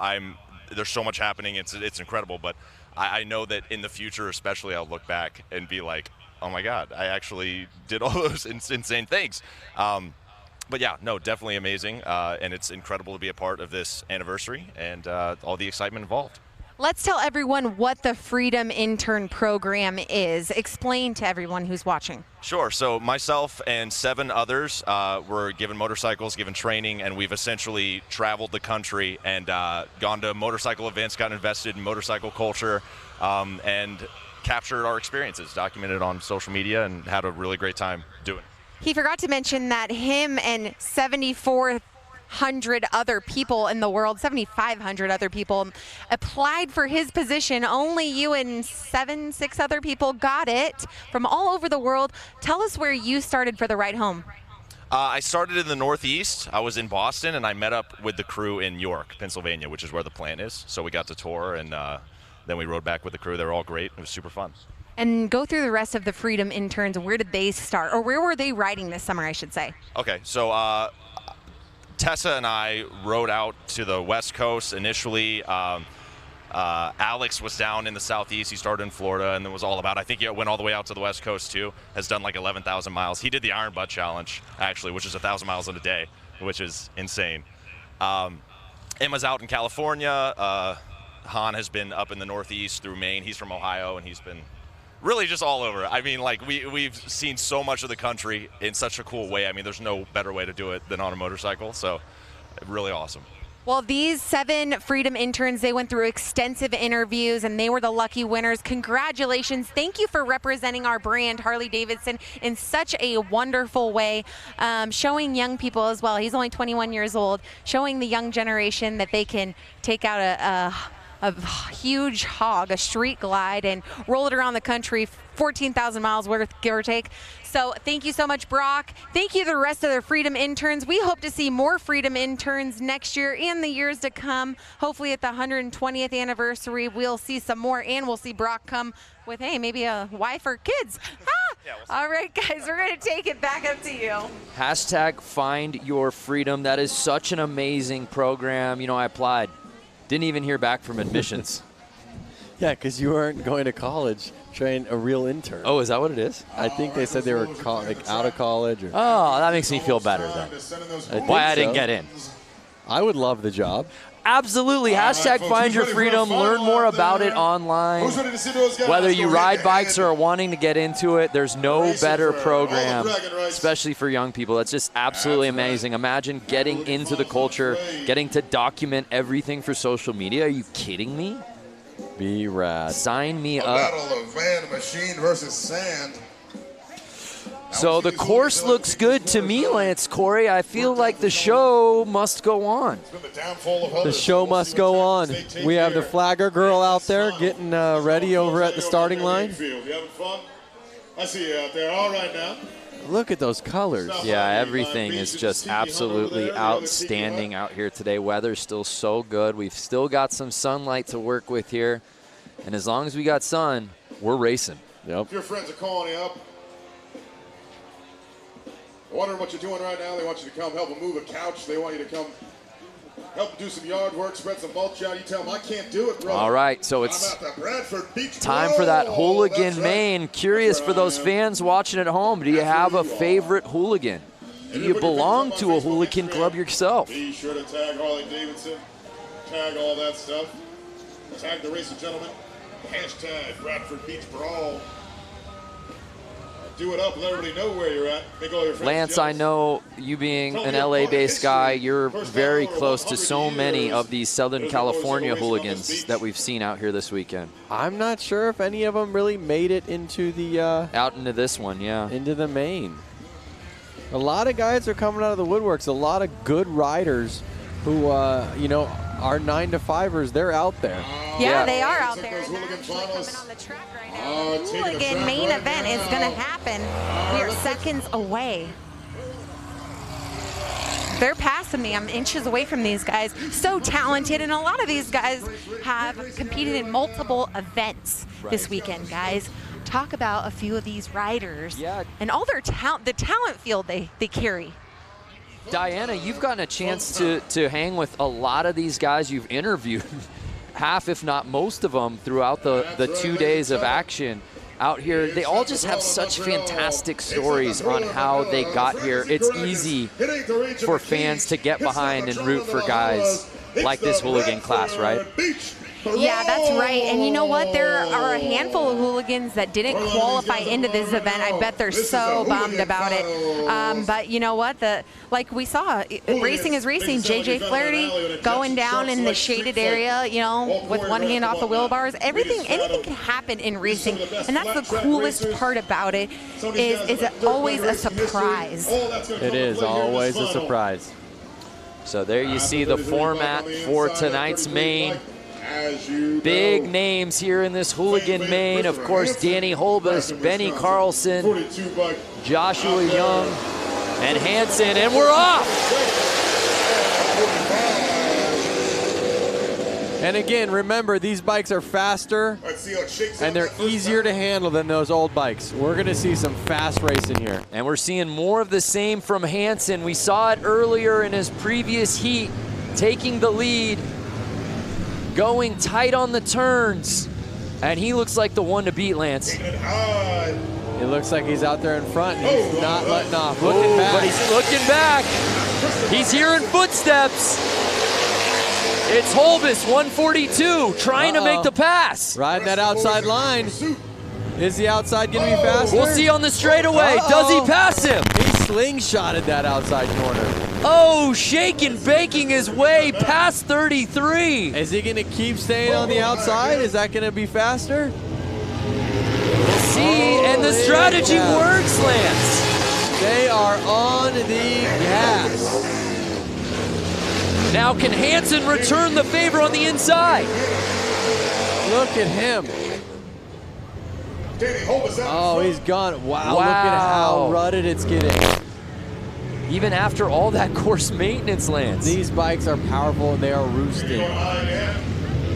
there's so much happening. It's incredible, but I know that in the future, especially, I'll look back and be like, oh my God, I actually did all those insane things. But yeah, no, definitely amazing. And it's incredible to be a part of this anniversary and all the excitement involved. Let's tell everyone what the Freedom Intern Program is. Explain to everyone who's watching. Sure. So myself and 7 others were given motorcycles, given training, and we've essentially traveled the country and gone to motorcycle events, got invested in motorcycle culture, and captured our experiences, documented on social media, and had a really great time doing it. He forgot to mention that him and 7,400 other people in the world, 7,500 other people applied for his position. Only you and 6 other people got it from all over the world. Tell us where you started for the ride home. I started in the Northeast. I was in Boston, and I met up with the crew in York, Pennsylvania, which is where the plant is. So we got to tour, and then we rode back with the crew. They were all great. It was super fun. And go through the rest of the Freedom interns. Where did they start? Or where were they riding this summer, I should say? Okay, so Tessa and I rode out to the West Coast initially. Alex was down in the Southeast. He started in Florida and then was all about, I think he went all the way out to the West Coast too. Has done like 11,000 miles. He did the Iron Butt Challenge, actually, which is 1,000 miles in a day, which is insane. Emma's out in California. Han has been up in the Northeast through Maine. He's from Ohio, and he's been really just all over. I mean, like, we've seen so much of the country in such a cool way. I mean, there's no better way to do it than on a motorcycle, so really awesome. Well, these 7 Freedom interns, they went through extensive interviews, and they were the lucky winners. Congratulations. Thank you for representing our brand, Harley-Davidson, in such a wonderful way, showing young people as well. He's only 21 years old, showing the young generation that they can take out a huge hog, a street glide, and roll it around the country, 14,000 miles worth, give or take. So thank you so much, Brock. Thank you to the rest of the Freedom interns. We hope to see more Freedom interns next year and the years to come. Hopefully at the 120th anniversary, we'll see some more, and we'll see Brock come with, hey, maybe a wife or kids. Yeah, all right, guys, we're going to take it back up to you. Hashtag Find Your Freedom. That is such an amazing program. You know, I applied. Didn't even hear back from admissions. Yeah, because you weren't going to college, train a real intern. Oh, is that what it is? I think they said they were out of college. Or Oh, that makes me feel better then. Why I didn't get in. I would love the job. Absolutely. Hashtag find your freedom. Learn more about it online. Whether you ride bikes or are wanting to get into it, there's no better program, especially for young people. That's just absolutely amazing. Imagine getting into the culture, getting to document everything for social media. Are you kidding me? Be rad. Sign me A up. battle of van, machine versus sand. So the course looks good to me, Lance Corey. I feel like the show must go on. The show must go on. We have the flagger girl out there getting ready over at the starting line. You having fun? I see you out there. All right now. Look at those colors. Yeah, everything is just absolutely outstanding out here today. Weather's still so good. We've still got some sunlight to work with here. And as long as we got sun, we're racing. Yep. If your friends are calling you up, they're wondering what you're doing right now. They want you to come help them move a couch. They want you to come help them do some yard work, spread some mulch out. You tell them, I can't do it, brother. All right, so it's I'm at the Bradford Beach time for that Brawl. Hooligan That's right. main. Curious for those fans watching at home, do you have a favorite hooligan? Do you belong to a hooligan club yourself? Be sure to tag Harley-Davidson, tag all that stuff, tag the Racing Gentlemen, hashtag Bradford Beach Brawl. Do it up, let everybody know where you're at. Make all your friends Lance, jealous. I know you being an LA-based guy, you're very close to so many of these Southern California hooligans that we've seen out here this weekend. I'm not sure if any of them really made it into the out into this one, yeah. Into the main. A lot of guys are coming out of the woodworks. A lot of good riders who, you know, are 9-to-5ers. They're out there. Yeah, they are out there. And they're actually coming on the track right now. The Hooligan main event is going to happen. We are seconds away. They're passing me. I'm inches away from these guys. So talented, and a lot of these guys have competed in multiple events this weekend, guys. Talk about a few of these riders and all their talent, the talent field they carry. Diana, you've gotten a chance to hang with a lot of these guys you've interviewed, half if not most of them throughout the 2 days of action out here. They all just have such fantastic stories on how they got here. It's easy for fans to get behind and root for guys like this hooligan class, right? Yeah, that's right. And you know what? There are a handful of hooligans that didn't qualify into this event. I bet they're so bummed about it. But you know what? Like we saw, racing is racing. JJ Flaherty going down in the shaded area, you know, with one hand off the wheel bars. Anything can happen in racing. And that's the coolest part about it, is it always a surprise. It is always a surprise. So there you see the format for tonight's main. Big names here in this hooligan main. Of course, Danny Holbus, Benny Carlson, Joshua Young, and Hansen, and we're off! And again, remember, these bikes are faster and they're easier to handle than those old bikes. We're gonna see some fast racing here. And we're seeing more of the same from Hansen. We saw it earlier in his previous heat, taking the lead, going tight on the turns, and he looks like the one to beat, Lance. It looks like he's out there in front and he's not letting off. Looking back. But he's looking back. He's hearing footsteps. It's Holbus, 142, trying to make the pass. Riding that outside line. Is the outside going to be faster? We'll see on the straightaway. Does he pass him? He slingshotted that outside corner. Oh, shaking, baking his way past 33. Is he going to keep staying on the outside? Is that going to be faster? We'll see, and the strategy works, Lance. They are on the gas. Now can Hansen return the favor on the inside? Look at him. Oh, he's gone. Wow, look at how rutted it's getting. Even after all that course maintenance, Lance. These bikes are powerful and they are roosting.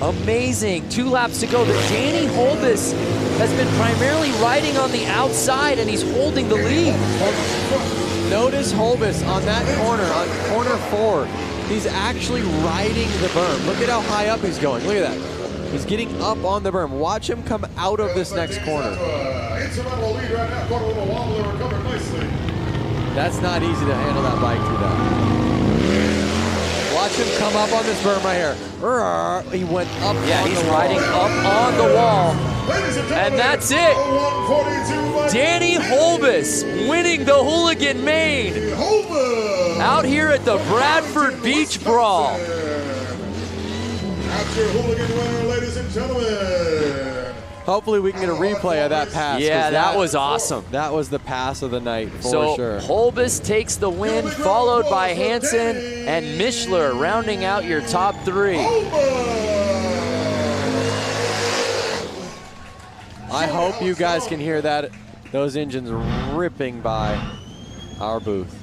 Amazing. 2 laps to go. But Danny Holbus has been primarily riding on the outside, and he's holding the lead. Notice Holbus on that corner, on corner 4. He's actually riding the berm. Look at how high up he's going. Look at that. He's getting up on the berm. Watch him come out of this next corner. That's not easy to handle that bike through that. Watch him come up on this berm right here. He went up. Yeah, he's riding up on the wall. And that's it. Danny Holbus winning the Hooligan main out here at the Bradford Beach Brawl. That's your Hooligan winner, ladies and gentlemen. Hopefully we can get a replay of that pass. Yeah, that was awesome. That was the pass of the night for sure. Holbus takes the win, followed by Hansen and Mishler rounding out your top 3. I hope you guys can hear that. Those engines ripping by our booth.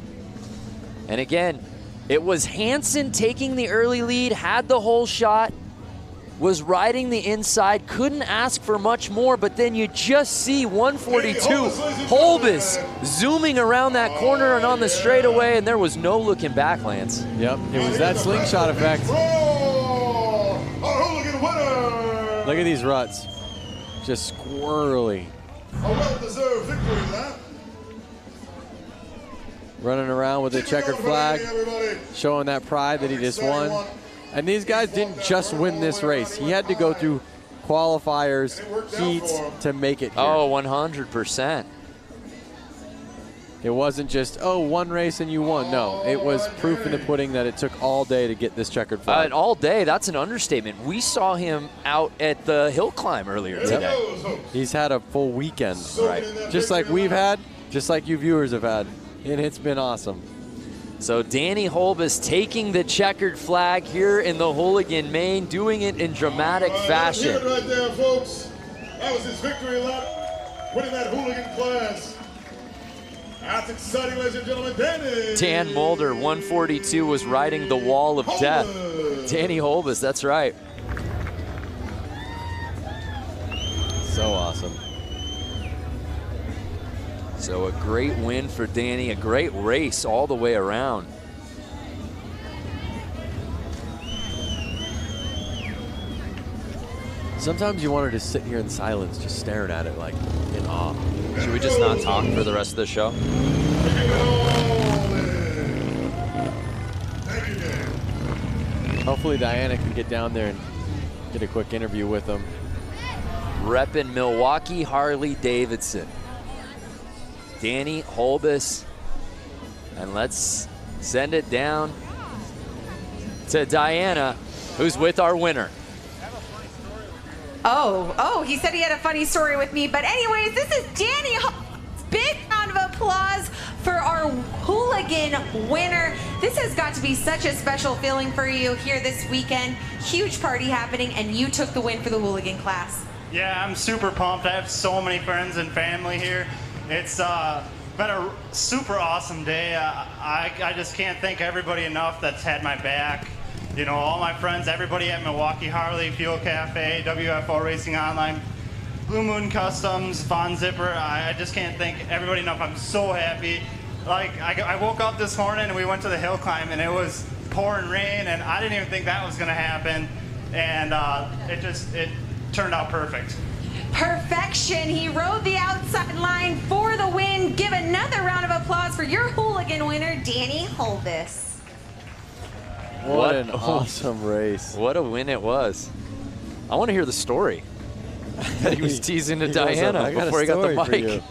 And again, it was Hansen taking the early lead, had the whole shot, was riding the inside, couldn't ask for much more, but then you just see 142 Holbus zooming around that corner and on the straightaway, and there was no looking back, Lance. Yep, it was that slingshot effect. Look at these ruts, just squirrely. A well-deserved victory lap. Running around with a checkered flag, showing that pride that he just won. And these guys didn't just win this race. He had to go through qualifiers, heats to make it here. Oh, 100%. It wasn't just, oh, one race and you won. No, it was proof in the pudding that it took all day to get this checkered flag. All day, that's an understatement. We saw him out at the hill climb earlier today. He's had a full weekend, right? Just like we've had, just like you viewers have had, and it's been awesome. So Danny Holbus taking the checkered flag here in the Hooligan main, doing it in dramatic fashion. That's it right there, folks. That was his victory lap, winning that Hooligan class. That's exciting, ladies and gentlemen. Danny. Dan Mulder, 142, was riding the wall of death. Danny Holbus, that's right. So awesome. So a great win for Danny, a great race all the way around. Sometimes you want to just sit here in silence, just staring at it like in awe. Should we just not talk for the rest of the show? Hopefully Diana can get down there and get a quick interview with him. Reppin' Milwaukee Harley-Davidson. Danny Holbus. And let's send it down to Diana, who's with our winner. Oh, he said he had a funny story with me. But anyways, this is Danny. Big round of applause for our Hooligan winner. This has got to be such a special feeling for you here this weekend. Huge party happening, and you took the win for the Hooligan class. Yeah, I'm super pumped. I have so many friends and family here. It's been a super awesome day. I just can't thank everybody enough that's had my back. You know, all my friends, everybody at Milwaukee Harley, Fuel Cafe, WFO Racing Online, Blue Moon Customs, Von Zipper. I just can't thank everybody enough. I'm so happy. Like, I woke up this morning and we went to the hill climb and it was pouring rain and I didn't even think that was gonna happen. And it turned out perfect. Perfection. He rode the outside line for the win. Give another round of applause for your Hooligan winner, Danny Holbus. What an awesome race. What a win it was. I want to hear the story that he was teasing to Diana before he got the bike.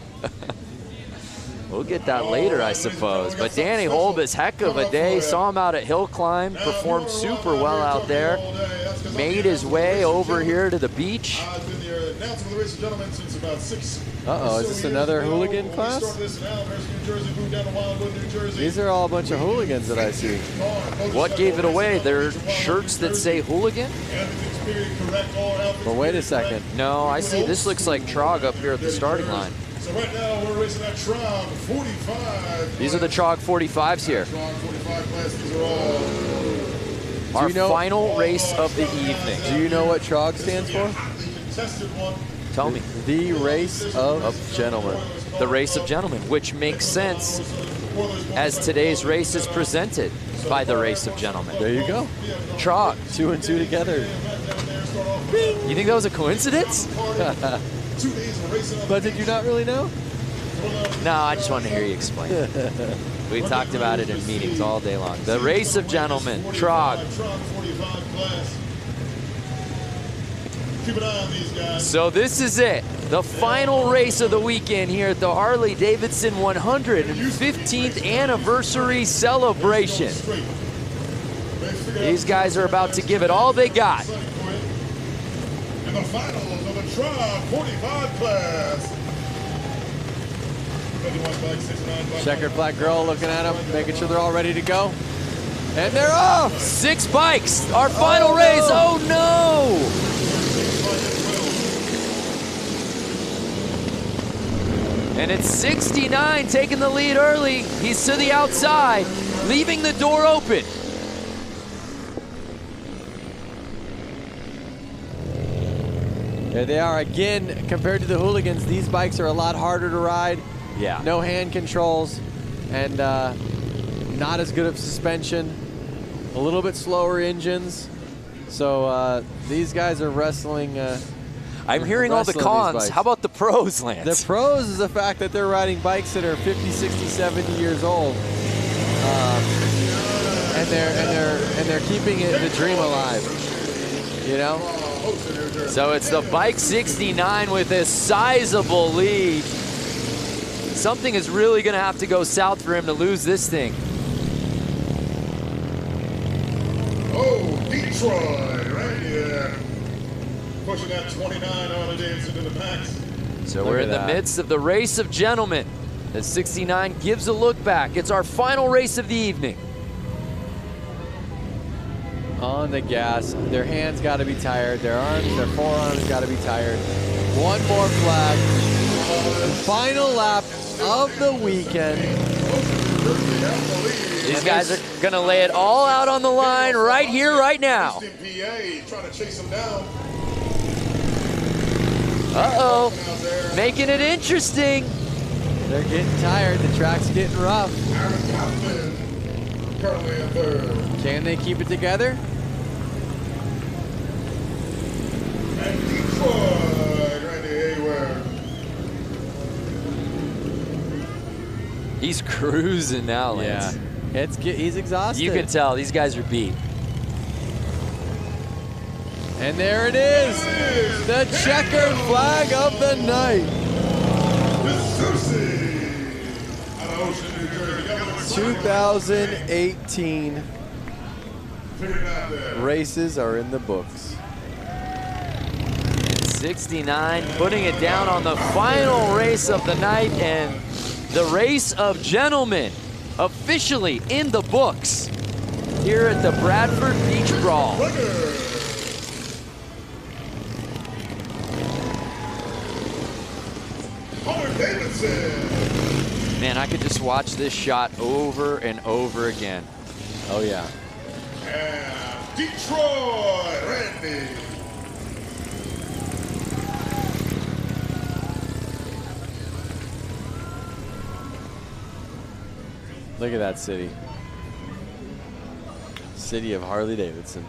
We'll get that later, I suppose. But Danny Holbus, heck of a day. Saw him out at Hill Climb, performed super well out there. Made his way over here to the beach. Uh-oh, is this another Hooligan class? These are all a bunch of hooligans that I see. What gave it away? They're shirts that say Hooligan? But wait a second. No, I see. This looks like Trog up here at the starting line. So right now we're racing that Trog 45. These are the Trog 45s here. Trog 45 class, these are all. Our final race of the evening. Do you know what Trog stands for? Tell me. The Race of Gentlemen. The Race of Gentlemen, which makes sense as today's race is presented by the Race of Gentlemen. There you go. Trog. 2 and 2 together. You think that was a coincidence? But did you not really know? No, I just wanted to hear you explain it. We talked about it in meetings all day long. The race of gentlemen, Trog. Keep an eye on these guys. So this is it, the final race of the weekend here at the Harley-Davidson 115th anniversary celebration. These guys are about to give it all they got. In the finals of the Trog 45 class. Checkered flag girl looking at them, making sure they're all ready to go. And they're off! 6 bikes, our final race, oh no! And it's 69 taking the lead early. He's to the outside, leaving the door open. There they are again. Compared to the Hooligans, these bikes are a lot harder to ride. Yeah. No hand controls, and not as good of suspension. A little bit slower engines. So these guys are wrestling. I'm hearing all the cons. How about the pros, Lance? The pros is the fact that they're riding bikes that are 50, 60, 70 years old, and they're keeping the dream alive. You know. So it's the bike 69 with a sizable lead. Something is really going to have to go south for him to lose this thing. Oh, Detroit, right here. Pushing that 29 Harley-Davidson to the max. So we're in the midst of the race of gentlemen. The 69 gives a look back. It's our final race of the evening. On the gas, their hands got to be tired, their arms, their forearms got to be tired. One more flag. Final lap of the weekend. These guys are going to lay it all out on the line right here, right now. Trying to chase him down. Uh-oh, making it interesting. They're getting tired, the track's getting rough. Currently in third. Can they keep it together? And Detroit, Randy Hayward. He's cruising now, Lance. Yeah, he's exhausted. You can tell these guys are beat. And there it is, the checkered flag of the night. 2018 races are in the books. 69 putting it down on the final race of the night, and the race of gentlemen officially in the books here at the Bradford Beach Brawl. Harley-Davidson. Man, I could just watch this shot over and over again. Oh yeah. And Detroit, Randy. Look at that city. City of Harley-Davidson.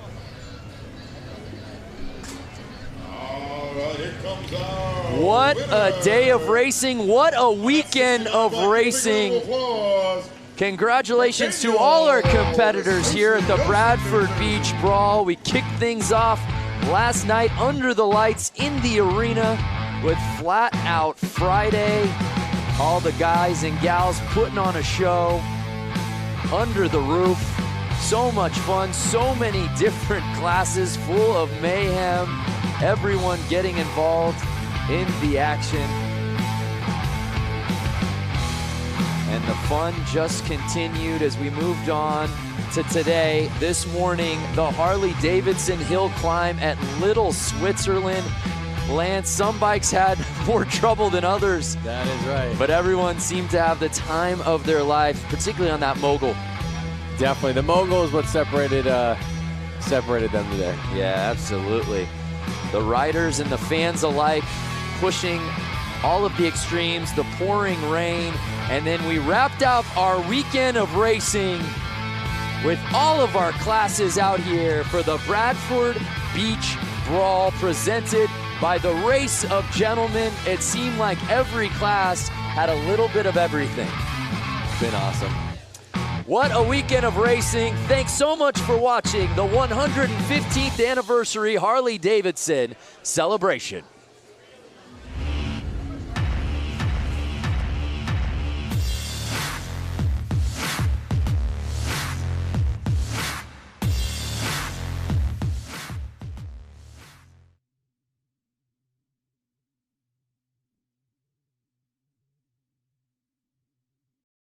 What a day of racing. What a weekend of racing. Congratulations to all our competitors here at the Bradford Beach Brawl. We kicked things off last night under the lights in the arena with Flat Out Friday. All the guys and gals putting on a show under the roof. So much fun, so many different classes full of mayhem. Everyone getting involved in the action. And the fun just continued as we moved on to today. This morning, the Harley-Davidson hill climb at Little Switzerland. Lance, some bikes had more trouble than others. That is right. But everyone seemed to have the time of their life, particularly on that mogul. Definitely, the mogul is what separated them today. Yeah, absolutely. The riders and the fans alike pushing all of the extremes, the pouring rain, and then we wrapped up our weekend of racing with all of our classes out here for the Bradford Beach Brawl presented by the Race of Gentlemen. It seemed like every class had a little bit of everything. It's been awesome. What a weekend of racing. Thanks so much for watching the 115th anniversary Harley-Davidson celebration.